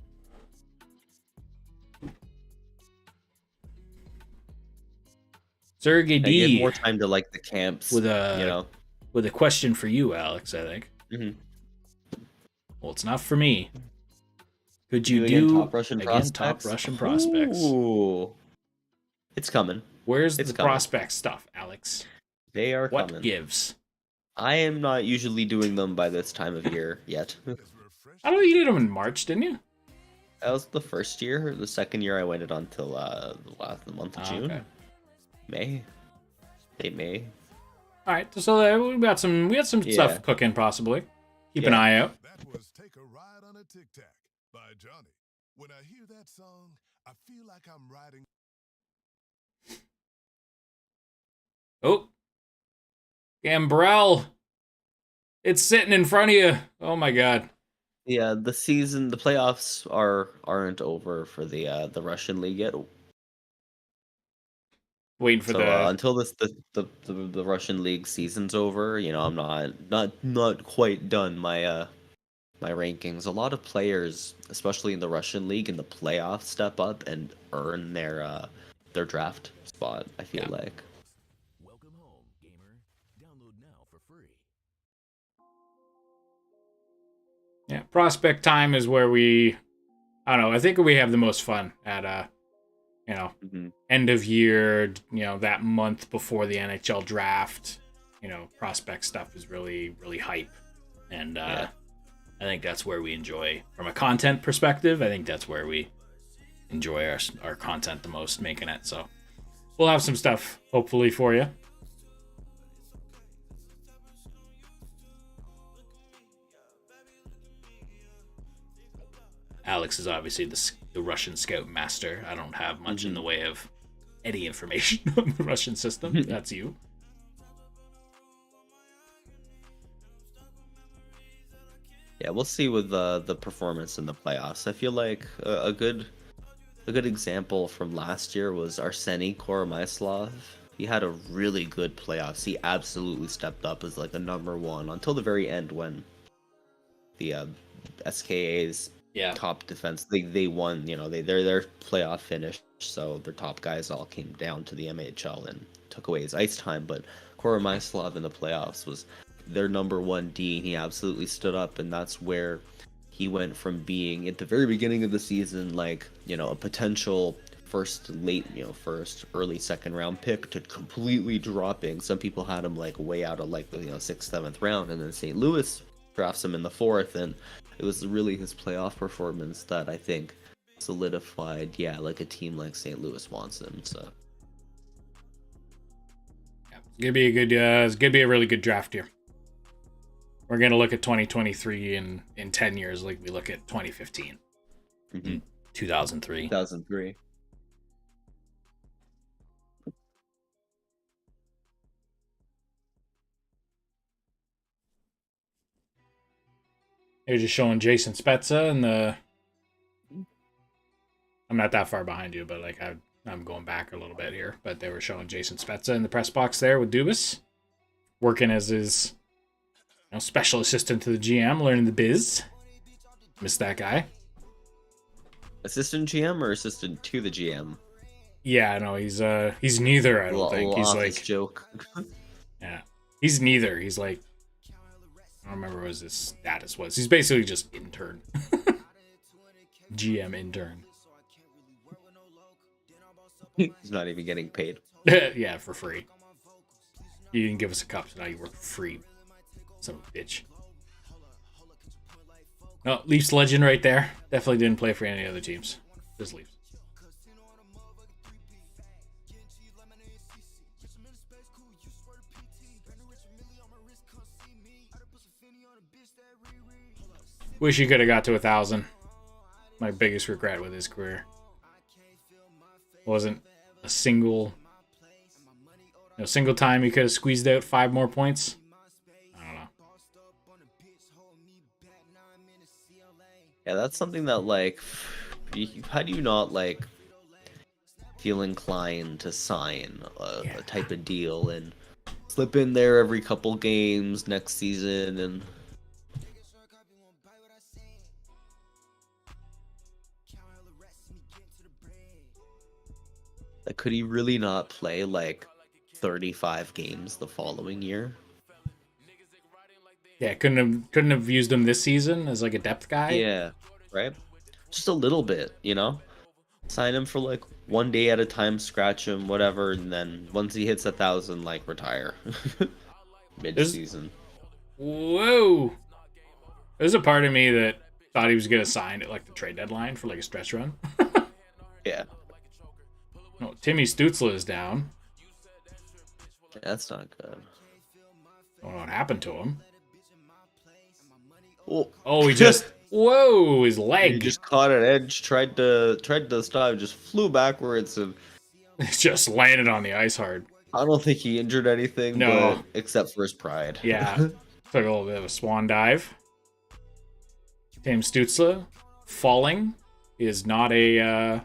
Sergey D. Give more time to like the camps with a question for you, Alex. I think. Well, it's not for me. Could you do top Russian prospects? Ooh. It's coming. Where's the prospect stuff, Alex? They are coming. What gives? I am not usually doing them by this time of year yet. I know you did them in March, didn't you? That was the first year. The second year I waited until the month of June. Okay. May. Late May. All right, so we had some stuff cooking possibly. Keep an eye out. That was Take a Ride on a Tic Tac by Johnny. When I hear that song, I feel like I'm riding. Oh, Gambrell. It's sitting in front of you. Oh my god. Yeah, the playoffs aren't over for the Russian league yet. Waiting for So the until the Russian league season's over, I'm not quite done my rankings. A lot of players, especially in the Russian league, in the playoffs, step up and earn their draft spot. I feel like. Welcome home, gamer. Download now for free. yeah, prospect time is where I don't know, I think we have the most fun at end of year, that month before the NHL draft. Prospect stuff is really, really hype. And I think that's where we enjoy, from a content perspective, I think that's where we enjoy our content the most, making it. So we'll have some stuff, hopefully, for you. Alex is obviously the Russian scout master. I don't have much in the way of any information on the Russian system. That's you. Yeah, we'll see with the performance in the playoffs. I feel like a good example from last year was Arseny Koromaslov. He had a really good playoffs. He absolutely stepped up as like a number one until the very end when the SKA's top defense they won. Their playoff finish, so their top guys all came down to the MHL and took away his ice time. But Koromaslov in the playoffs was their number one D. He absolutely stood up, and that's where he went from being at the very beginning of the season like a potential first early second round pick to completely dropping. Some people had him like way out of like the 6th, 7th round, and then St. Louis drafts him in the 4th, and it was really his playoff performance that I think solidified like a team like St. Louis wants him. So it's gonna be a good it's gonna be a really good draft year. We're gonna look at 2023 in 10 years like we look at 2015. 2003. They're just showing Jason Spezza and I'm not that far behind you, but like I'm going back a little bit here. But they were showing Jason Spezza in the press box there with Dubas, working as his special assistant to the GM, learning the biz. Miss that guy. Assistant GM or assistant to the GM? Yeah, no, he's neither. I don't think he's like joke. Yeah, he's neither. He's like, I don't remember what his status was. He's basically just intern, GM intern. He's not even getting paid. Yeah, for free. You didn't give us a cup, so now you work for free. Son of a bitch. No, Leafs legend right there. Definitely didn't play for any other teams. Just Leafs. Wish he could have got to 1,000. My biggest regret with his career. Wasn't a single time he could have squeezed out 5 more points. I don't know. Yeah, that's something that like, how do you not like feel inclined to sign a type of deal and slip in there every couple games next season and. Could he really not play like 35 games the following year? Yeah, couldn't have used him this season as like a depth guy. Yeah, right. Just a little bit, Sign him for like 1 day at a time, scratch him, whatever, and then once he hits 1,000, like retire mid-season. Whoa! There's a part of me that thought he was gonna sign at like the trade deadline for like a stretch run. Yeah. No, Timmy Stützle is down. That's not good. I don't know what happened to him. Oh, Oh, he just Whoa, his He leg just caught an edge, tried to stop, just flew backwards, and just landed on the ice hard. I don't think he injured anything, No. but except for his pride. Yeah, took a little bit of a swan dive. Tim Stützle falling is not a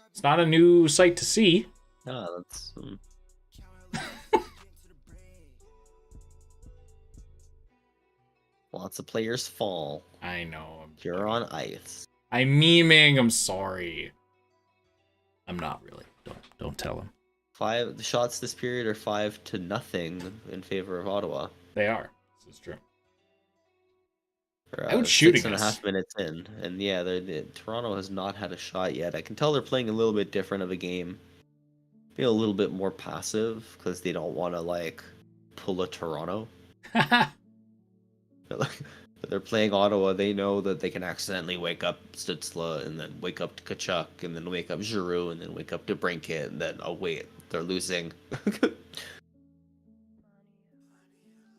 it's not a new sight to see. Oh, that's lots of players fall. I know. You're on ice. I'm memeing. I'm sorry. I'm not really. Don't tell him. The shots this period are 5-0 in favor of Ottawa. They are. This is true. For, Out shooting 6.5 minutes in, and yeah, Toronto has not had a shot yet. I can tell they're playing a little bit different of a game. Feel a little bit more passive because they don't want to like pull a Toronto. They're playing Ottawa. They know that they can accidentally wake up Stützle and then wake up to Kachuk and then wake up Giroux and then wake up to Brinkett and then oh wait, they're losing.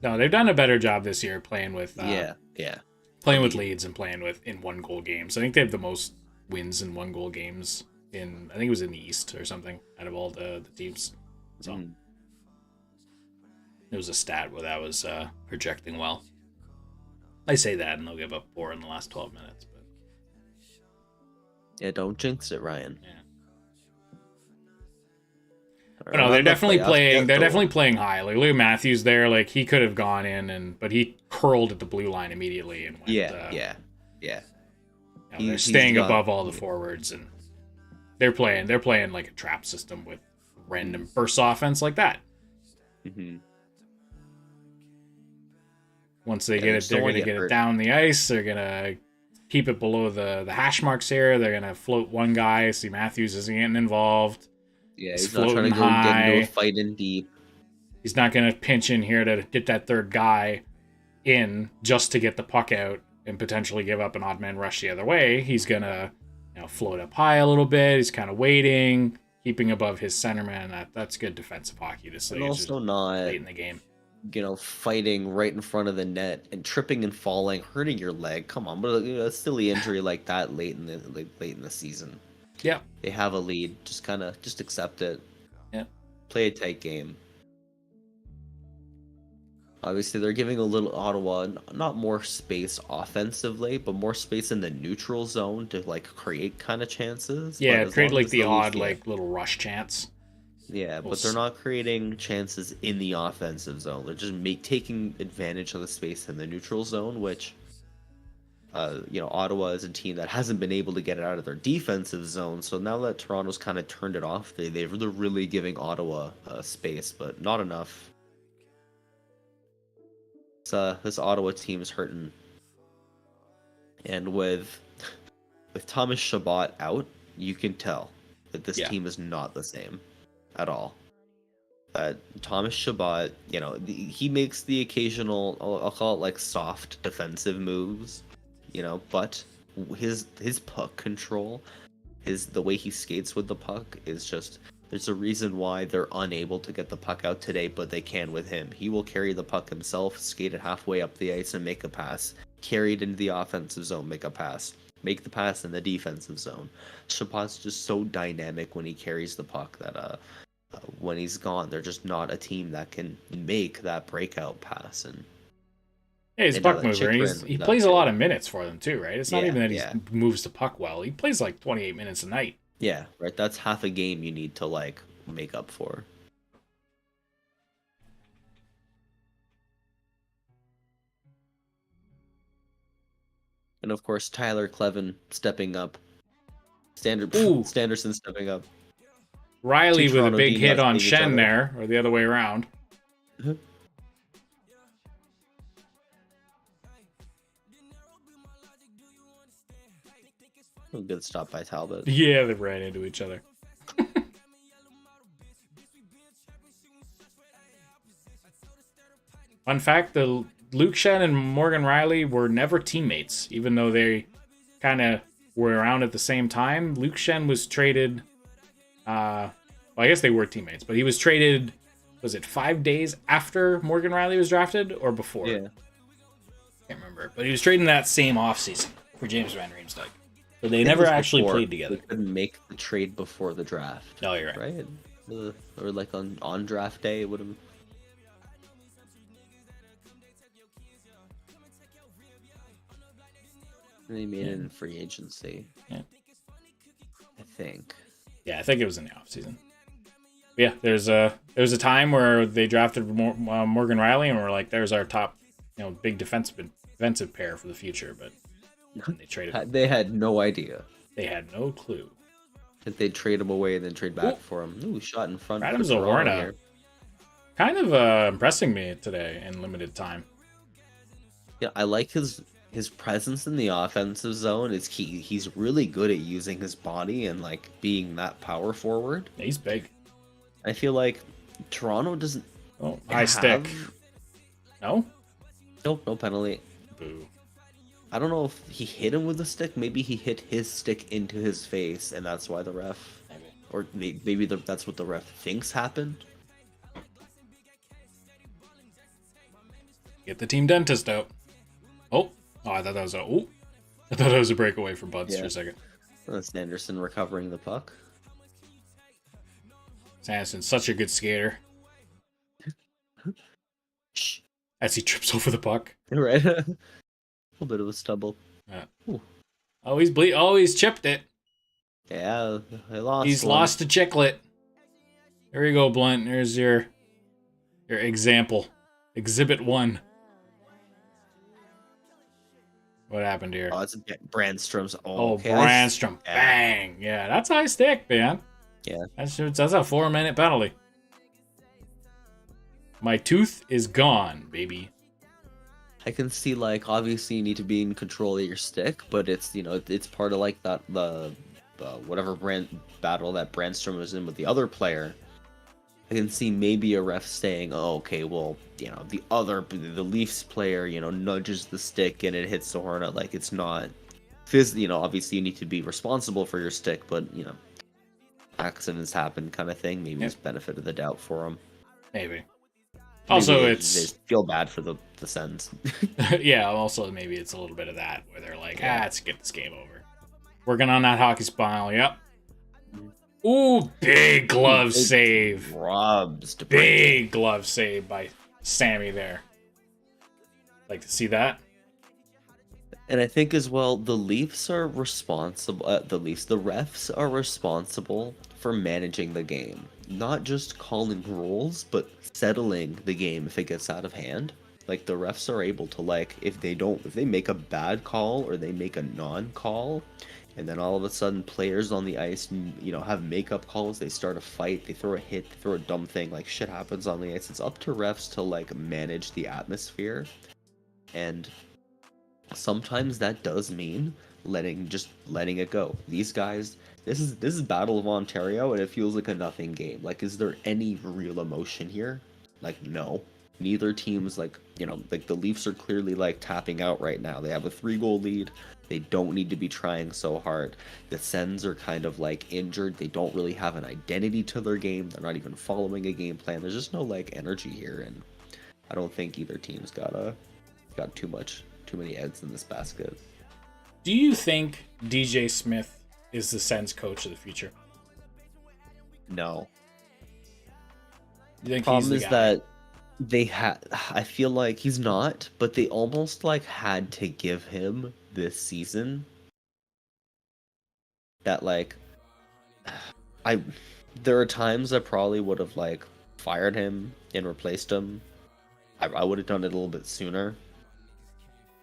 No, they've done a better job this year playing with yeah. playing with leads and playing with in 1-goal games. I think they have the most wins in 1-goal games in I think it was in the East or something out of all the teams. So it was a stat where that was projecting well. I say that and they'll give up 4 in the last 12 minutes. But Yeah, don't jinx it, Ryan. yeah. But no, they're definitely playing. They're definitely playing high. Like Lou Matthews there, like he could have gone in but he curled at the blue line immediately and went. Yeah. You know, they're staying above all the forwards and they're playing like a trap system with random burst offense like that. Mm-hmm. Once they get it, they're going to get it down the ice. They're going to keep it below the hash marks here. They're going to float one guy. See, Matthews isn't getting involved. Yeah, he's not trying to get into a fight in deep. He's not going to pinch in here to get that third guy in just to get the puck out and potentially give up an odd man rush the other way. He's going to float up high a little bit. He's kind of waiting, keeping above his centerman. That's good defensive hockey. This and also not late in the game. Fighting right in front of the net and tripping and falling, hurting your leg. Come on, but a silly injury like that late in the season. Yeah, they have a lead. Just accept it. Yeah, play a tight game. Obviously, they're giving a little Ottawa not more space offensively, but more space in the neutral zone to like create kind of chances. Yeah, create like the odd like little rush chance. Yeah, but they're not creating chances in the offensive zone. They're just taking advantage of the space in the neutral zone, which, Ottawa is a team that hasn't been able to get it out of their defensive zone. So now that Toronto's kind of turned it off, they're really giving Ottawa space, but not enough. This Ottawa team is hurting, and with Thomas Chabot out, you can tell that this team is not the same at all. Thomas Chabot, he makes the occasional, I'll call it like soft defensive moves, but his puck control, the way he skates with the puck is just, there's a reason why they're unable to get the puck out today, but they can with him. He will carry the puck himself, skate it halfway up the ice and make a pass, carry it into the offensive zone, make a pass, make the pass in the defensive zone. Chabot's just so dynamic when he carries the puck that when he's gone, they're just not a team that can make that breakout pass. And yeah, he's a puck mover. And he plays a lot of minutes for them too, right? It's not even that he moves the puck well. He plays like 28 minutes a night. Yeah, right. That's half a game you need to like make up for. And of course, Tyler Clevin stepping up. Standerson stepping up. Riley with a big hit on Shen there, or the other way around. Good stop by Talbot. Yeah, they ran into each other. Fun fact, the Luke Shen and Morgan Riley were never teammates, even though they kind of were around at the same time. Luke Shen was traded, well, I guess they were teammates, but he was traded, was it 5 days after Morgan Riley was drafted or before? Yeah. Can't remember, but he was traded in that same offseason for James Van Riemsdyk. But they I think never it was actually before. played together. They couldn't make the trade before the draft. No, you're right. Right? Or like on draft day, it would have. They made it in free agency. Yeah. I think. Yeah, I think it was in the offseason. Yeah, there was a time where they drafted Morgan Riley, and we're like, there's our top, big defensive pair for the future. But they traded him. They had no idea. They had no clue. That they'd trade him away and then trade back for him. Ooh, shot in front. Adam for Toronto Zawarna here. kind of impressing me today in limited time. Yeah, I like his presence in the offensive zone. He's really good at using his body and like being that power forward. Yeah, he's big. I feel like Toronto doesn't. Oh, high stick. No? Nope, no penalty. Boo. I don't know if he hit him with a stick. Maybe he hit his stick into his face, and that's why the ref. Maybe. Or maybe that's what the ref thinks happened. Get the team dentist out. Oh, I thought that was I thought that was a breakaway for Buds for a second. Sanderson recovering the puck. Sanderson's such a good skater. Shh. As he trips over the puck. Right. A little bit of a stumble. Yeah. Oh, he's chipped it. Yeah, I lost. He's lost a chiclet. There you go, Blunt. There's your example. Exhibit 1. What happened here? Oh, it's Brandstrom's. Oh, okay. Brandstrom. Bang. Yeah, that's high stick, man. Yeah. That's a 4-minute penalty. My tooth is gone, baby. I can see, like, obviously you need to be in control of your stick, but it's, it's part of, like, the whatever battle that Brandstrom was in with the other player. I can see maybe a ref saying, oh, okay, well, the Leafs player, nudges the stick and it hits the Hornet. Like, it's not, obviously you need to be responsible for your stick, but, accidents happen kind of thing. Maybe it's benefit of the doubt for him. Maybe. Also, they it's... They feel bad for the Sens. Yeah, also maybe it's a little bit of that, where they're like, let's get this game over. Working on that hockey smile, yep. Ooh, big glove save. Robs. Big glove save by Sammy there. Like to see that? And I think as well, the Leafs are responsible. The refs are responsible for managing the game, not just calling rules, but settling the game if it gets out of hand. Like the refs are able to, like, if they make a bad call or they make a non-call, and then all of a sudden players on the ice, have makeup calls, they start a fight, they throw a hit, they throw a dumb thing, like shit happens on the ice. It's up to refs to like manage the atmosphere, and sometimes that does mean letting it go. These guys, this is Battle of Ontario, and it feels like a nothing game. Like, is there any real emotion here? Like, no. Neither team's like the Leafs are clearly like tapping out right now. They have a 3-goal lead. They don't need to be trying so hard. The Sens are kind of like injured. They don't really have an identity to their game. They're not even following a game plan. There's just no like energy here, and I don't think either team's got too many eggs in this basket. Do you think DJ Smith is the Sens coach of the future? No. You think Problem he's the is guy? that I feel like he's not, but they almost like had to give him this season. That like, there are times I probably would have like fired him and replaced him. I would have done it a little bit sooner.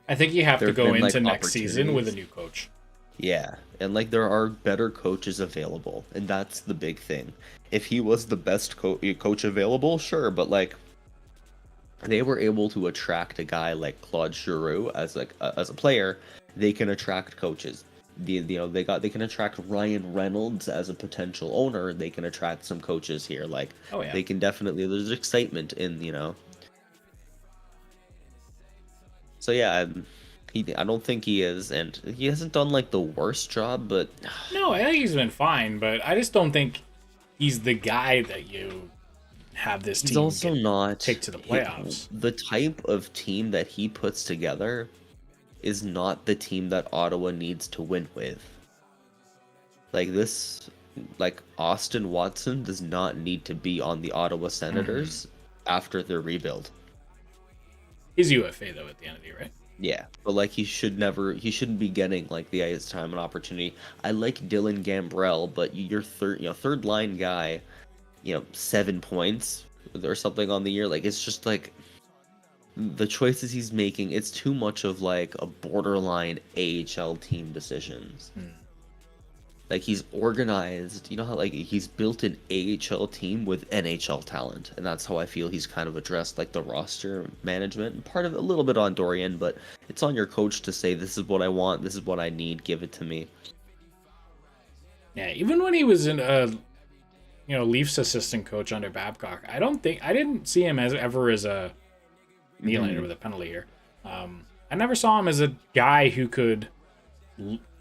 I think you have to There've go been, into like, next season with a new coach. Yeah, and like there are better coaches available, and that's the big thing. If he was the best coach available, sure, but like they were able to attract a guy like Claude Giroux as a player. They can attract coaches. They can attract Ryan Reynolds as a potential owner. They can attract some coaches here. Like, oh yeah, they can definitely. There's excitement in So yeah, I don't think he is, and he hasn't done like the worst job, but no, I think he's been fine. But I just don't think he's the guy that you have this He's team also not take to the playoffs. The type of team that he puts together is not the team that Ottawa needs to win with. Like this, like Austin Watson does not need to be on the Ottawa Senators after their rebuild. He's UFA though at the end of the year, right? Yeah, but like he shouldn't be getting like the ice time and opportunity. I like Dylan Gambrell, but your third line guy, 7 points or something on the year. Like it's just like the choices he's making. It's too much of like a borderline AHL team decisions. Like he's organized, how like he's built an AHL team with NHL talent, and that's how I feel he's kind of addressed like the roster management. And part of it a little bit on Dorian, but it's on your coach to say this is what I want, this is what I need, give it to me. Yeah, even when he was in Leafs assistant coach under Babcock, I didn't see him as a Nylander with a penalty here. I never saw him as a guy who could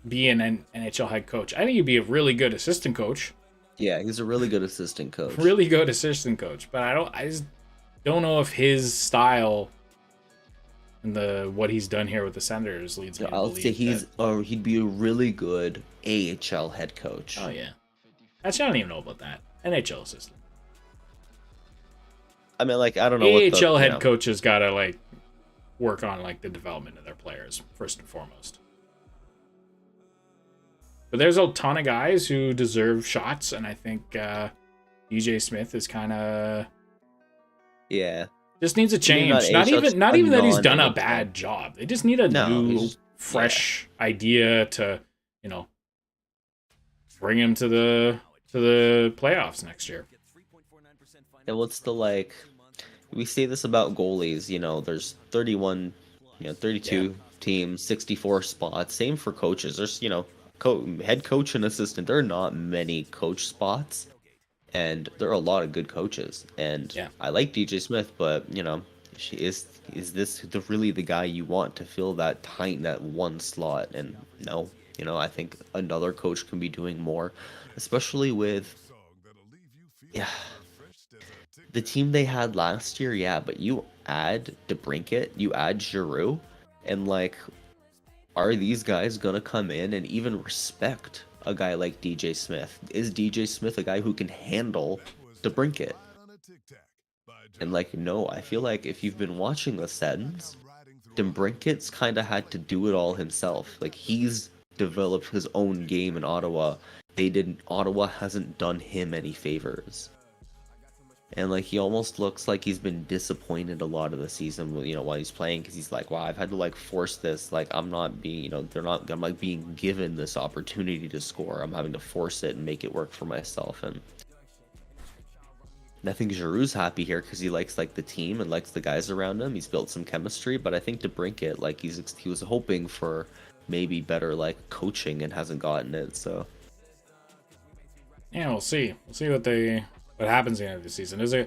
be an NHL head coach. I think he'd be a really good assistant coach. Yeah, he's a really good assistant coach. Really good assistant coach, but I just don't know if his style and what he's done here with the Senators leads me to believe say he'd be a really good AHL head coach. Oh yeah. Actually, I don't even know about that. NHL assistant. I mean, like, I don't know. AHL head coaches gotta like work on like the development of their players first and foremost. But there's a ton of guys who deserve shots, and I think DJ Smith is kind of just needs a change. Not even that he's done a bad job. They just need a new, fresh idea to bring him to the playoffs next year. And what's the like? We say this about goalies. There's 31, 32 teams, 64 spots. Same for coaches. There's head coach and assistant. There are not many coach spots, and there are a lot of good coaches. And I like DJ Smith, but is this really the guy you want to fill that one slot? And no, I think another coach can be doing more, especially with the team they had last year. Yeah, but you add DeBrincat, you add Giroux, and like, are these guys gonna come in and even respect a guy like DJ Smith? Is DJ Smith a guy who can handle DeBrincat? And like, no, I feel like if you've been watching the Sens, DeBrincat's kind of had to do it all himself. Like, he's developed his own game in Ottawa. Ottawa hasn't done him any favors. And like, he almost looks like he's been disappointed a lot of the season, while he's playing, because he's like, wow, I've had to like force this. Like, I'm not being, I'm like being given this opportunity to score. I'm having to force it and make it work for myself. And I think Giroux's happy here because he likes like the team and likes the guys around him. He's built some chemistry, but I think DeBrincat, like, he was hoping for maybe better like coaching and hasn't gotten it. So yeah, we'll see. We'll see what happens at the end of the season.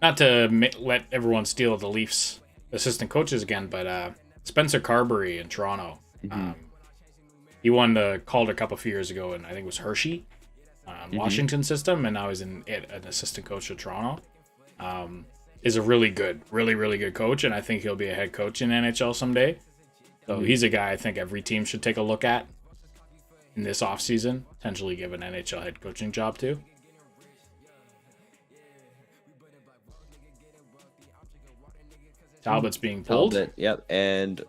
Not to let everyone steal the Leafs assistant coaches again, but Spencer Carberry in Toronto. He won the Calder Cup a few years ago, and I think it was Hershey, Washington system, and now he's an assistant coach at Toronto. Is a really good coach, and I think he'll be a head coach in NHL someday. So he's a guy I think every team should take a look at in this offseason, potentially give an NHL head coaching job to. Talbot's being pulled. Yep, and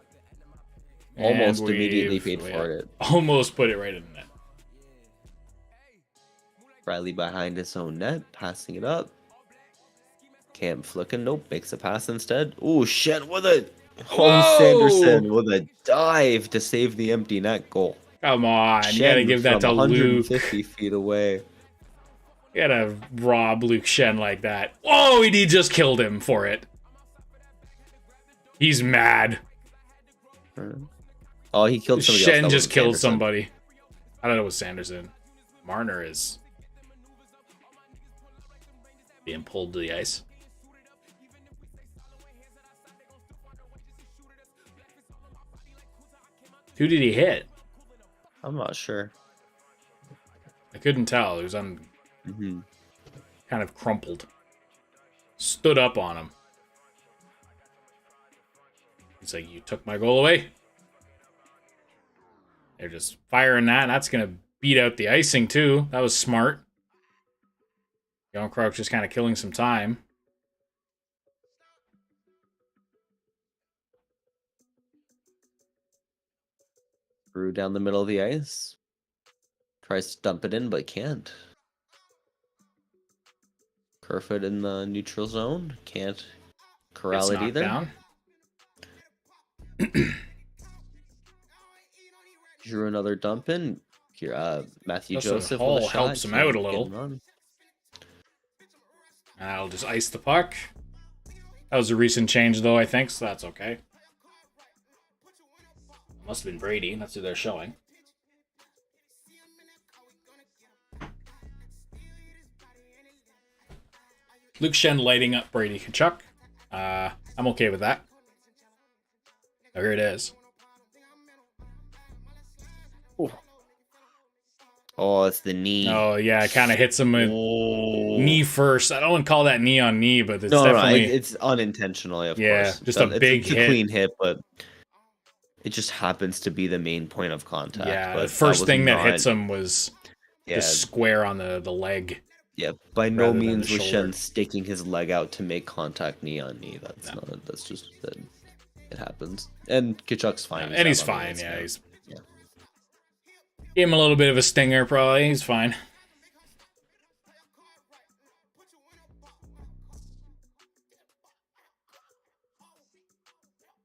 almost immediately paid for it. Almost put it right in the net. Riley behind his own net, passing it up. Cam flicking, nope, makes a pass instead. Ooh, shit with it. Sanderson with a dive to save the empty net goal. Come on, you gotta give that to Luke. 150 feet away. You gotta rob Luke Schenn like that. Whoa, he just killed him for it. He's mad. Oh, he killed somebody else. Schenn just killed somebody. I don't know it was Sanderson. Marner is being pulled to the ice. Who did he hit? I'm not sure. I couldn't tell. It was kind of crumpled. stood up on him. He's like, you took my goal away. They're just firing that. And that's going to beat out the icing, too. That was smart. Young Croak just kind of killing some time. Through down the middle of the ice. Tries to dump it in, but can't. Kerfoot in the neutral zone. Can't corral it either. Down. Drew another dump in. Here, Matthew Justin Joseph Hall with a shot. helps him out a little. Run. I'll just ice the puck. That was a recent change, though, I think, so that's okay. Must have been Brady. That's who they're showing. Luke Shen lighting up Brady Tkachuk. I'm okay with that. Oh, here it is. Oh, it's the knee. Oh, yeah, it kind of hits him with knee first. I don't want to call that knee on knee, but it's definitely... it's unintentionally, of yeah, course. just a big it's a hit. Clean hit, but it just happens to be the main point of contact. Yeah, but the first thing that hits him was just square on the leg. Yeah, by no rather than means the was shoulder. Shen staking his leg out to make contact knee on knee. That's just that it happens. And Tkachuk's fine. And he's out on fine, it, yeah. so- He's gave him a little bit of a stinger, probably. He's fine.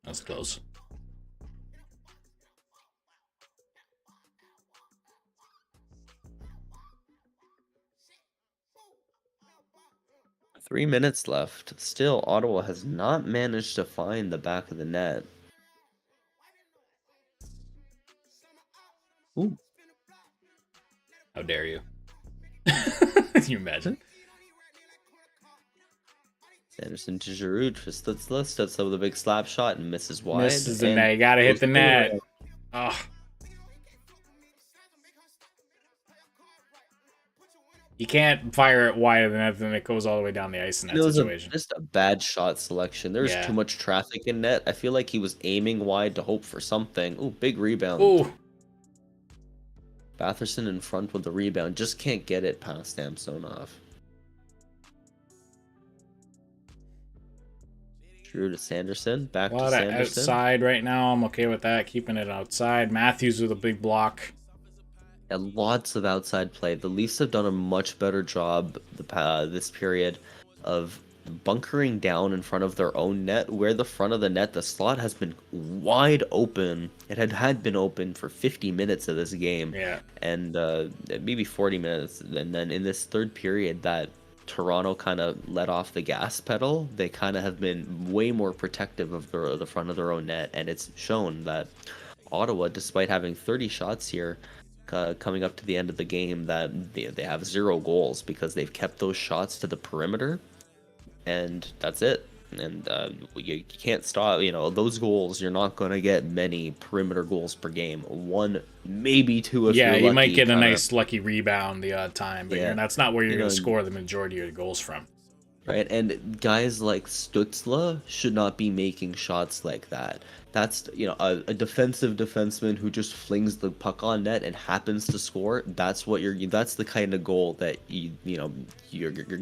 That's close. Three minutes left. Still, Ottawa has not managed to find the back of the net. Ooh. How dare you? Can you imagine? Anderson to Giroux, Stutzla. Stutzla with a big slap shot and misses wide. Misses the net. You gotta hit the net. Oh. You can't fire it wide of the net, then it goes all the way down the ice in that It was situation. just a bad shot selection. There was Yeah. too much traffic in net. I feel like he was aiming wide to hope for something. Ooh, big rebound. Ooh. Batherson in front with the rebound. Just can't get it past Samsonov. Drew to Sanderson. Back A to lot of Sanderson. outside right now. I'm okay with that. Keeping it outside. Matthews with a big block. And lots of outside play. The Leafs have done a much better job this period of bunkering down in front of their own net. Where the front of the net, the slot has been wide open. It had been open for 50 minutes of this game. Yeah. And maybe 40 minutes. And then in this third period that Toronto kind of let off the gas pedal, they kind of have been way more protective of the front of their own net. And it's shown that Ottawa, despite having 30 shots here, coming up to the end of the game, that they have 0 goals because they've kept those shots to the perimeter, and that's it. And you can't stop. Those goals, you're not going to get many perimeter goals per game. 1, maybe 2 if you're lucky. You might get a nice lucky rebound the odd time, but Yeah. that's not where you're going to know, score the majority of your goals from. Right, and guys like Stutzla should not be making shots like that. That's a defensive defenseman who just flings the puck on net and happens to score. That's the kind of goal that you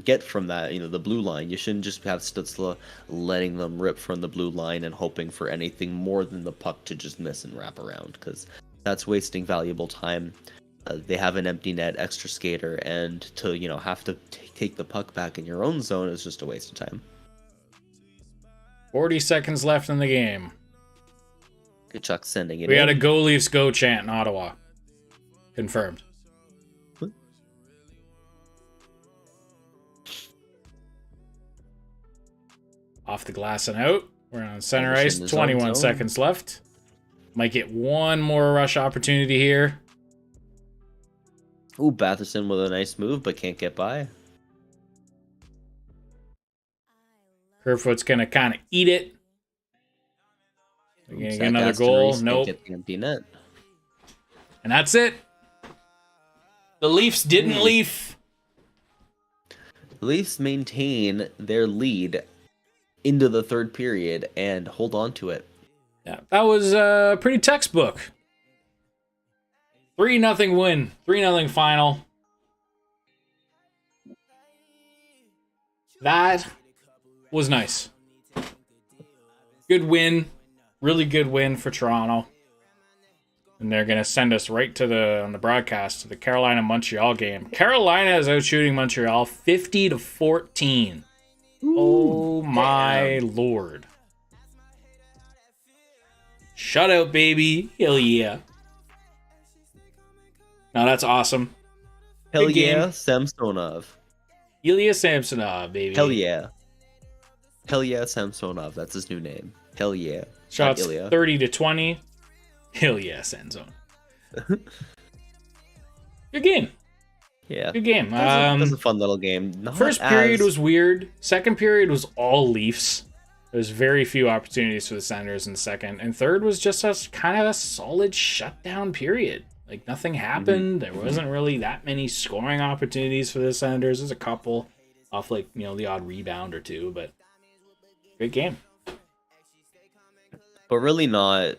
get from that. The blue line. You shouldn't just have Stutzla letting them rip from the blue line and hoping for anything more than the puck to just miss and wrap around, because that's wasting valuable time. They have an empty net, extra skater, and to have to take the puck back in your own zone is just a waste of time. 40 seconds left in the game. Tkachuk sending it We in. got a Go Leafs Go chant in Ottawa. Confirmed. What? Off the glass and out. We're on center Anderson ice. in his 21 own zone. seconds left. Might get one more rush opportunity here. Ooh, Batherson with a nice move, but can't get by. Kerfoot's going to kind of eat it. We're going to Zach get another Aston goal. Reese can't Nope. get the empty net. And that's it. The Leafs didn't leaf. The Leafs maintain their lead into the third period and hold on to it. Yeah, that was pretty textbook. 3-0 win, 3-0 final. That was nice. Good win, really good win for Toronto. And they're gonna send us right to on the broadcast to the Carolina-Montreal game. Carolina is out shooting Montreal 50-14. Oh my lord! Shutout, baby! Hell yeah! Now that's awesome. Hell Good yeah, game. Samsonov. Ilya Samsonov, baby. Hell yeah. Hell yeah, Samsonov. That's his new name. Hell yeah. Shots Ilya. 30-20. Hell yeah, Senzone. Good game. Yeah. Good game. That's a fun little game. First period was weird. Second period was all Leafs. There's very few opportunities for the Senators in the second. And third was just kind of a solid shutdown period. Like, nothing happened. There wasn't really that many scoring opportunities for the Senators. There's a couple off, like, the odd rebound or two. But great game. But really not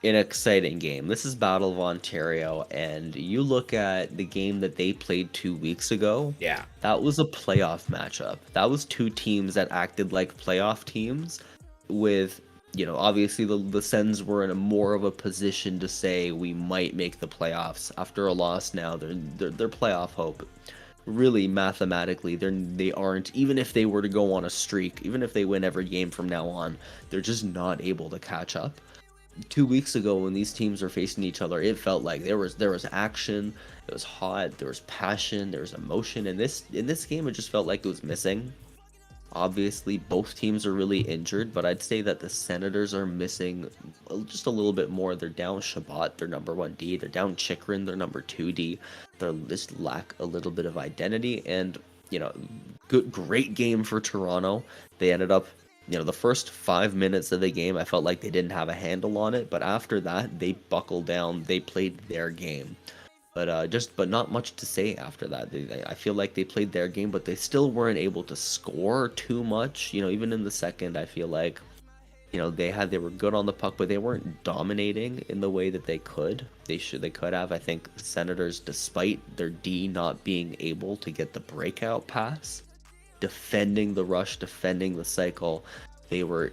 an exciting game. This is Battle of Ontario, and you look at the game that they played 2 weeks ago. Yeah. That was a playoff matchup. That was two teams that acted like playoff teams with, obviously the Sens were in a more of a position to say we might make the playoffs. After a loss now, they're playoff hope. Really, mathematically, they aren't. Even if they were to go on a streak, even if they win every game from now on, they're just not able to catch up. 2 weeks ago, when these teams were facing each other, it felt like there was action, it was hot, there was passion, there was emotion. In this game, it just felt like it was missing. Obviously, both teams are really injured, but I'd say that the Senators are missing just a little bit more. They're down Shabbat, their number 1 D. They're down Chikrin, their number 2 D. They just lack a little bit of identity. And, great game for Toronto. They ended up, the first 5 minutes of the game, I felt like they didn't have a handle on it. But after that, they buckled down. They played their game. But not much to say after that. I feel like they played their game, but they still weren't able to score too much. Even in the second, I feel like, they were good on the puck, but they weren't dominating in the way that they could. They could have. I think the Senators, despite their D not being able to get the breakout pass, defending the rush, defending the cycle, they were,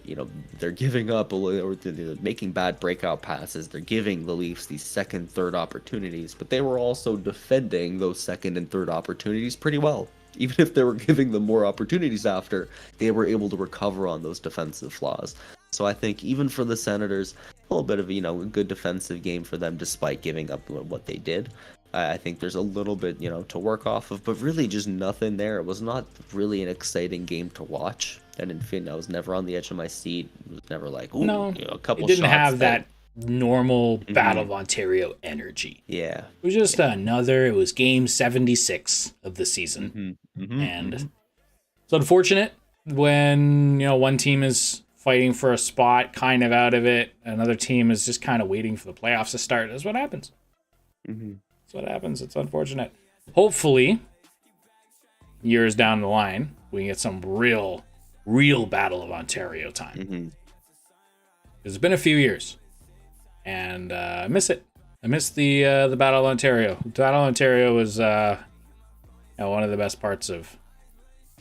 they're giving up, they're making bad breakout passes. They're giving the Leafs these second, third opportunities, but they were also defending those second and third opportunities pretty well. Even if they were giving them more opportunities after, they were able to recover on those defensive flaws. So I think even for the Senators, a little bit of, a good defensive game for them despite giving up what they did. I think there's a little bit, to work off of, but really just nothing there. It was not really an exciting game to watch. And in fin, I was never on the edge of my seat. It was never like, ooh, No, a couple it didn't shots have that normal Battle of Ontario energy. Yeah. It was just it was game 76 of the season. And it's unfortunate when, one team is fighting for a spot, kind of out of it. Another team is just kind of waiting for the playoffs to start. That's what happens. That's what happens. It's unfortunate. Hopefully, years down the line, we can get some real Battle of Ontario time. It's been a few years, and I miss it. I miss the Battle of Ontario. The Battle of Ontario was one of the best parts of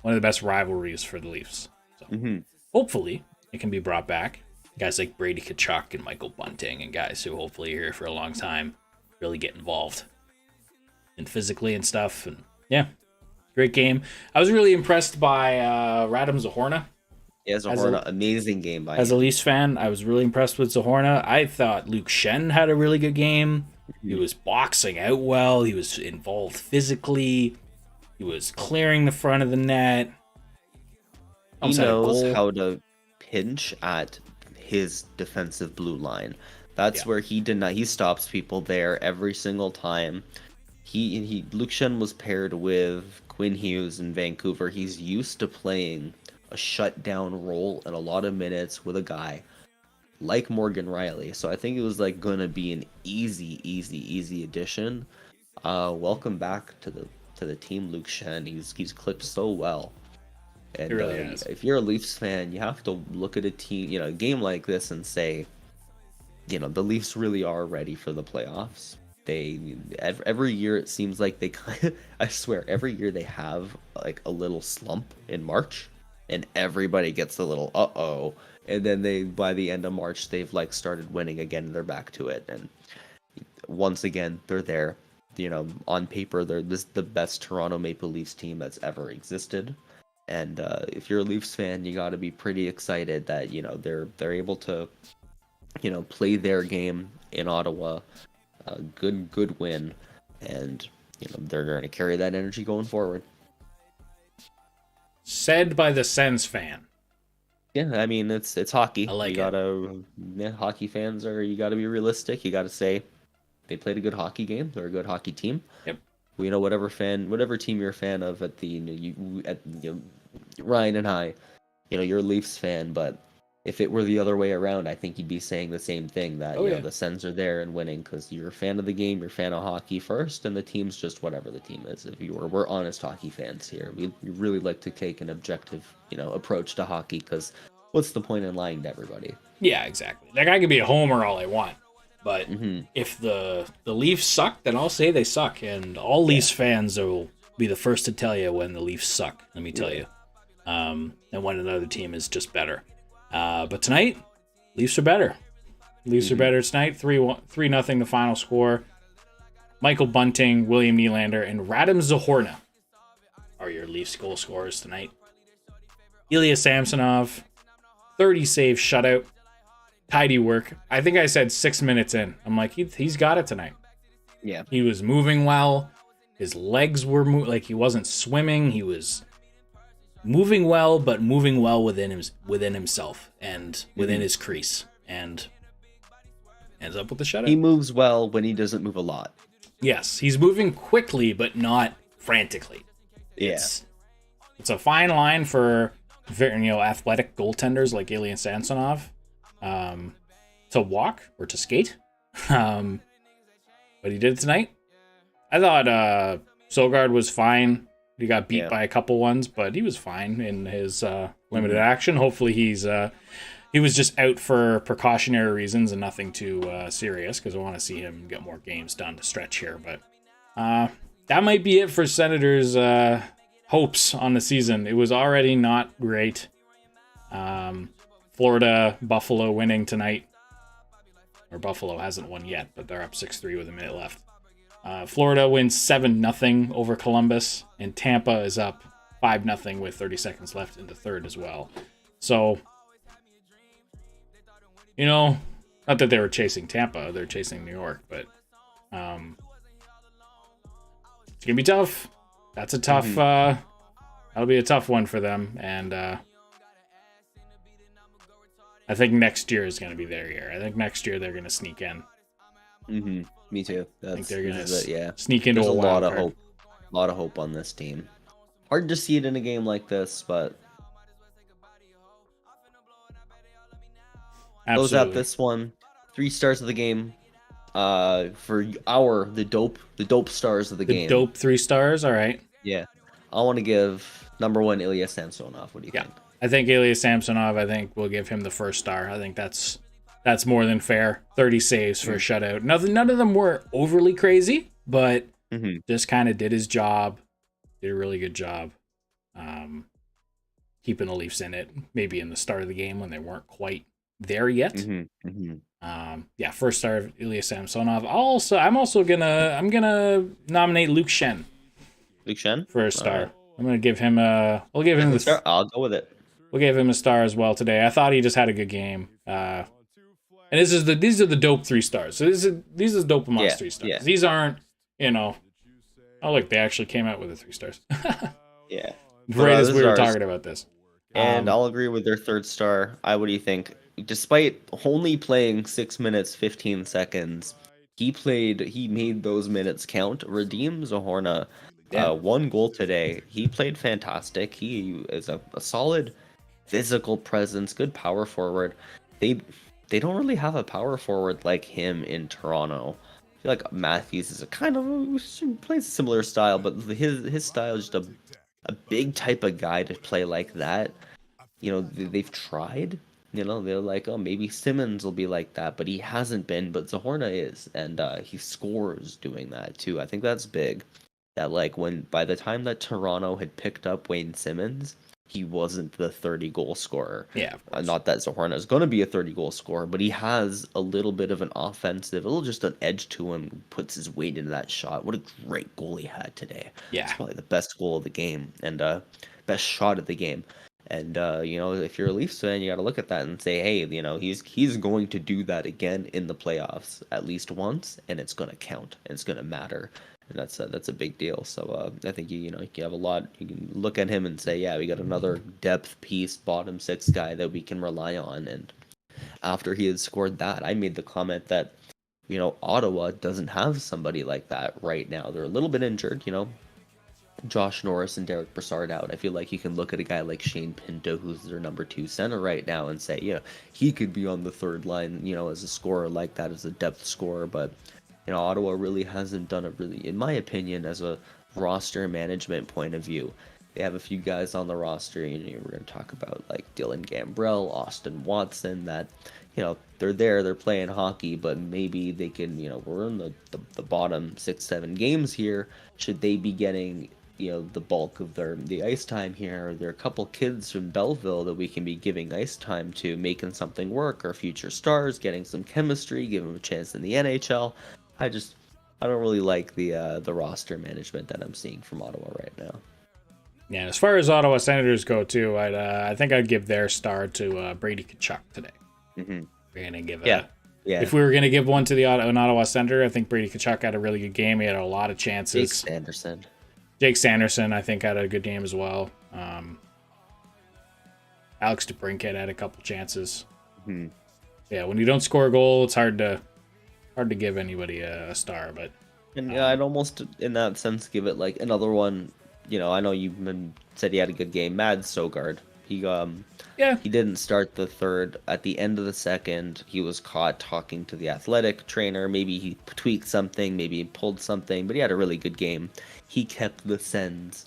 one of the best rivalries for the Leafs. So hopefully it can be brought back. Guys like Brady Tkachuk and Michael Bunting and guys who hopefully are here for a long time really get involved and physically and stuff. And yeah, great game. I was really impressed by Radim Zohorna. Yeah, Zohorna, amazing game by As a Leafs fan, I was really impressed with Zohorna. I thought Luke Shen had a really good game. He was boxing out well. He was involved physically. He was clearing the front of the net. He knows how to pinch at his defensive blue line. That's where he stops people there every single time. Luke Shen was paired with Quinn Hughes in Vancouver. He's used to playing a shutdown role in a lot of minutes with a guy like Morgan Riley. So I think it was like gonna be an easy addition. Welcome back to the to the team, Luke Shen. He's clicked so well. And He really has. if you're a Leafs fan, you have to look at a team, a game like this and say, the Leafs really are ready for the playoffs. Every year it seems like they I swear every year they have like a little slump in March, and everybody gets a little uh-oh, and then by the end of March they've like started winning again and they're back to it, and once again they're there. On paper they're the best Toronto Maple Leafs team that's ever existed. And if you're a Leafs fan, you got to be pretty excited that they're able to play their game in Ottawa. A good win, and they're going to carry that energy going forward. Said by the Sens fan. Yeah, I mean it's hockey. I like you gotta, hockey fans you gotta be realistic. You gotta say they played a good hockey game. They're a good hockey team. Yep. Whatever team you're a fan of at the Ryan and I, you're a Leafs fan, but if it were the other way around, I think you'd be saying the same thing, that the Sens are there and winning because you're a fan of the game, you're a fan of hockey first, and the team's just whatever the team is. We're honest hockey fans here. We really like to take an objective, approach to hockey, because what's the point in lying to everybody? Yeah, exactly. Like, I could be a homer all I want, but if the Leafs suck, then I'll say they suck, and all Leafs fans will be the first to tell you when the Leafs suck. Let me tell you, and when another team is just better. But tonight, Leafs are better. Leafs are better tonight. 3-0 the final score. Michael Bunting, William Nylander, and Radim Zohorna are your Leafs goal scorers tonight. Ilya Samsonov, 30 save shutout. Tidy work. I think I said 6 minutes in. I'm like, he's got it tonight. Yeah. He was moving well. His legs were like he wasn't swimming. He was moving well, but moving well within himself and within his crease, and ends up with the shutout. He moves well when he doesn't move a lot. Yes, he's moving quickly, but not frantically. Yeah. It's a fine line for athletic goaltenders like Ilya Samsonov to walk or to skate. But he did it tonight. I thought Sogard was fine. He got beat by a couple ones, but he was fine in his limited action. Hopefully he was just out for precautionary reasons and nothing too serious, because I want to see him get more games done to stretch here. But that might be it for Senators' hopes on the season. It was already not great. Florida, Buffalo winning tonight. Or Buffalo hasn't won yet, but they're up 6-3 with a minute left. Florida wins 7-0 over Columbus, and Tampa is up 5-0 with 30 seconds left in the third as well. So, not that they were chasing Tampa, they're chasing New York, but it's going to be tough. That's a tough, that'll be a tough one for them, and I think next year is going to be their year. I think next year they're going to sneak in. Me too. I think they're gonna yeah. sneak into There's a lot of card. hope. A lot of hope on this team. Hard to see it in a game like this, but close out this one. 3 stars of the game. For the dope stars of the game. Dope 3 stars. All right. Yeah, I want to give number 1 Ilya Samsonov. What do you think? I think Ilya Samsonov. I think we'll give him the first star. I think that's more than fair. 30 saves for a shutout. None of them were overly crazy, but just kind of did his job. Did a really good job keeping the Leafs in it. Maybe in the start of the game when they weren't quite there yet. First star of Ilya Samsonov. I'm also gonna nominate Luke Shen. Luke Shen for a star. I'm gonna give him We'll give him the star. I'll go with it. We'll give him a star as well today. I thought he just had a good game. And these are the dope 3 stars. So these are dope amongst 3 stars. Yeah. These aren't, Oh look, they actually came out with the 3 stars. Yeah. Right as we were talking about this. And I'll agree with their 3rd star. What do you think? Despite only playing 6 minutes 15 seconds, he made those minutes count. Radim Zohorna, 1 goal today. He played fantastic. He is a solid physical presence, good power forward. They don't really have a power forward like him in Toronto. feel like Matthews is a kind of plays a similar style, but his style is just a big type of guy to play like that. They've tried. They're like, oh, maybe Simmons will be like that, but he hasn't been. But Zahorna is, and he scores doing that too. I think that's big. That like by the time that Toronto had picked up Wayne Simmons, he wasn't the 30-goal scorer. Yeah, of course. Not that Zahorna is going to be a 30-goal scorer, but he has a little bit of just an edge to him. Puts his weight into that shot. What a great goal he had today. Yeah, it's probably the best goal of the game and best shot of the game. And if you're a Leafs fan, you got to look at that and say, hey, he's going to do that again in the playoffs at least once, and it's going to count and it's going to matter. And that's a big deal. So I think you have a lot. You can look at him and say, yeah, we got another depth piece, bottom six guy that we can rely on. And after he had scored that, I made the comment that Ottawa doesn't have somebody like that right now. They're a little bit injured. Josh Norris and Derek Brassard out. I feel like you can look at a guy like Shane Pinto, who's their number 2 center right now, and say, yeah, he could be on the third line, as a scorer like that, as a depth scorer. But Ottawa really hasn't done it really, in my opinion, as a roster management point of view. They have a few guys on the roster, we're going to talk about like Dylan Gambrell, Austin Watson, that, they're there, they're playing hockey, but maybe they can, we're in the bottom 6-7 games here. Should they be getting, the bulk of the ice time here? Are there a couple kids from Belleville that we can be giving ice time to, making something work, or future stars, getting some chemistry, give them a chance in the NHL? I don't really like the roster management that I'm seeing from Ottawa right now. Yeah, as far as Ottawa Senators go too, I think I'd give their star to Brady Tkachuk today. Mm-hmm. We're gonna give yeah. If we were gonna give one to an Ottawa Senator, I think Brady Tkachuk had a really good game. He had a lot of chances. Jake Sanderson, I think, had a good game as well. Alex DeBrincat had a couple chances. Mm-hmm. Yeah, when you don't score a goal, it's hard to give anybody a star. But I'd almost, in that sense, give it like another one. I know you said he had a good game. Mads Sogard. He didn't start the third. At the end of the second, he was caught talking to the athletic trainer. Maybe he tweaked something, maybe he pulled something, but he had a really good game. He kept the Sens.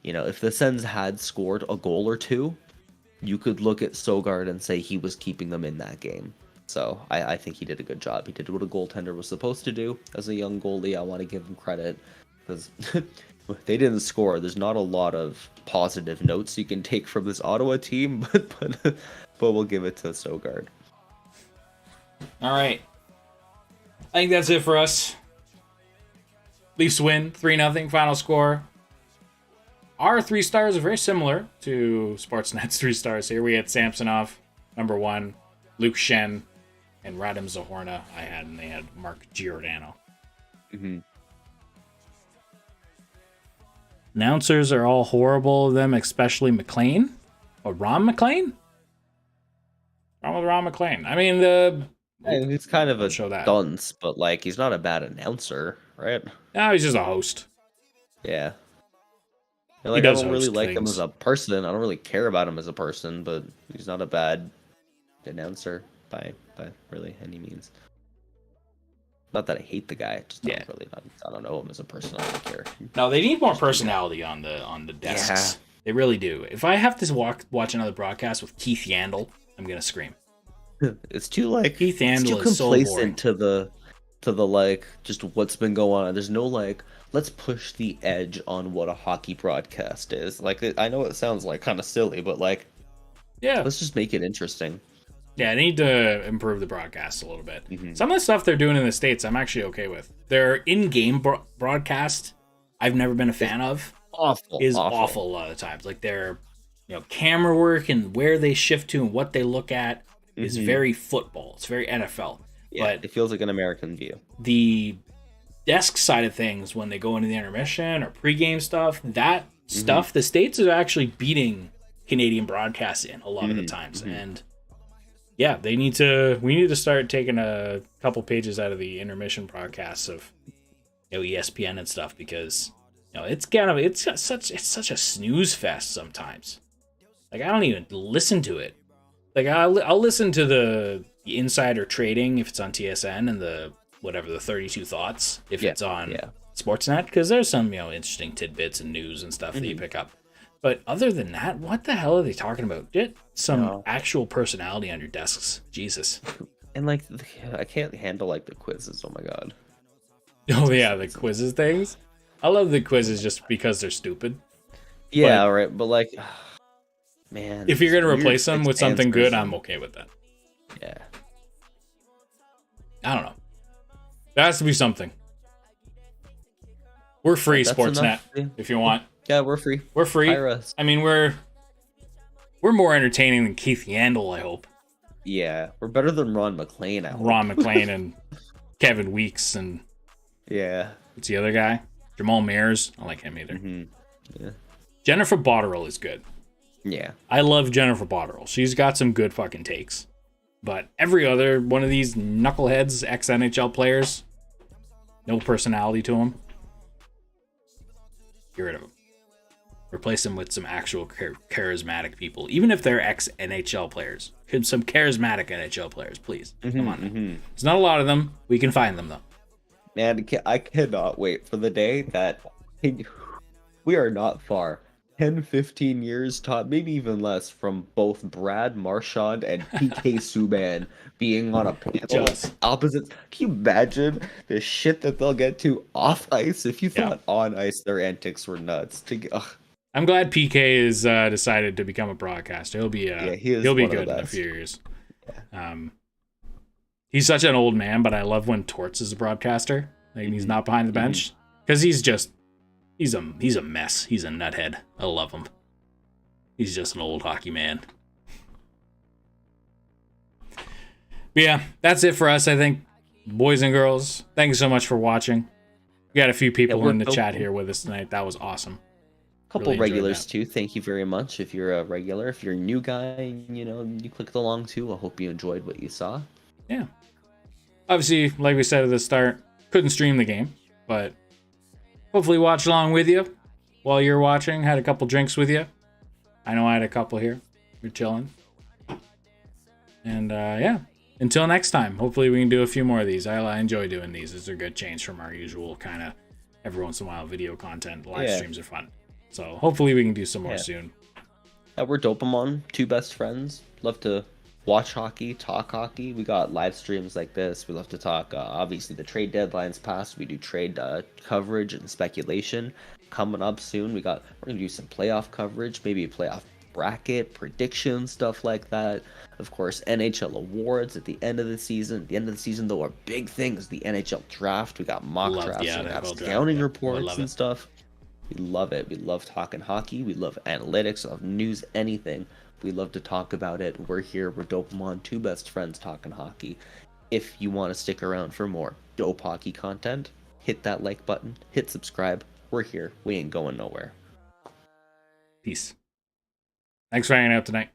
If the Sens had scored a goal or two, you could look at Sogard and say he was keeping them in that game. So I think he did a good job. He did what a goaltender was supposed to do. As a young goalie, I want to give him credit, because they didn't score. There's not a lot of positive notes you can take from this Ottawa team, but we'll give it to Sogard. All right. I think that's it for us. Leafs win 3-0 final score. Our 3 stars are very similar to Sportsnet's 3 stars here. We had Samsonov, number 1, Luke Shen, and Radim Zahorna and they had Mark Giordano. Mm-hmm. Announcers are all horrible of them, especially McLean. Or Ron McLean? Ron McLean. I mean, he's kind of a show that. dunce, but like he's not a bad announcer, right? No, he's just a host. Yeah. I don't really like him as a person. I don't really care about him as a person, but he's not a bad announcer by really any means. Not that I hate the guy, just I don't know him as a person. I don't care. No, they need more personality on the desks. Yeah. They really do. If I have to watch another broadcast with Keith Yandel, I'm gonna scream. It's too like Keith Yandel is so complacent to the like just what's been going on. There's no like let's push the edge on what a hockey broadcast is. Like I know it sounds like kind of silly, but like let's just make it interesting. Yeah, they need to improve the broadcast a little bit. Mm-hmm. Some of the stuff they're doing in the States, I'm actually okay with. Their in-game broadcast, I've never been a fan of. Awful a lot of the times. Like their camera work and where they shift to and what they look at is very football. It's very NFL. Yeah, but it feels like an American view. The desk side of things, when they go into the intermission or pregame stuff, that stuff, the States are actually beating Canadian broadcasts in a lot of the times. And yeah, we need to start taking a couple pages out of the intermission broadcasts of ESPN and stuff, because it's such a snooze fest sometimes. Like I don't even listen to it. Like I'll listen to the insider trading if it's on TSN and the whatever the 32 Thoughts if Yeah, it's on yeah. Sportsnet, because there's some interesting tidbits and news and stuff that you pick up. But other than that, what the hell are they talking about? Get some No. actual personality on your desks. Jesus. And like, I can't handle like the quizzes. Oh my god. Oh yeah, the quizzes things. I love the quizzes just because they're stupid. Yeah, right. But like, man, If you're gonna weird replace them with fixed something good, answers I'm and- okay with that. Yeah. I don't know. There has to be something. We're free, That's Sportsnet, enough, yeah. if you want. Yeah, we're free. We're free. Hire us. I mean, we're more entertaining than Keith Yandel, I hope. Yeah, we're better than Ron McLean. I hope. Ron McLean and Kevin Weeks and Yeah. what's the other guy? Jamal Mayers. I don't like him either. hmm Yeah. Jennifer Botterill is good. Yeah. I love Jennifer Botterill. She's got some good fucking takes. But every other one of these knuckleheads, ex-NHL players, no personality to them. Get rid of them. Replace them with some actual charismatic people. Even if they're ex-NHL players. Some charismatic NHL players, please. Come on. There's not a lot of them. We can find them, though. Man, I cannot wait for the day that we are not far. 10, 15 years, top, maybe even less, from both Brad Marchand and PK Subban being on a panel Just- opposites. Can you imagine the shit that they'll get to off ice? If you thought on ice their antics were nuts. I'm glad PK has decided to become a broadcaster. He'll be he'll be one of good the in a best. few years. He's such an old man, but I love when Torts is a broadcaster. Like he's not behind the bench because he's a mess. He's a nuthead. I love him. He's just an old hockey man. But yeah, that's it for us. I think, boys and girls. Thank you so much for watching. We got a few people we're in the chat open. here with us tonight. That was awesome. Couple Really enjoyed regulars that. too. Thank you very much. If you're a regular, if you're a new guy, you clicked along too. I hope you enjoyed what you saw. Yeah. Obviously, like we said at the start, couldn't stream the game, but hopefully watch along with you while you're watching. Had a couple drinks with you. I know I had a couple here. We're chilling. And yeah, until next time, hopefully we can do a few more of these. I enjoy doing these. It's a good change from our usual kind of every once in a while video content. Live streams are fun. So hopefully we can do some more soon. We're Dopamon, two best friends. Love to watch hockey, talk hockey. We got live streams like this. We love to talk. Obviously, the trade deadline's passed. We do trade coverage and speculation coming up soon. We're gonna do some playoff coverage, maybe a playoff bracket prediction, stuff like that. Of course, NHL awards at the end of the season. At the end of the season, though, our big thing is the NHL draft. We got mock drafts, we have scouting reports and stuff. We love it. We love talking hockey. We love analytics, we love news, anything. We love to talk about it. We're here. We're Dopamon, two best friends talking hockey. If you want to stick around for more dope hockey content, hit that like button, hit subscribe. We're here. We ain't going nowhere. Peace. Thanks for hanging out tonight.